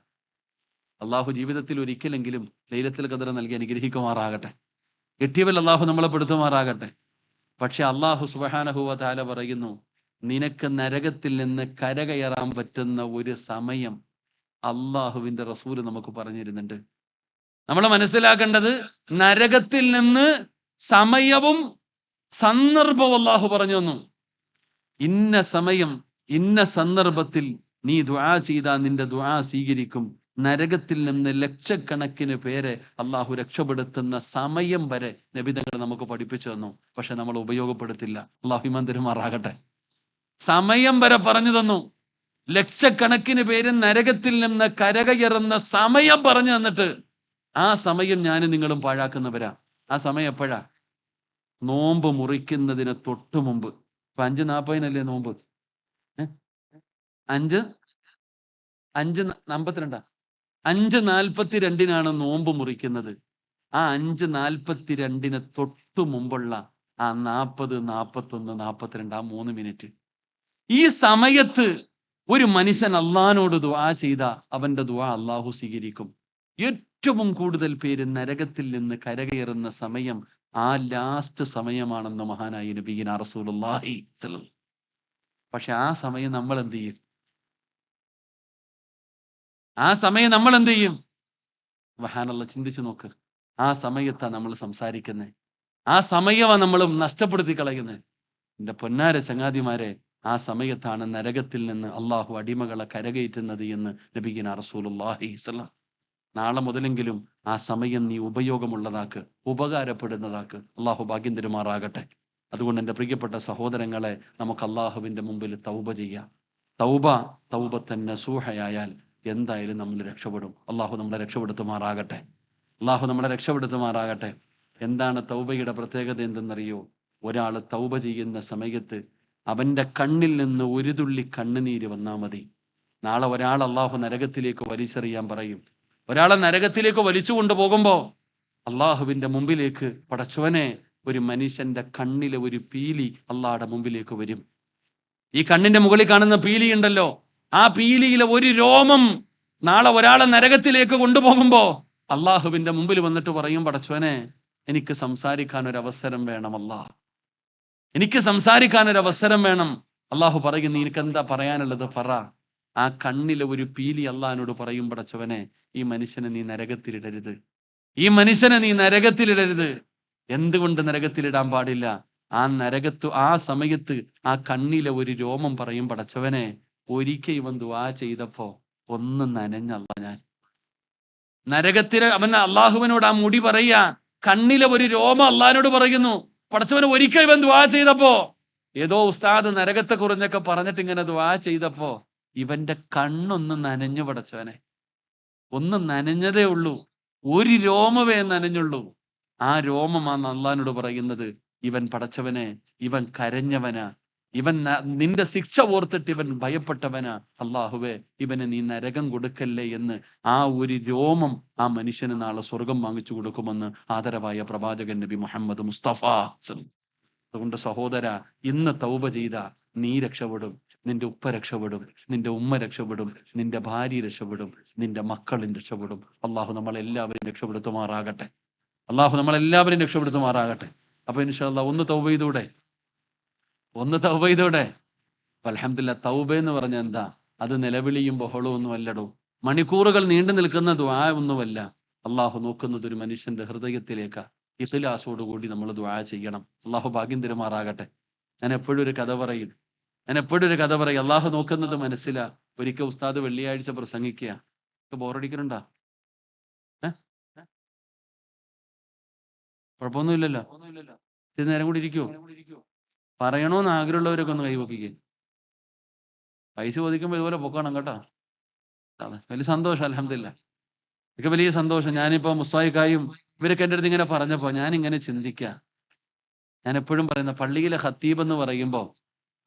അള്ളാഹു ജീവിതത്തിൽ ഒരിക്കലെങ്കിലും ലൈലത്തുൽ ഖദർ നൽകി അനുഗ്രഹിക്കുമാറാകട്ടെ. കിട്ടിയവൽ അള്ളാഹു നമ്മളെ പെടുത്തുമാറാകട്ടെ. പക്ഷെ അള്ളാഹു സുബ്ഹാനഹു വ തആല പറയുന്നു, നിനക്ക് നരകത്തിൽ നിന്ന് കരകയറാൻ പറ്റുന്ന ഒരു സമയം അള്ളാഹുവിന്റെ റസൂല് നമുക്ക് പറഞ്ഞിരുന്നുണ്ട്. നമ്മൾ മനസ്സിലാക്കേണ്ടത്, നരകത്തിൽ നിന്ന് സമയവും സന്ദർഭവും അള്ളാഹു പറഞ്ഞു തന്നു. ഇന്ന സമയം ഇന്ന സന്ദർഭത്തിൽ നീ ദുആ ചെയ്താൽ നിന്റെ ദുആ സ്വീകരിക്കും. നരകത്തിൽ നിന്ന് ലക്ഷക്കണക്കിന് പേരെ അള്ളാഹു രക്ഷപ്പെടുത്തുന്ന സമയം വരെ നബിതങ്ങൾ നമുക്ക് പഠിപ്പിച്ചു തന്നു. പക്ഷെ നമ്മൾ ഉപയോഗപ്പെടുത്തില്ല. അള്ളാഹു ഈമാൻ തരുമാറാകട്ടെ. സമയം വരെ പറഞ്ഞു തന്നു. ലക്ഷക്കണക്കിന് പേര് നരകത്തിൽ നിന്ന് കരകയറുന്ന സമയം പറഞ്ഞു തന്നിട്ട് ആ സമയം ഞാനും നിങ്ങളും പാഴാക്കുന്നവരാ. ആ സമയം എപ്പോഴാ? നോമ്പ് മുറിക്കുന്നതിന് തൊട്ടു മുമ്പ്. ഇപ്പൊ 5:40 നോമ്പ്? 5:42 5:42 നോമ്പ് മുറിക്കുന്നത്. ആ 5:42 തൊട്ടു മുമ്പുള്ള ആ 40, 41, 42 ആ 3 മിനിറ്റ്, ഈ സമയത്ത് ഒരു മനുഷ്യൻ അള്ളാഹിനോട് ദുആ ചെയ്ത അവന്റെ ദുആ അള്ളാഹു സ്വീകരിക്കും. ഏറ്റവും കൂടുതൽ പേര് നരകത്തിൽ നിന്ന് കരകയറുന്ന സമയം ആ ലാസ്റ്റ് സമയമാണെന്ന് മഹാനായ നബിയിന റസൂലുള്ളാഹി സ്വല്ലല്ലാഹു അലൈഹി വസല്ലം. പക്ഷെ ആ സമയം നമ്മൾ എന്ത് ചെയ്യും? സുബ്ഹാനല്ലാഹ്, ചിന്തിച്ചു നോക്ക്. ആ സമയത്താ നമ്മൾ സംസാരിക്കുന്നത്. ആ സമയമാണ് നമ്മൾ നഷ്ടപ്പെടുത്തി കളയുന്നത്. എൻ്റെ പൊന്നാര ചങ്ങാതിമാരെ, ആ സമയത്താണ് നരകത്തിൽ നിന്ന് അള്ളാഹു അടിമകളെ കരകയറ്റുന്നത് എന്ന് നബിയിന റസൂലുള്ളാഹി സ്വല്ലല്ലാഹു. നാളെ മുതലെങ്കിലും ആ സമയം നീ ഉപയോഗമുള്ളതാക്ക്, ഉപകാരപ്പെടുന്നതാക്ക്. അള്ളാഹു ഭാഗ്യം തരുമാറാകട്ടെ. അതുകൊണ്ട് എൻ്റെ പ്രിയപ്പെട്ട സഹോദരങ്ങളെ, നമുക്ക് അള്ളാഹുവിൻ്റെ മുമ്പിൽ തൗബ ചെയ്യാം. തൗബത്തൻ നസൂഹയായാൽ എന്തായാലും നമ്മൾ രക്ഷപ്പെടും. അള്ളാഹു നമ്മളെ രക്ഷപ്പെടുത്തുമാറാകട്ടെ. എന്താണ് തൗബയുടെ പ്രത്യേകത എന്തെന്നറിയോ? ഒരാൾ തൗബ ചെയ്യുന്ന സമയത്ത് അവന്റെ കണ്ണിൽ നിന്ന് ഒരു തുള്ളി കണ്ണുനീര് വന്നാൽ മതി. നാളെ ഒരാൾ അള്ളാഹു നരകത്തിലേക്ക് വലിച്ചെറിയാൻ പറയും. ഒരാളെ നരകത്തിലേക്ക് വലിച്ചു കൊണ്ടുപോകുമ്പോ അള്ളാഹുവിന്റെ മുമ്പിലേക്ക്, പടച്ചോനെ, ഒരു മനുഷ്യന്റെ കണ്ണിലെ ഒരു പീലി അള്ളാഹുടെ മുമ്പിലേക്ക് വരും. ഈ കണ്ണിന്റെ മുകളിൽ കാണുന്ന പീലി ഉണ്ടല്ലോ, ആ പീലിയിലെ ഒരു രോമം നാളെ ഒരാളെ നരകത്തിലേക്ക് കൊണ്ടുപോകുമ്പോ അള്ളാഹുവിന്റെ മുമ്പിൽ വന്നിട്ട് പറയും, പടച്ചോനെ, എനിക്ക് സംസാരിക്കാൻ ഒരു അവസരം വേണം. എനിക്ക് സംസാരിക്കാൻ ഒരു അവസരം വേണം. അള്ളാഹു പറയും, നിനക്ക് എന്താ പറയാനുള്ളത് പറ. ആ കണ്ണിലെ ഒരു പീലി അള്ളാഹിനോട് പറയും, പടച്ചവനെ, ഈ മനുഷ്യനെ നീ നരകത്തിലിടരുത്. എന്തുകൊണ്ട് നരകത്തിലിടാൻ പാടില്ല? ആ സമയത്ത് ആ കണ്ണിലെ ഒരു രോമം പറയും, പടച്ചവനെ, ഒരിക്കൽ ഇവൻ ദുആ ചെയ്തപ്പോ ഒന്ന് നനഞ്ഞല്ല ഞാൻ. അവൻ അള്ളാഹുവിനോട് ആ മുടി പറയാ, കണ്ണിലെ ഒരു രോമം അള്ളാഹിനോട് പറയുന്നു, പടച്ചവനെ, ഒരിക്കൽ ഇവൻ ദുആ ചെയ്തപ്പോ ഏതോ ഉസ്താദ് നരകത്തെ കുറിഞ്ഞൊക്കെ പറഞ്ഞിട്ട് ഇങ്ങനെ ദുആ ചെയ്തപ്പോ ഇവന്റെ കണ്ണൊന്ന് നനഞ്ഞു പടച്ചവനെ, ഒന്ന് നനഞ്ഞതേ ഉള്ളൂ, ഒരു രോമമേ നനഞ്ഞുള്ളൂ. ആ രോമമാണ് അള്ളാഹിനോട് പറയുന്നത്, ഇവൻ പടച്ചവനെ, ഇവൻ കരഞ്ഞവനാ, ഇവൻ നിന്റെ ശിക്ഷ ഓർത്തിട്ട് ഇവൻ ഭയപ്പെട്ടവനാ, അള്ളാഹുവേ ഇവന് നീ നരകം കൊടുക്കല്ലേ എന്ന്. ആ ഒരു രോമം ആ മനുഷ്യന് നാളെ സ്വർഗം വാങ്ങിച്ചു കൊടുക്കുമെന്ന് ആദരവായ പ്രവാചകൻ നബി മുഹമ്മദ് മുസ്തഫ. അതുകൊണ്ട് സഹോദര, ഇന്ന് തൗബ ചെയ്ത നീ രക്ഷപ്പെടും, നിന്റെ ഉപ്പ രക്ഷപ്പെടും, നിന്റെ ഉമ്മ രക്ഷപ്പെടും, നിന്റെ ഭാര്യ രക്ഷപ്പെടും, നിന്റെ മക്കളും രക്ഷപ്പെടും. അള്ളാഹു നമ്മളെല്ലാവരും രക്ഷപ്പെടുത്തുമാറാകട്ടെ. അള്ളാഹു നമ്മളെല്ലാവരും രക്ഷപ്പെടുത്തുമാറാകട്ടെ. അപ്പൊ ഇൻഷാ അല്ലാഹ് ഒന്ന് തൗബ ചെയ്തൂടെ? അൽഹംദുലില്ലാഹ്. തൗബ എന്ന് പറഞ്ഞ എന്താ? അത് നിലവിളിയും ബഹളവും ഒന്നും അല്ലടോ, മണിക്കൂറുകൾ നീണ്ടു നിൽക്കുന്ന ദുആ ഒന്നുമല്ല. അള്ളാഹു നോക്കുന്നത് ഒരു മനുഷ്യന്റെ ഹൃദയത്തിലേക്കാ. ഇഖ്ലാസോടുകൂടി നമ്മൾ ദുആ ചെയ്യണം. അള്ളാഹു ഭാഗ്യം തരുമാറാകട്ടെ. ഞാൻ എപ്പോഴും ഒരു കഥ പറയും. അള്ളാഹു നോക്കുന്നത് മനസ്സിലാ. ഒരിക്കൽ ഉസ്താദ് വെള്ളിയാഴ്ച പ്രസംഗിക്കുക. ബോറടിക്കണുണ്ടാ? കുഴപ്പമൊന്നുമില്ലല്ലോ. ഇത് നേരം കൂടി ഇരിക്കുവോ? പറയണോന്ന് ആഗ്രഹമുള്ളവരൊക്കെ ഒന്ന് കൈവക്കിക്കേ. പൈസ ചോദിക്കുമ്പോൾ ഇതുപോലെ പൊക്കണം കേട്ടോ. വലിയ സന്തോഷം, അൽഹംദുലില്ലാഹ്. എനിക്ക് വലിയ സന്തോഷം. ഞാനിപ്പോ മുസ്തായിക്കായും ഇവരൊക്കെ എൻ്റെ അടുത്ത് ഇങ്ങനെ പറഞ്ഞപ്പോ ഞാൻ ഇങ്ങനെ ചിന്തിക്കുക. ഞാൻ എപ്പോഴും പറയുന്ന, പള്ളിയിലെ ഖത്തീബ് എന്ന് പറയുമ്പോൾ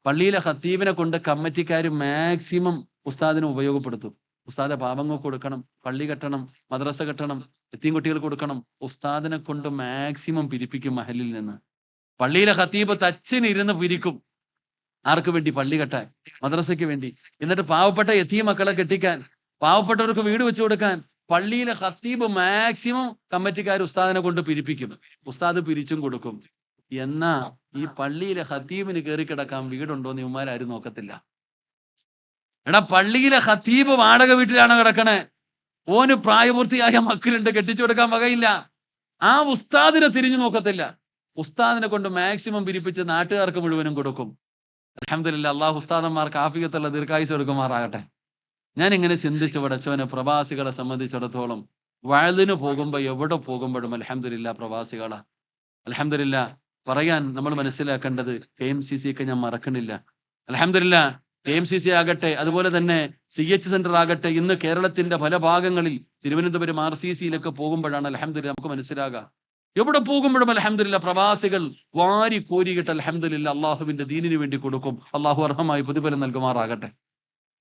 പള്ളിയിലെ ഖത്തീബിനെ കൊണ്ട് കമ്മിറ്റിക്കാർ മാക്സിമം ഉസ്താദിനെ ഉപയോഗപ്പെടുത്തും. ഉസ്താദെ പാവങ്ങൾക്ക് കൊടുക്കണം, പള്ളി കെട്ടണം, മദ്രസ കെട്ടണം, എത്തീം കുട്ടികൾക്ക് കൊടുക്കണം. ഉസ്താദിനെ കൊണ്ട് മാക്സിമം പിരിപ്പിക്കും മഹലിൽ നിന്ന്. പള്ളിയിലെ ഖത്തീബ് തച്ചിനിരുന്ന് പിരിക്കും. ആർക്ക് വേണ്ടി? പള്ളി കെട്ടാൻ, മദ്രസയ്ക്ക് വേണ്ടി. എന്നിട്ട് പാവപ്പെട്ട എത്തീം മക്കളെ കെട്ടിക്കാൻ, പാവപ്പെട്ടവർക്ക് വീട് വെച്ചു കൊടുക്കാൻ പള്ളിയിലെ ഖത്തീബ് മാക്സിമം കമ്മിറ്റിക്കാർ ഉസ്താദിനെ കൊണ്ട് പിരിപ്പിക്കും. ഉസ്താദ് പിരിച്ചും കൊടുക്കും. എന്നാ ഈ പള്ളിയിലെ ഖത്തീബിന് കയറി കിടക്കാൻ വീടുണ്ടോന്ന് ഇവന്മാരും നോക്കത്തില്ല. എടാ, പള്ളിയിലെ ഖത്തീബ് വാടക വീട്ടിലാണ് കിടക്കണേ. ഓന് പ്രായപൂർത്തിയായ മക്കളുണ്ട്, കെട്ടിച്ചു കൊടുക്കാൻ വകയില്ല. ആ ഉസ്താദിനെ തിരിഞ്ഞു നോക്കത്തില്ല. ഉസ്താദിനെ കൊണ്ട് മാക്സിമം പിരിപ്പിച്ച് നാട്ടുകാർക്ക് മുഴുവനും കൊടുക്കും. അൽഹംദുലില്ലാഹ്. അള്ളാഹു ഉസ്താദന്മാർക്ക് ആഫിയത്തുള്ള ദീർഘായുസ്സ് കൊടുക്കുമാറാകട്ടെ. ഞാൻ ഇങ്ങനെ ചിന്തിച്ചു, പടച്ചവനെ, പ്രവാസികളെ സംബന്ധിച്ചിടത്തോളം വഅലിന് പോകുമ്പോൾ എവിടെ പോകുമ്പോഴും അൽഹംദുലില്ലാഹ് പ്രവാസികളാ. അൽഹംദുലില്ലാഹ്. പറയാൻ നമ്മൾ മനസ്സിലാക്കേണ്ടത്, KMCC ഒക്കെ ഞാൻ മറക്കണില്ല. അൽഹംദുലില്ലാഹ്. KMCC ആകട്ടെ, അതുപോലെ തന്നെ CH സെന്റർ ആകട്ടെ, ഇന്ന് കേരളത്തിന്റെ പല ഭാഗങ്ങളിൽ, തിരുവനന്തപുരം RCCയിലൊക്കെ പോകുമ്പോഴാണ് അൽഹംദുലില്ലാഹ് നമുക്ക് മനസ്സിലാകാം. എവിടെ പോകുമ്പോഴും അൽഹംദുലില്ലാഹ് പ്രവാസികൾ വാരി കോരിയിട്ട് അൽഹംദുലില്ലാഹ് അള്ളാഹുവിന്റെ ദീനിന് വേണ്ടി കൊടുക്കും. അള്ളാഹു അർഹമായി പ്രതിഫലം നൽകുമാറാകട്ടെ.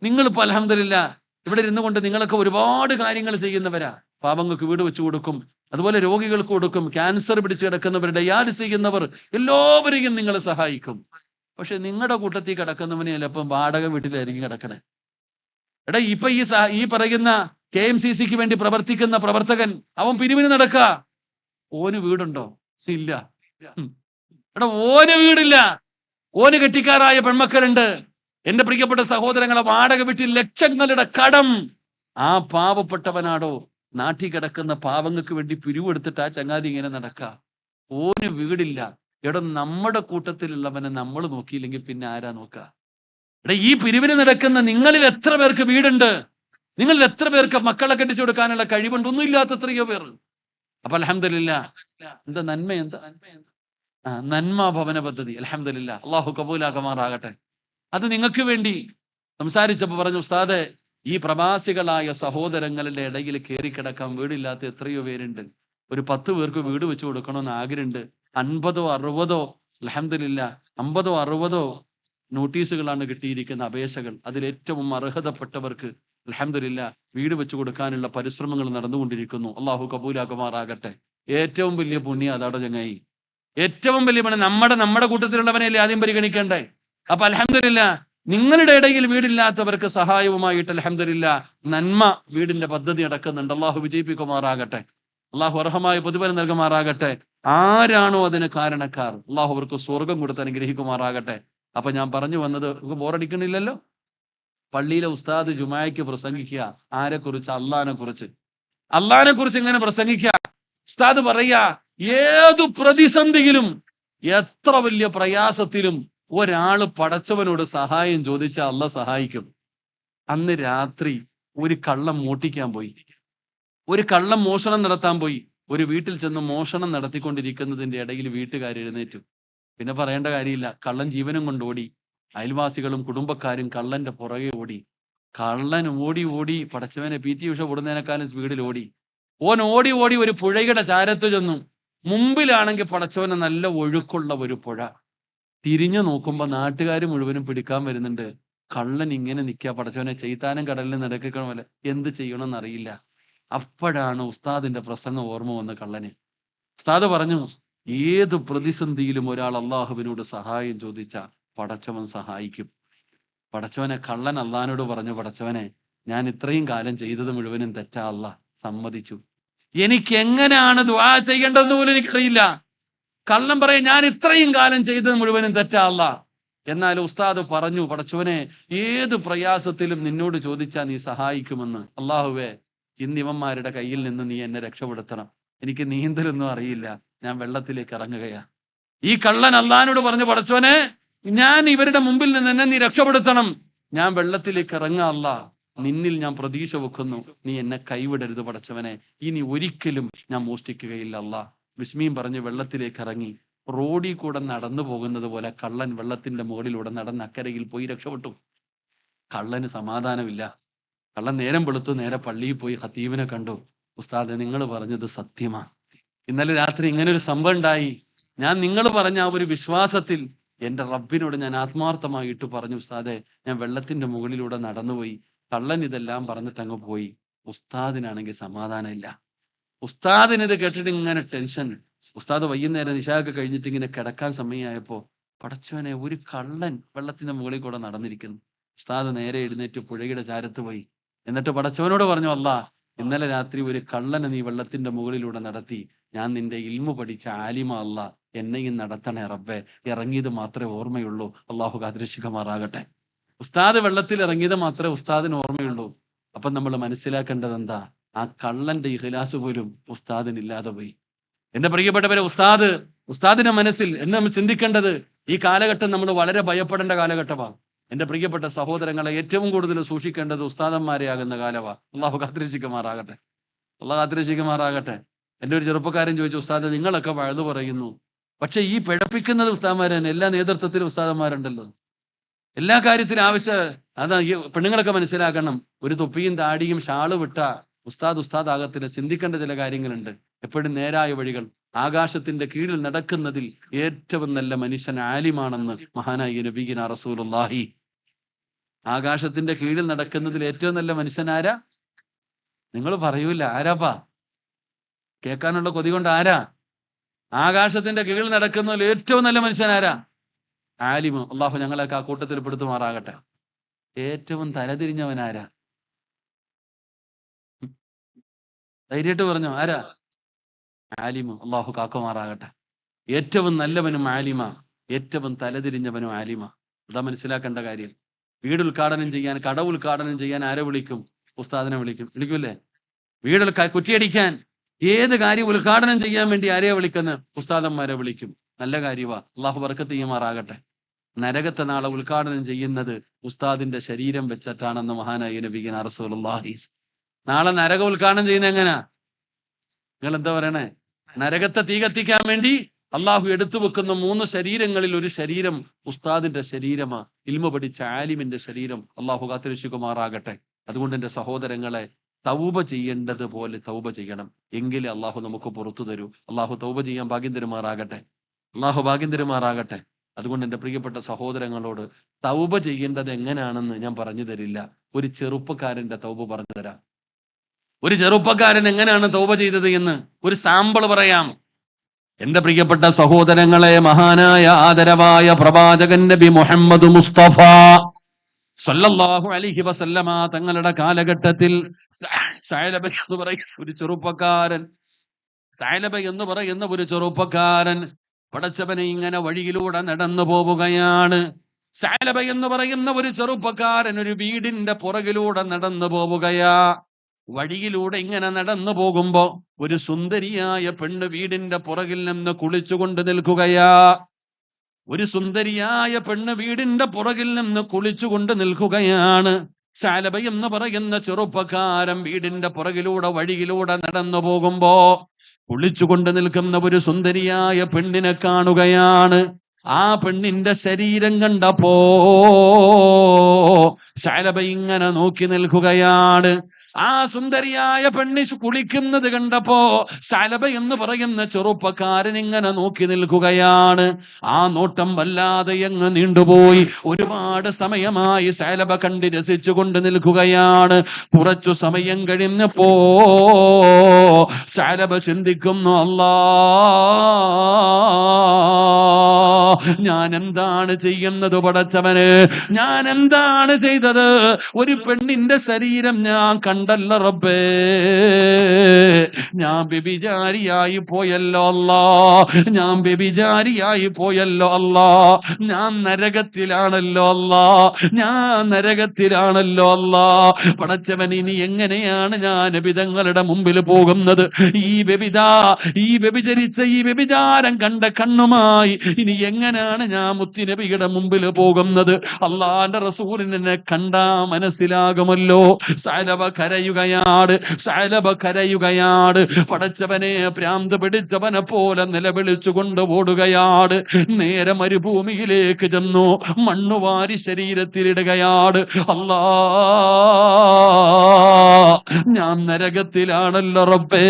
നിങ്ങളിപ്പോ അൽഹംദുലില്ലാഹ് ഇവിടെ ഇരുന്നു കൊണ്ട് നിങ്ങളൊക്കെ ഒരുപാട് കാര്യങ്ങൾ ചെയ്യുന്നവരാ. പാവങ്ങൾക്ക് വീട് വെച്ചു കൊടുക്കും, അതുപോലെ രോഗികൾക്ക് കൊടുക്കും, ക്യാൻസർ പിടിച്ച് കിടക്കുന്നവർ, ഡയാലിസ് ചെയ്യുന്നവർ, എല്ലാവരെയും നിങ്ങൾ സഹായിക്കും. പക്ഷെ നിങ്ങളുടെ കൂട്ടത്തിൽ കിടക്കുന്നവന് ചിലപ്പം വാടക വീട്ടിലായിരിക്കും കിടക്കണേ. എടാ, ഇപ്പൊ ഈ പറയുന്ന KMCCക്ക് വേണ്ടി പ്രവർത്തിക്കുന്ന പ്രവർത്തകൻ, അവൻ പിരിവിന് നടക്കുക. ഓന് വീടുണ്ടോ? ഇല്ല. എടാ, ഓന് വീടില്ല. ഓന് കെട്ടിക്കാറായ പെൺമക്കളുണ്ട്. എന്റെ പ്രിയപ്പെട്ട സഹോദരങ്ങളെ, വാടക വീട്ടിൽ ലക്ഷങ്ങളുടെ കടം. ആ പാവപ്പെട്ടവനാടോ നാട്ടിൽ കിടക്കുന്ന പാവങ്ങൾക്ക് വേണ്ടി പിരിവെടുത്തിട്ട് ആ ചങ്ങാതി ഇങ്ങനെ നടക്കുക. ഓന് വീടില്ല. എടാ, നമ്മുടെ കൂട്ടത്തിലുള്ളവനെ നമ്മൾ നോക്കിയില്ലെങ്കിൽ പിന്നെ ആരാ നോക്കുക? എടാ, ഈ പിരിവിന് നടക്കുന്ന നിങ്ങളിൽ എത്ര പേർക്ക് വീടുണ്ട്? നിങ്ങളിൽ എത്ര പേർക്ക് മക്കളെ കെട്ടിച്ചു കൊടുക്കാനുള്ള കഴിവുണ്ട്? ഒന്നുമില്ലാത്ത എത്രയോ പേർ. അപ്പൊ അൽഹംദുലില്ലാഹ്. എന്താ നന്മ? നന്മ ഭവന പദ്ധതി. അൽഹംദുലില്ലാഹ്. അള്ളാഹു കബൂലാക്കുമാറാകട്ടെ. അത് നിങ്ങൾക്ക് വേണ്ടി സംസാരിച്ചപ്പോൾ പറഞ്ഞു, ഉസ്താദെ, ഈ പ്രവാസികളായ സഹോദരങ്ങളുടെ ഇടയിൽ കയറിക്കിടക്കാൻ വീടില്ലാത്ത എത്രയോ പേരുണ്ട്. ഒരു 10 പേർക്ക് വീട് വെച്ചു കൊടുക്കണമെന്ന് ആഗ്രഹമുണ്ട്. 50ഓ 60ഓ അൽഹംദുലില്ലാഹ് 50ഓ 60ഓ നോട്ടീസുകളാണ് കിട്ടിയിരിക്കുന്ന, അപേക്ഷകൾ. അതിലേറ്റവും അർഹതപ്പെട്ടവർക്ക് അൽഹംദുലില്ലാഹ് വീട് വെച്ചു കൊടുക്കാനുള്ള പരിശ്രമങ്ങൾ നടന്നുകൊണ്ടിരിക്കുന്നു. അള്ളാഹു കബൂലാക്കുമാറാകട്ടെ. ഏറ്റവും വലിയ പുണ്യം അതാടെ ചങ്ങായി. ഏറ്റവും വലിയ പണി നമ്മുടെ കൂട്ടത്തിലുള്ളവനെയല്ലേ ആദ്യം പരിഗണിക്കണ്ടേ? അപ്പൊ അൽഹംദുലില്ലാഹ് നിങ്ങളുടെ ഇടയിൽ വീടില്ലാത്തവർക്ക് സഹായവുമായിട്ട് അൽഹംദുലില്ലാഹ് നന്മ വീടിന്റെ പദ്ധതി നടക്കുന്നുണ്ട്. അള്ളാഹു വിജയിപ്പിക്കുമാറാകട്ടെ. അള്ളാഹു അർഹമായ പ്രതിഫലം നൽകുമാറാകട്ടെ. ആരാണോ അതിന് കാരണക്കാർ, അള്ളാഹു അവർക്ക് സ്വർഗം കൊടുത്ത് അനുഗ്രഹിക്കുമാറാകട്ടെ. അപ്പൊ ഞാൻ പറഞ്ഞു വന്നത്, ബോറടിക്കണില്ലല്ലോ. പള്ളിയിലെ ഉസ്താദ് ജുമായ്ക്ക് പ്രസംഗിക്കുക. ആരെക്കുറിച്ച്? അള്ളാഹിനെ കുറിച്ച് ഇങ്ങനെ പ്രസംഗിക്കുക. ഉസ്താദ് പറയാ, ഏതു പ്രതിസന്ധിയിലും, എത്ര വലിയ പ്രയാസത്തിലും ഒരാള് പടച്ചവനോട് സഹായം ചോദിച്ചാൽ അള്ളാഹ് സഹായിക്കും. അന്ന് രാത്രി ഒരു കള്ളം മോട്ടിക്കാൻ പോയി, ഒരു കള്ളം മോഷണം നടത്താൻ പോയി. ഒരു വീട്ടിൽ ചെന്ന് മോഷണം നടത്തിക്കൊണ്ടിരിക്കുന്നതിന്റെ ഇടയിൽ വീട്ടുകാർ എഴുന്നേറ്റു. പിന്നെ പറയേണ്ട കാര്യമില്ല. കള്ളൻ ജീവനും കൊണ്ട് ഓടി. അയൽവാസികളും കുടുംബക്കാരും കള്ളന്റെ പുറകെ ഓടി. കള്ളൻ ഓടി ഓടി പടച്ചവനെ PT ഉഷ ഓടുന്നതിനേക്കാളും സ്പീഡിൽ ഓടി. ഓൻ ഓടി ഓടി ഒരു പുഴയുടെ ചാരത്ത് ചെന്നു. മുമ്പിലാണെങ്കിൽ പടച്ചവന് നല്ല ഒഴുക്കുള്ള ഒരു പുഴ. തിരിഞ്ഞു നോക്കുമ്പോ നാട്ടുകാർ മുഴുവനും പിടിക്കാൻ വരുന്നുണ്ട്. കള്ളൻ ഇങ്ങനെ നിൽക്കുക. പടച്ചവനെ ചെയ്താനും കടലിൽ നടക്കണം പോലെ എന്ത് ചെയ്യണമെന്ന് അറിയില്ല. അപ്പോഴാണ് ഉസ്താദിന്റെ പ്രസംഗം ഓർമ്മ വന്ന് കള്ളന്. ഉസ്താദ് പറഞ്ഞു, ഏത് പ്രതിസന്ധിയിലും ഒരാൾ അള്ളാഹുവിനോട് സഹായം ചോദിച്ച പടച്ചവൻ സഹായിക്കും. പടച്ചവനെ കള്ളൻ അള്ളഹാനോട് പറഞ്ഞു, പടച്ചവനെ ഞാൻ ഇത്രയും കാലം ചെയ്തത് മുഴുവനും തെറ്റാ, അല്ലാ സമ്മതിച്ചു. എനിക്ക് എങ്ങനെയാണ് ദുആ ചെയ്യേണ്ടതെന്ന് പോലും എനിക്കറിയില്ല. കള്ളൻ പറയും, ഞാൻ ഇത്രയും കാലം ചെയ്തത് മുഴുവനും തെറ്റാ അല്ലാ. എന്നാൽ ഉസ്താദ് പറഞ്ഞു, പടച്ചവനെ ഏത് പ്രയാസത്തിലും നിന്നോട് ചോദിച്ചാൽ നീ സഹായിക്കുമെന്ന്. അള്ളാഹുവേ, ഇന്ന് ഇവന്മാരുടെ കയ്യിൽ നിന്ന് നീ എന്നെ രക്ഷപ്പെടുത്തണം. എനിക്ക് നീന്തലൊന്നും അറിയില്ല, ഞാൻ വെള്ളത്തിലേക്ക് ഇറങ്ങുകയാ. ഈ കള്ളൻ അള്ളഹാനോട് പറഞ്ഞു, പടച്ചവനെ ഞാൻ ഇവരുടെ മുമ്പിൽ നിന്ന് എന്നെ നീ രക്ഷപ്പെടുത്തണം, ഞാൻ വെള്ളത്തിലേക്ക് ഇറങ്ങാ അല്ലാ. നിന്നിൽ ഞാൻ പ്രതീക്ഷ വെക്കുന്നു, നീ എന്നെ കൈവിടരുത് പടച്ചവനെ. ഇനി ഒരിക്കലും ഞാൻ മോഷ്ടിക്കുകയില്ല അല്ലാ. ബിസ്മീം പറഞ്ഞ് വെള്ളത്തിലേക്ക് ഇറങ്ങി. റോഡിൽ കൂടെ നടന്നു പോകുന്നത് പോലെ കള്ളൻ വെള്ളത്തിന്റെ മുകളിലൂടെ നടന്ന് അക്കരയിൽ പോയി രക്ഷപ്പെട്ടു. കള്ളന് സമാധാനമില്ല. കള്ളൻ നേരം വെളുത്തു നേരെ പള്ളിയിൽ പോയി ഖതീബിനെ കണ്ടു. ഉസ്താദ്, നിങ്ങൾ പറഞ്ഞത് സത്യമാ. ഇന്നലെ രാത്രി ഇങ്ങനെ ഒരു സംഭവം ഉണ്ടായി. ഞാൻ നിങ്ങൾ പറഞ്ഞ ആ ഒരു വിശ്വാസത്തിൽ എന്റെ റബ്ബിനോട് ഞാൻ ആത്മാർത്ഥമായിട്ട് പറഞ്ഞു, ഉസ്താദെ ഞാൻ വെള്ളത്തിന്റെ മുകളിലൂടെ നടന്നുപോയി. കള്ളൻ ഇതെല്ലാം പറഞ്ഞിട്ട് അങ്ങ് പോയി. ഉസ്താദിനാണെങ്കിൽ സമാധാനമില്ല. ഉസ്താദിന് ഇത് കേട്ടിട്ട് ഇങ്ങനെ ടെൻഷൻ. ഉസ്താദ് വൈകുന്നേരം നിശായൊക്കെ കഴിഞ്ഞിട്ട് ഇങ്ങനെ കിടക്കാൻ സമയമായപ്പോ, പടച്ചവനെ ഒരു കള്ളൻ വെള്ളത്തിന്റെ മുകളിൽ കൂടെ നടന്നിരിക്കുന്നു. ഉസ്താദ് നേരെ എഴുന്നേറ്റ് പുഴയുടെ ചാരത്ത് പോയി. എന്നിട്ട് പടച്ചവനോട് പറഞ്ഞു, അല്ലാ ഇന്നലെ രാത്രി ഒരു കള്ളനെ നീ വെള്ളത്തിന്റെ മുകളിലൂടെ നടത്തി. ഞാൻ നിന്റെ ഇൽമു പഠിച്ച ആലിമ അല്ലാ, എന്നെയും നടത്തണേ റബ്ബേ. ഇറങ്ങിയത് മാത്രമേ ഓർമ്മയുള്ളൂ. അള്ളാഹു കാത്തിരക്ഷിക്കുമാറാകട്ടെ. ഉസ്താദ് വെള്ളത്തിൽ ഇറങ്ങിയത് മാത്രമേ ഉസ്താദിന് ഓർമ്മയുള്ളൂ. അപ്പൊ നമ്മൾ മനസ്സിലാക്കേണ്ടത് എന്താ? ആ കള്ളന്റെ ഇഖ്ലാസ് പോലും ഉസ്താദിനില്ലാതെ പോയി. എന്റെ പ്രിയപ്പെട്ടവരെ, ഉസ്താദിന്റെ മനസ്സിൽ എന്നെ നമ്മൾ ചിന്തിക്കേണ്ടത്, ഈ കാലഘട്ടം നമ്മൾ വളരെ ഭയപ്പെടേണ്ട കാലഘട്ടമാണ്. എന്റെ പ്രിയപ്പെട്ട സഹോദരങ്ങളെ, ഏറ്റവും കൂടുതൽ സൂക്ഷിക്കേണ്ടത് ഉസ്താദന്മാരെ ആകുന്ന കാലമാണ്. അള്ളാഹു കാത്തിരക്ഷിക്കുമാറാകട്ടെ. അള്ളാഹു കാത്തിരക്ഷിക്കുമാറാകട്ടെ. എൻ്റെ ഒരു ചെറുപ്പക്കാരൻ ചോദിച്ചു, ഉസ്താദ് നിങ്ങളൊക്കെ വഴുതു പറയുന്നു, പക്ഷെ ഈ പിഴപ്പിക്കുന്നത് ഉസ്താദന്മാരെ തന്നെ. എല്ലാ നേതൃത്വത്തിലും ഉസ്താദന്മാരുണ്ടല്ലോ, എല്ലാ കാര്യത്തിലും അതാ ഈ പെണ്ണുങ്ങളൊക്കെ മനസ്സിലാക്കണം. ഒരു തൊപ്പിയും താടിയും ഷാള് വിട്ട ഉസ്താദ് ആകത്തില്ല. ചിന്തിക്കേണ്ട ചില കാര്യങ്ങളുണ്ട്. എപ്പോഴും നേരായ വഴികൾ. ആകാശത്തിന്റെ കീഴിൽ നടക്കുന്നതിൽ ഏറ്റവും നല്ല മനുഷ്യൻ ആലിമാണെന്ന് മഹാനായ നബിയിന റസൂലുള്ളാഹി. ആകാശത്തിന്റെ കീഴിൽ നടക്കുന്നതിൽ ഏറ്റവും നല്ല മനുഷ്യൻ ആരാ? നിങ്ങൾ പറയൂല, ആരാപ്പാ? കേൾക്കാനുള്ള കൊതി കൊണ്ട് ആരാ? ആകാശത്തിന്റെ കീഴിൽ നടക്കുന്നതിൽ ഏറ്റവും നല്ല മനുഷ്യൻ ആരാ? ആലിമ്. അള്ളാഹു ഞങ്ങളൊക്കെ ആ കൂട്ടത്തിൽ പെടുത്തുമാറാകട്ടെ. ഏറ്റവും തലതിരിഞ്ഞവൻ ആരാ? ധൈര്യമായിട്ട് പറഞ്ഞോ, ആരാ? ആലിമ്. അള്ളാഹു കാക്കുമാറാകട്ടെ. ഏറ്റവും നല്ലവനും ആലിമ, ഏറ്റവും തലതിരിഞ്ഞവനും ആലിമ. അതാ മനസ്സിലാക്കേണ്ട കാര്യം. വീട് ഉദ്ഘാടനം ചെയ്യാൻ, കട ഉദ്ഘാടനം ചെയ്യാൻ ആരെ വിളിക്കും? ഉസ്താദിനെ വിളിക്കൂലേ? വീട് കുറ്റിയടിക്കാൻ, ഏത് കാര്യം ഉദ്ഘാടനം ചെയ്യാൻ വേണ്ടി ആരെയാ വിളിക്കുന്നത്? ഉസ്താദന്മാരെ വിളിക്കും. നല്ല കാര്യവാ. അള്ളാഹു ബർക്കത്ത് ചെയ്യുമാറാകട്ടെ. നരകത്തെ നാളെ ഉദ്ഘാടനം ചെയ്യുന്നത് ഉസ്താദിന്റെ ശരീരം വെച്ചിട്ടാണെന്ന് മഹാനായ നബിയിന റസൂലുള്ളാഹി. നാളെ നരകം ഉദ്ഘാടനം ചെയ്യുന്ന എങ്ങനാ? നിങ്ങൾ എന്താ പറയണേ? നരകത്തെ തീ കത്തിക്കാൻ വേണ്ടി അള്ളാഹു എടുത്തു വെക്കുന്ന 3 ശരീരങ്ങളിൽ ഒരു ശരീരം ഉസ്താദിന്റെ ശരീരമാ, ഇൽമ പഠിച്ച ആലിമിന്റെ ശരീരം. അള്ളാഹു കാത്തിരക്ഷിക്കുമാറാകട്ടെ. അതുകൊണ്ട് എന്റെ സഹോദരങ്ങളെ, തൗബ ചെയ്യേണ്ടത് പോലെ തൗബ ചെയ്യണം. എങ്കിലേ അള്ളാഹു നമുക്ക് പുറത്തു തരൂ. അള്ളാഹു തൗബ ചെയ്യാൻ ഭാഗ്യം തരുമാറാകട്ടെ. അള്ളാഹു ഭാഗ്യം തരുമാറാകട്ടെ. അതുകൊണ്ട് എൻ്റെ പ്രിയപ്പെട്ട സഹോദരങ്ങളോട്, തൗബ ചെയ്യേണ്ടത് എങ്ങനെയാണെന്ന് ഞാൻ പറഞ്ഞു തരില്ല. ഒരു ചെറുപ്പക്കാരന്റെ തൗബ പറഞ്ഞു തരാം. ഒരു ചെറുപ്പക്കാരൻ എങ്ങനെയാണ് തൗബ ചെയ്തത് എന്ന് ഒരു സാമ്പിൾ പറയാം. എന്റെ പ്രിയപ്പെട്ട സഹോദരങ്ങളെ, മഹാനായ ആദരവായ പ്രവാചകൻ നബി മുഹമ്മദ് മുസ്തഫ സല്ലല്ലാഹു അലൈഹി വസല്ലമ തങ്ങളുടെ കാലഘട്ടത്തിൽ സഅലബ എന്ന് പറയുന്ന ഒരു ചെറുപ്പക്കാരൻ പടച്ചവനെ ഇങ്ങനെ വഴിയിലൂടെ നടന്നു പോവുകയാണ്. സഅലബ എന്ന് പറയുന്ന ഒരു ചെറുപ്പക്കാരൻ ഒരു വീടിന്റെ പുറകിലൂടെ നടന്നു പോവുകയാ. വഴിയിലൂടെ ഇങ്ങനെ നടന്നു പോകുമ്പോ ഒരു സുന്ദരിയായ പെണ്ണ് വീടിന്റെ പുറകിൽ നിന്ന് കുളിച്ചുകൊണ്ട് നിൽക്കുകയാ. ഒരു സുന്ദരിയായ പെണ്ണ് വീടിന്റെ പുറകിൽ നിന്ന് കുളിച്ചുകൊണ്ട് നിൽക്കുകയാണ്. സഅലബ എന്ന് പറയുന്ന ചെറുപ്പക്കാരൻ വീടിന്റെ പുറകിലൂടെ വഴിയിലൂടെ നടന്നു പോകുമ്പോ കുളിച്ചുകൊണ്ട് നിൽക്കുന്ന ഒരു സുന്ദരിയായ പെണ്ണിനെ കാണുകയാണ്. ആ പെണ്ണിന്റെ ശരീരം കണ്ടപ്പോ സഅലബ ഇങ്ങനെ നോക്കി നിൽക്കുകയാണ്. ആ സുന്ദരിയായ പെണ്ണി കുളിക്കുന്നത് കണ്ടപ്പോ സഅലബ എന്ന് പറയുന്ന ചെറുപ്പക്കാരൻ ഇങ്ങനെ നോക്കി നിൽക്കുകയാണ്. ആ നോട്ടം വല്ലാതെ അങ്ങ് നീണ്ടുപോയി. ഒരുപാട് സമയമായി സഅലബ കണ്ട് രസിച്ചുകൊണ്ട് നിൽക്കുകയാണ്. കുറച്ചു സമയം കഴിഞ്ഞപ്പോ സഅലബ ചിന്തിക്കുന്നു, അല്ലാ, ഞാൻ എന്താണ് ചെയ്യുന്നത് പടച്ചവന്? ഞാൻ എന്താണ് ചെയ്തത്? ഒരു പെണ്ണിന്റെ ശരീരം ഞാൻ കണ്ടല്ല റബ്ബേ, ഞാൻ വ്യഭിചാരിയായി പോയല്ലോ അല്ലാ, ഞാൻ വ്യഭിചാരിയായി പോയല്ലോ അല്ലാ, ഞാൻ നരകത്തിലാണല്ലോ അല്ലാ, ഞാൻ നരകത്തിലാണല്ലോ അല്ലാ. പടച്ചവൻ, ഇനി എങ്ങനെയാണ് ഞാൻ നബിതങ്ങളുടെ മുമ്പിൽ പോകുന്നത്? ഈ വ്യഭിചരിച്ച ഈ വ്യഭിചാരം കണ്ട കണ്ണുമായി ഇനി എങ്ങനെയാണ് ഞാൻ മുത്തുനബിയുടെ മുമ്പിൽ പോകുന്നത്? അള്ളാന്റെ റസൂലിനെ എന്നെ കണ്ടാ മനസ്സിലാകുമല്ലോ. സഅലബ കരയുകയാണ്, സഅലബ കരയുകയാണ്. പടച്ചവനെ, ഭ്രാന്ത് പിടിച്ചവനെ പോലെ നിലവിളിച്ചുകൊണ്ട് ഓടുകയാണ്. നേരെ മരുഭൂമിയിലേക്ക് ചെന്നു, മണ്ണുവാരി ശരീരത്തിലിടുകയാണ്. അല്ലാ, ഞാൻ നരകത്തിലാണല്ലോ റബ്ബേ,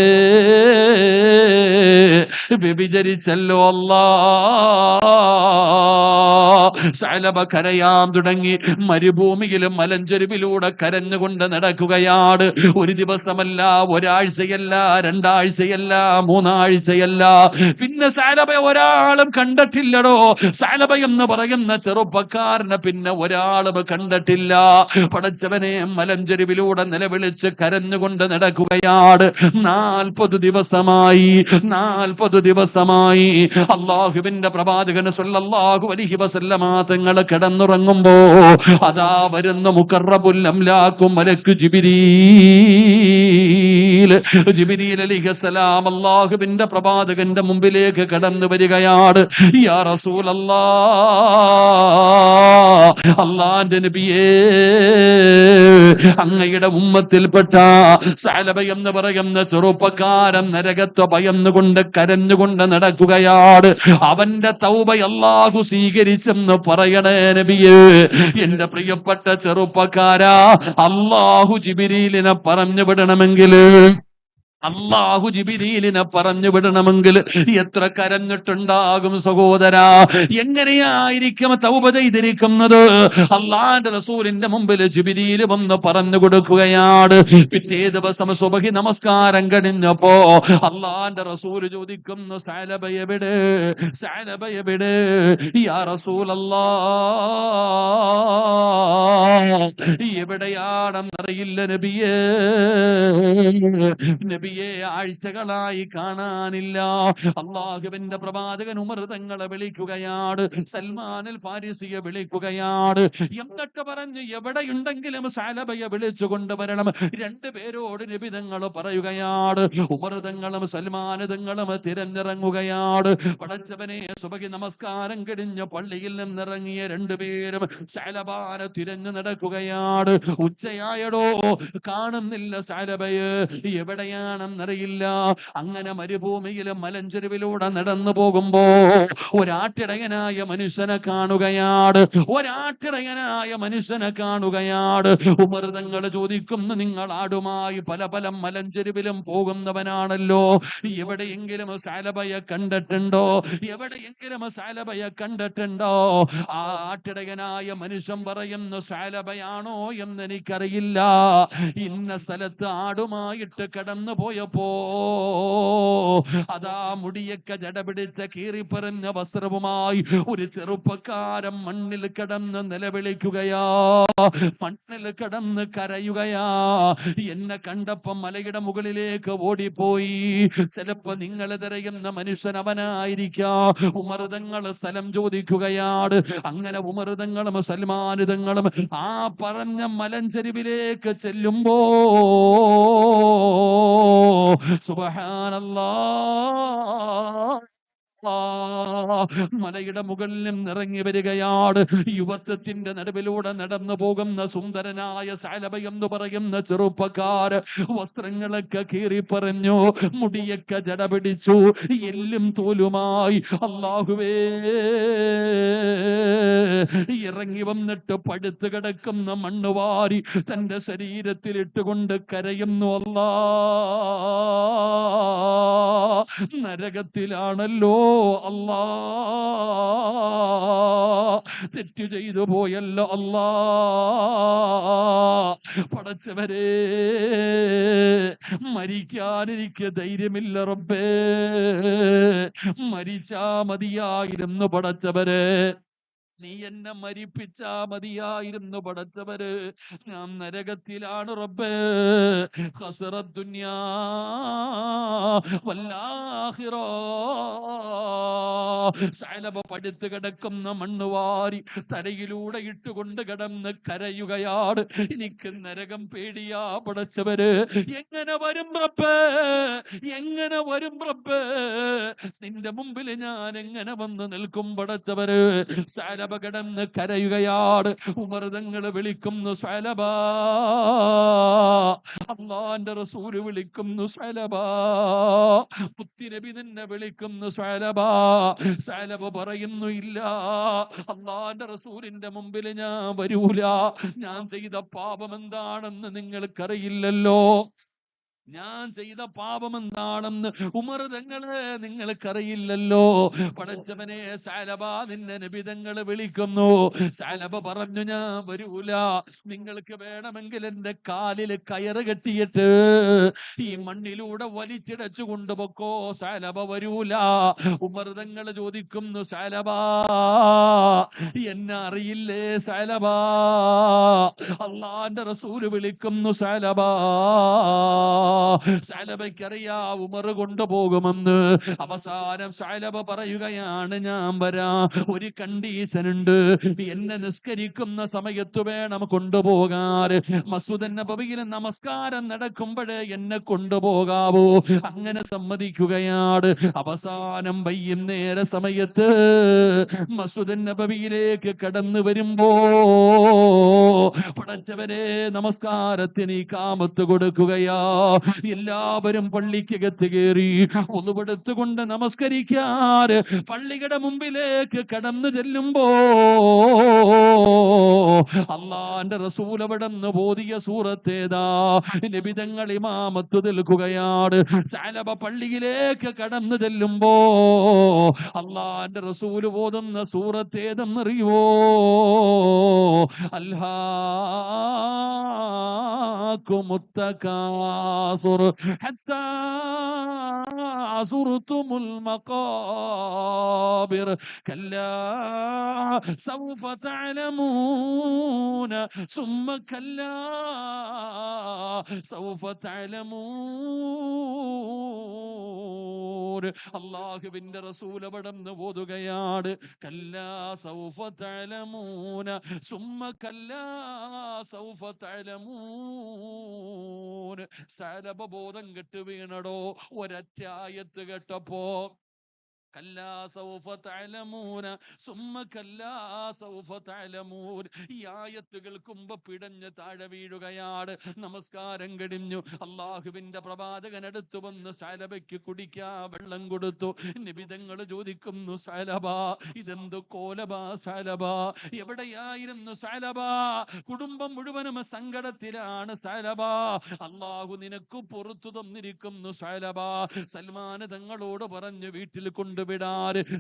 വ്യഭിചരിച്ചല്ലോ അല്ലാ. സഅലബ കരയാൻ തുടങ്ങി. മരുഭൂമിയിലും മലഞ്ചെരുവിലൂടെ കരഞ്ഞുകൊണ്ട് നടക്കുകയാണ്. ഒരു ദിവസമല്ല, ഒരാഴ്ചയല്ല, രണ്ടാഴ്ചയല്ല, മൂന്നാഴ്ചയല്ല. പിന്നെ സഅലബ ഒരാളും കണ്ടിട്ടില്ലടോ. സഅലബ എന്ന് പറയുന്ന ചെറുപ്പക്കാരനെ പിന്നെ ഒരാളും കണ്ടിട്ടില്ല. പടച്ചവനെ, മലഞ്ചെരുവിലൂടെ നിലവിളിച്ച് കരഞ്ഞുകൊണ്ട് നടക്കുകയാണ്. 40 ദിവസമായി, 40 ദിവസമായി. അല്ലാഹുവിന്റെ പ്രവാചകൻ സ്വല്ലല്ലാഹു അലൈഹി വസല്ലമ തങ്ങൾ കിടന്നുറങ്ങുമ്പോ അതാ വരുന്ന മുഖറബുൽ അംലാഖു മലക്ക് ജിബ്രീൽ അലൈഹിസ്സലാം അല്ലാഹുവിന്റെ പ്രവാചകന്റെ മുമ്പിലേക്ക് കടന്നു വരികയാണ്. യാ റസൂലല്ലാഹ്, അല്ലാഹുവിന്റെ നബിയേ, അങ്ങയുടെ ഉമ്മത്തിൽപ്പെട്ട സഅലബ എന്ന് പറയുന്ന ചെറുപ്പക്കാരൻ നരകത്തെ ഭയന്നുകൊണ്ട് കരഞ്ഞുകൊണ്ട് നടക്കുകയാണ്. അവന്റെ തൗബ അല്ലാഹു സ്വീകരിച്ചെന്ന് പറയണേ നബിയേ. എന്റെ പ്രിയപ്പെട്ട ചെറുപ്പക്കാരാ, അല്ലാഹു ജിബ്രീലിനെ പറഞ്ഞു വിടണമെങ്കിൽ, അല്ലാഹു ജിബ്രീലിനെ പറഞ്ഞു വിടണമെങ്കിൽ എത്ര കരഞ്ഞിട്ടുണ്ടാകും സഹോദരാ? എങ്ങനെയായിരിക്കും തൗബ ചെയ്തിരിക്കുന്നത്? അല്ലാഹുവിന്റെ റസൂലിന്റെ മുമ്പിൽ ജിബ്രീൽ വന്ന് പറഞ്ഞു കൊടുക്കുകയാണ്. പിറ്റേ ദിവസം സുബഹി നമസ്കാരം കഴിഞ്ഞപ്പോ അല്ലാഹുവിന്റെ റസൂൽ ചോദിക്കുന്നു, സഅലബ എവിടെ? സഅലബ എവിടെ? യാ റസൂലല്ലാഹ്, എവിടെയാണെന്നറിയില്ല നബിയേ. നബിയെ, ആഴ്ചകളായി കാണാനില്ല. അല്ലാഹുവിന്റെ പ്രവാചകൻ ഉമർ തങ്ങളെ വിളിക്കുകയാണ്, സൽമാനുൽ ഫാരിസിയെ വിളിക്കുകയാണ്. എന്നിട്ട് പറഞ്ഞു, എവിടെയുണ്ടെങ്കിലും സഅലബയെ വിളിച്ചു കൊണ്ടുവരണം. രണ്ടുപേരോട് നബി തങ്ങൾ പറയുകയാണ്. ഉമർ തങ്ങളും സൽമാൻ തങ്ങളും തിരഞ്ഞിറങ്ങുകയാണ്. പടച്ചവനെ, സുബഹി നമസ്കാരം കഴിഞ്ഞ് പള്ളിയിൽ നിന്നിറങ്ങിയ രണ്ടുപേരും സഅലബയെ തിരഞ്ഞു നടക്കുകയാണ്. ഉച്ചയായടോ, കാണുന്നില്ല സഅലബയെ, എവിടെയാണെന്നറിയില്ല. അങ്ങനെ മരുഭൂമിയിലും മലഞ്ചെരുവിലൂടെ നടന്നു പോകുമ്പോ ഒരാട്ടിടയനായ മനുഷ്യനെ കാണുകയാണ്. ഒരാട്ടിടയനായ മനുഷ്യനെ കാണുകയാണ്. ഉമർ തങ്ങൾ ചോദിക്കുന്നു, നിങ്ങൾ ആടുമായി പല പല മലഞ്ചെരുവിലും പോകുന്നവനാണല്ലോ, എവിടെയെങ്കിലും സഅലബയെ കണ്ടിട്ടുണ്ടോ? എവിടെയെങ്കിലും സഅലബയെ കണ്ടിട്ടുണ്ടോ? ആ ആട്ടിടയനായ മനുഷ്യൻ പറയുന്നു, സഅലബയാണോ എന്ന് എനിക്കറിയില്ല. ഇന്ന സ്ഥലത്ത് ആടുമായിട്ട് കടന്നു പോയപ്പോ അതാ മുടിയൊക്കെ ജടപിടിച്ച കീറിപ്പറഞ്ഞ വസ്ത്രവുമായി ഒരു ചെറുപ്പക്കാരൻ മണ്ണിൽ കിടന്ന് നിലവിളിക്കുകയാ, മണ്ണിൽ കിടന്ന് കരയുകയാ. എന്നെ കണ്ടപ്പം മലയുടെ മുകളിലേക്ക് ഓടിപ്പോയി. ചിലപ്പോ നിങ്ങൾ തിരയുന്ന മനുഷ്യൻ അവനായിരിക്കാം. ഉമർതങ്ങൾ സ്ഥലം ചോദിക്കുകയാണ്. അങ്ങനെ ഉമർതങ്ങളും സൽമാനുതങ്ങളും ആ പറഞ്ഞ മലഞ്ചെരുവിലേക്ക് ചെല്ലുമ്പോ സുബ്ഹാനല്ലാഹ്, മലയുടെ മുകളിൽ നിന്നിറങ്ങി വരികയാണ്. യുവത്വത്തിന്റെ നടുവിലൂടെ നടന്നു പോകുന്ന സുന്ദരനായ സഅലബ എന്ന് പറയുന്ന ചെറുപ്പക്കാര് വസ്ത്രങ്ങളൊക്കെ കീറിപ്പറഞ്ഞു, മുടിയൊക്കെ ജട പിടിച്ചു, എല്ലും തോലുമായി അല്ലാഹുവേ ഇറങ്ങി വന്നിട്ട് പടുത്തു കിടക്കുന്ന മണ്ണുവാരി തന്റെ ശരീരത്തിൽ ഇട്ടുകൊണ്ട് കരയുന്നു. അല്ലാ, നരകത്തിലാണല്ലോ അല്ലാ, തെറ്റു ചെയ്തു പോയല്ലോ അല്ലാ, പടച്ചവരെ മരിക്കാൻ എനിക്ക് ധൈര്യമില്ല റബ്ബേ, മരിച്ചാ മതിയായിരുന്നു പടച്ചവരെ, നീ എന്നെ മരിപ്പിച്ചാ മതിയായിരുന്നു പടച്ചവര്, ഞാൻ നരകത്തിലാണ് റബ്ബേ. ഖസറത് ദുനിയാ വല്ലാഖിറ. സഅലബ പടുത്ത് കിടക്കുന്ന മണ്ണുവാരി തലയിലൂടെ ഇട്ടുകൊണ്ട് കിടന്ന് കരയുകയാണ്. എനിക്ക് നരകം പേടിയാ പടച്ചവര്, എങ്ങനെ വരും റബ്ബേ, എങ്ങനെ വരും റബ്ബേ, നിന്റെ മുമ്പിൽ ഞാൻ എങ്ങനെ വന്ന് നിൽക്കും പടച്ചവര്. സഅലബ കിടന്ന് കരയുകയാണ്. ഉമർ തങ്ങൾ വിളിക്കുന്നു സഅലബ, അല്ലാഹുവിന്റെ റസൂൽ വിളിക്കുന്നു സഅലബ, മുത്തുനബി തന്നെ വിളിക്കുന്നു സഅലബ. സഅലബ പറയുന്നു, ഇല്ല, അല്ലാഹുവിന്റെ റസൂലിന്റെ മുമ്പിൽ ഞാൻ വരൂല, ഞാൻ ചെയ്ത പാപം എന്താണെന്ന് നിങ്ങൾക്കറിയില്ലല്ലോ, ഞാൻ ചെയ്ത പാപം എന്താണെന്ന് ഉമർ തങ്ങളെ നിങ്ങൾക്കറിയില്ലല്ലോ. പടച്ചവനെ സഅലബ, നിന്നെ നബി തങ്ങൾ വിളിക്കുന്നു. സഅലബ പറഞ്ഞു, ഞാൻ വരൂല, നിങ്ങൾക്ക് വേണമെങ്കിൽ എന്റെ കാലിൽ കയറ് കെട്ടിയിട്ട് ഈ മണ്ണിലൂടെ വലിച്ചിടച്ചു കൊണ്ടുപോക്കോ, സഅലബ വരൂല. ഉമർ തങ്ങൾ ചോദിക്കുന്നു, സഅലബ എന്നെ അറിയില്ലേ സഅലബ? അല്ലാഹുവിന്റെ റസൂൽ വിളിക്കുന്നു സഅലബ. സഅലബയ്ക്കറിയാ ഉമർ കൊണ്ടുപോകുമെന്ന്. അവസാനം സഅലബ പറയുകയാണ്, ഞാൻ വരാം, ഒരു കണ്ടീഷൻ ഉണ്ട്, എന്നെ നിസ്കരിക്കുന്ന സമയത്ത് വേണം കൊണ്ടുപോകാൻ, മസ്ജിദ് നബവിയിൽ നമസ്കാരം നടക്കുമ്പോഴേ എന്നെ കൊണ്ടുപോകാവൂ. അങ്ങനെ സമ്മതിക്കുകയാണ്. അവസാനം വൈകുന്നേര സമയത്ത് മസ്ജിദ് നബവിയിലേക്ക് കടന്നു വരുമ്പോ പടച്ചവരെ നമസ്കാരത്തിന് ഇഖാമത്ത് കൊടുക്കുകയാ. എല്ലാവരും പള്ളിക്കകത്ത് കയറി ഒന്നുപെടുത്തുകൊണ്ട് നമസ്കരിക്കാൻ പള്ളിയുടെ മുമ്പിലേക്ക് കടന്നു ചെല്ലുമ്പോ അല്ലാഹുവിന്റെ റസൂൽ അവിടെ നിന്ന് ഓതിയ സൂറത്തേതാ, നബി തങ്ങൾ ഇമാമത്ത് നിൽക്കുകയാണ്. സഅലബ പള്ളിയിലേക്ക് കടന്നു ചെല്ലുമ്പോ അല്ലാഹുവിന്റെ റസൂൽ ഓതുന്ന സൂറത്തേതെന്നറിയോ? അൽഹാകുമുത് തകാസുർ ഹത്താ സുർതുമുൽ മഖാബിർ കല്ലാ സൗഫ തഅലമൂന സുമ്മ കല്ലാ സൗഫ തഅലമൂൻ. അല്ലാഹുവിന്റെ റസൂൽ അവിടുന്ന് ഓതുകയാണ്, കല്ലാ സൗഫ തഅലമൂന സുമ്മ കല്ലാ സൗഫ തഅലമൂൻ. സഅലബ ബോധം കെട്ട് വീണടോ ഒരൊറ്റ ആയത്ത് കേട്ടപ്പോ. കല്ലാ സൗഫ തഅലമൂന സുമ്മ കല്ലാ സൗഫ തഅലമൂൻ. ഈ ആയത്ത് കേൾക്കുമ്പോ പിടഞ്ഞ് താഴെ വീഴുകയാണ്. നമസ്കാരം കഴിഞ്ഞു. അല്ലാഹുവിന്റെ പ്രവാചകൻ അടുത്ത് വന്ന് സഅലബയ്ക്ക് കുടിക്കാൻ വെള്ളം കൊടുത്തു. നബി തങ്ങൾ ചോദിക്കുന്നു, സഅലബ ഇതെന്ത് കോലബാ സഅലബ? എവിടെയായിരുന്നു സഅലബ? കുടുംബം മുഴുവനും സങ്കടത്തിലാണ് സഅലബ. അല്ലാഹു നിനക്ക് പുറത്തു തന്നിരിക്കുന്നു സഅലബ. സൽമാൻ തങ്ങളോട് പറഞ്ഞു വീട്ടിൽ കൊണ്ടുവിടാൻ.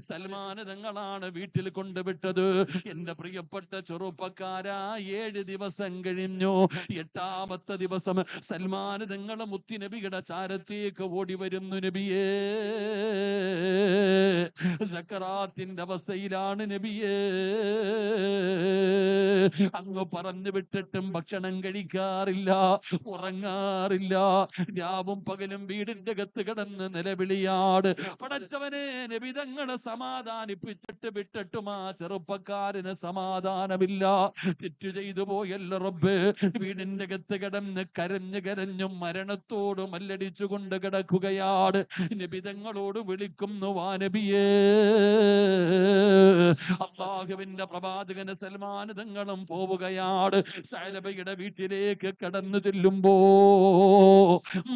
സൽമാൻ തങ്ങളാണ് വീട്ടിൽ കൊണ്ടുവിട്ടത്. എന്റെ പ്രിയപ്പെട്ട ചെറുപ്പക്കാരാ, 7 ദിവസം കഴിഞ്ഞു. 8ാമത്തെ ദിവസം സൽമാൻ തങ്ങൾ മുത്തുനബിയുടെ ചാരത്തേക്ക് ഓടി വരുന്നു. നബിയേ, സക്കറാത്തിന്റെ അവസ്ഥയിലാണ് നബിയേ, അങ്ങ് പറഞ്ഞു വിട്ടിട്ടും ഭക്ഷണം കഴിക്കാറില്ല, ഉറങ്ങാറില്ല, രാവും പകലും വീടിന്റെ അകത്ത് കിടന്ന് നിലവിളിയാട്. പടച്ചവനെ, നബിതങ്ങളെ സമാധാനിപ്പിച്ചിട്ട് വിട്ടിട്ടും ആ ചെറുപ്പക്കാരന് സമാധാനമില്ല. തെറ്റു ചെയ്തു പോയല്ലോ റബ്ബേ. വീടിന്റെ അകത്ത് കിടന്ന് കരഞ്ഞു കരഞ്ഞു മരണത്തോട് മല്ലടിച്ചു കൊണ്ട് കിടക്കുകയാണ്. നബിതങ്ങളോട് വിളിക്കുന്നു, വാ നബിയേ. അല്ലാഹുവിന്റെ പ്രവാചകന് സൽമാൻ തങ്ങളും പോവുകയാണ്. സഅലബയുടെ വീട്ടിലേക്ക് കടന്നു ചെല്ലുമ്പോ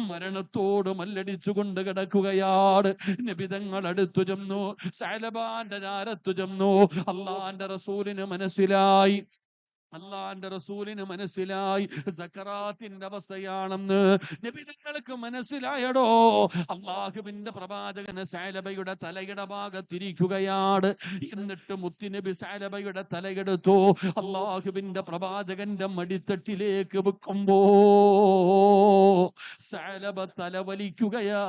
മരണത്തോട് മല്ലടിച്ചുകൊണ്ട് കിടക്കുകയാണ്. നബിതങ്ങൾ അടുത്തു ചെന്നു, സഅലബാന്റെ ചാരത്തു ചെന്നു. അള്ളാന്റെ റസൂലിന് മനസ്സിലായി, അള്ളാന്റെ റസൂലിന് മനസ്സിലായി സക്കറാത്തിന്റെ അവസ്ഥയാണെന്ന്. നബിതങ്ങൾക്ക് മനസ്സിലായടോ. അള്ളാഹുവിന്റെ പ്രവാചകന് സഅലബയുടെ തലയുടെ ഭാഗത്തിരിക്കുകയാണ്. എന്നിട്ട് മുത്തുനബി സഅലബയുടെ തലയെടുത്തു അള്ളാഹുവിന്റെ പ്രവാചകന്റെ മടിത്തട്ടിലേക്ക് വെക്കുമ്പോ സഅലബ തലവലിക്കുകയാ.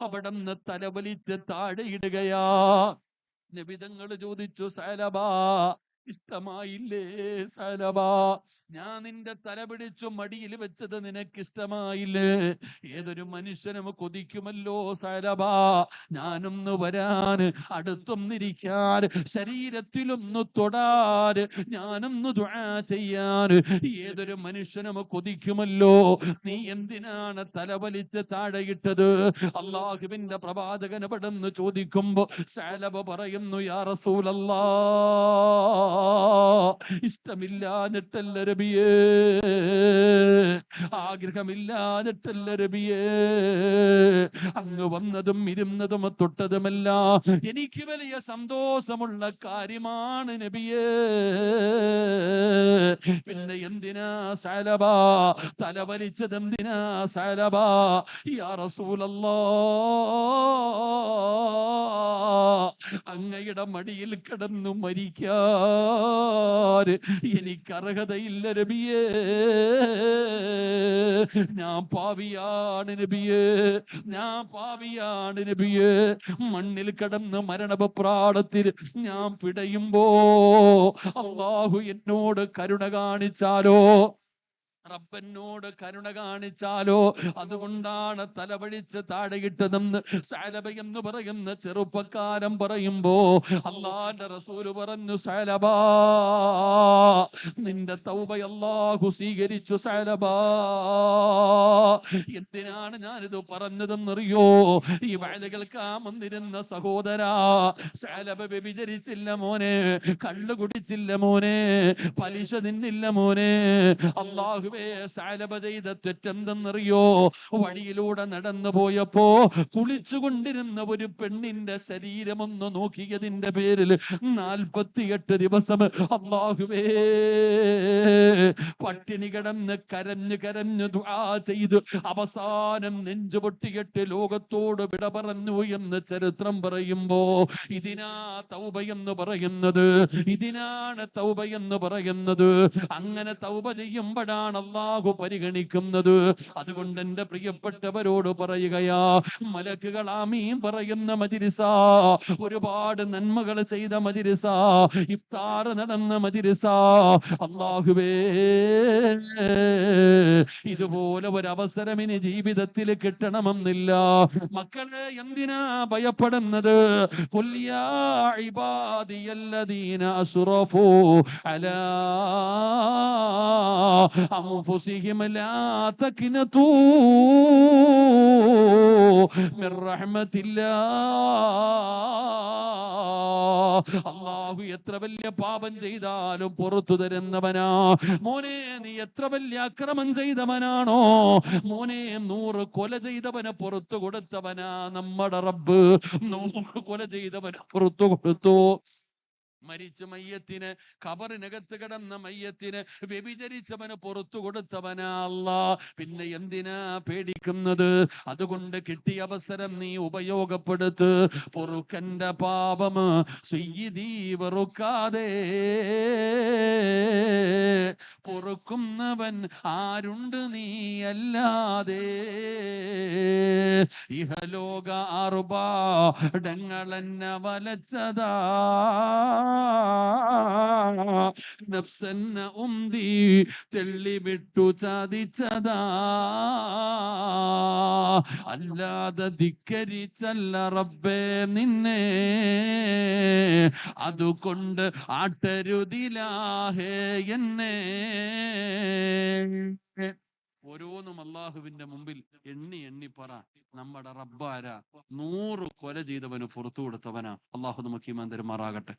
അവിടുന്ന് തലവലിച്ച് താഴെയിടുകയാ. നബിതങ്ങൾ ചോദിച്ചു, സഅലബാ, ഇഷ്ടമായില്ലേ സഅലബാ? ഞാൻ നിന്റെ തല പിടിച്ചു മടിയിൽ വെച്ചത് നിനക്കിഷ്ടമായില്ലേ? ഏതൊരു മനുഷ്യനും കൊതിക്കുമല്ലോ സഅലബാ, ഞാനൊന്ന് വരാൻ, അടുത്തൊന്നിരിക്കാൻ, ശരീരത്തിലൊന്ന് തൊടാൻ, ഞാനൊന്ന് ദുആ ചെയ്യാൻ ഏതൊരു മനുഷ്യനും കൊതിക്കുമല്ലോ. നീ എന്തിനാണ് തല വലിച്ച് താഴെയിട്ടത്? അള്ളാഹുവിന്റെ പ്രവാചകൻ പെട്ടെന്ന് ചോദിക്കുമ്പോ സഅലബ പറയുന്നു, യാ റസൂലല്ലാഹ്, ഇഷ്ടമില്ലാഞ്ഞിട്ടല്ല നബിയേ, ആഗ്രഹമില്ലാഞ്ഞിട്ടല്ല നബിയേ, അങ്ങ് വന്നതും ഇരുന്നതും തൊട്ടതുമല്ല എനിക്ക് വലിയ സന്തോഷമുള്ള കാര്യമാണ് നബിയേ. പിന്നെ എന്തിനാ സഅലബാ തല വലിച്ചത്? എന്തിനാ സഅലബാ? യാ റസൂലല്ലാഹ്, അങ്ങയുടെ മടിയിൽ കിടന്നു മരിക്കാൻ എനിക്ക് അർഹതയില്ല നബിയേ. ഞാൻ പാപിയാണ് നബിയേ, ഞാൻ പാപിയാണ് നബിയേ. മണ്ണിൽ കിടന്ന് മരണപ്രാളത്തിൽ ഞാൻ പിടയുമ്പോ അല്ലാഹു എന്നോട് കരുണ കാണിച്ചാലോ, റബ്ബനോട് കരുണ കാണിച്ചാലോ, അതുകൊണ്ടാണ് തലവഴിച്ച് താഴെയിട്ടതെന്ന് സഅലബ എന്ന് പറയുന്ന ചെറുപ്പക്കാരൻ പറയുമ്പോ അള്ളാന്റെ റസൂല് പറഞ്ഞു, സഅലബാ, നിന്റെ തൗബ അല്ലാഹു സ്വീകരിച്ചു സഅലബാ. എന്തിനാണ് ഞാനിത് പറഞ്ഞതെന്നറിയോ? ഈ വഅദ കേൾക്കാൻ വന്നിരുന്ന സഹോദരാ, സഅലബ വ്യഭിചരിച്ചില്ല മോനെ, കള്ളു കുടിച്ചില്ല മോനെ, പലിശ തിന്നില്ല മോനെ. അല്ലാഹു സഅലബ ചെയ്ത തെറ്റെന്തെന്നറിയോ? വഴിയിലൂടെ നടന്നു പോയപ്പോ കുളിച്ചുകൊണ്ടിരുന്ന ഒരു പെണ്ണിന്റെ ശരീരമൊന്ന് നോക്കിയതിന്റെ പേരിൽ 48 ദിവസം അല്ലാഹുവേ പട്ടിണി കിടന്ന് കരഞ്ഞു കരഞ്ഞു ദുആ ചെയ്തു അവസാനം നെഞ്ചുപൊട്ടിയിട്ട് ലോകത്തോട് വിട പറഞ്ഞു എന്ന് ചരിത്രം പറയുമ്പോ ഇതിനാ തൗബ എന്ന് പറയുന്നത്, ഇതിനാണ് തൗബ എന്ന് പറയുന്നത്. അങ്ങനെ തൗബ ചെയ്യുമ്പോഴാണ് അല്ലാഹു പരിഗണിക്കുന്നത്. അതുകൊണ്ട് എന്റെ പ്രിയപ്പെട്ടവരോട് പറയുകയാ, മലക്കുകൾ ആമീൻ പറയുന്ന മജ്‌ലിസാ, ഒരുപാട് നന്മകൾ ചെയ്ത മജ്‌ലിസാ, ഇഫ്താർ നടന്ന മജ്‌ലിസാ. അല്ലാഹുവേ, ഇതുപോലെ ഒരു അവസരം ഇനി ജീവിതത്തിൽ കിട്ടണമെന്നില്ല. മക്കളെ എന്തിനാ ഭയപ്പെടുന്നത്? ഖുൽ യാ ഇബാദിയല്ലദീന അസ്റഫൂ അലാ أنفسهم لا تقنطوا من رحمة الله. അല്ലാഹു എത്ര വലിയ പാപം ചെയ്താലും പുറത്തു തരുന്നവനാ. മോനെ, നീ എത്ര വലിയ അക്രമം ചെയ്തവനാണോ, മോനെ, 100 കൊല ചെയ്തവന് പുറത്തു കൊടുത്തവനാ നമ്മുടെ റബ്ബ്. 100 കൊല ചെയ്തവന് പുറത്തു കൊടുത്തു. മരിച്ച മയ്യത്തിന്, ഖബറിനകത്ത് കിടന്ന മയ്യത്തിന് വ്യഭിചരിച്ചവന് പുറത്തു കൊടുത്തവനാ അല്ലാഹ്. പിന്നെ എന്തിനാ പേടിക്കുന്നത്? അതുകൊണ്ട് കിട്ടിയ അവസരം നീ ഉപയോഗപ്പെടുത്ത്. പൊറുക്കന്റെ പാപം സയ്യിദീ വെറുക്കാതെ, പൊറുക്കുന്നവൻ ആരുണ്ട് നീ അല്ലാതെ. ഇഹലോക ആർഭാടങ്ങളെന്നെ വലച്ചതാ, നഫ്സന്ന ഉന്തി തെള്ളിവിട്ടു ചാദിച്ചതാ, അല്ലാതെ ധിക്കരിച്ചല്ല റബ്ബേ നിന്നെ, അതുകൊണ്ട് ആട്ടരുതിലാഹേ എന്നെ. ഓരോന്നും അള്ളാഹുവിന്റെ മുമ്പിൽ എണ്ണി എണ്ണി പറ, നമ്മുടെ റബ്ബാര 100 കൊല ചെയ്തവന് പുറത്തു കൊടുത്തവനാ. അള്ളാഹു നമുക്ക് ഈമാൻ തരുമാറാകട്ടെ.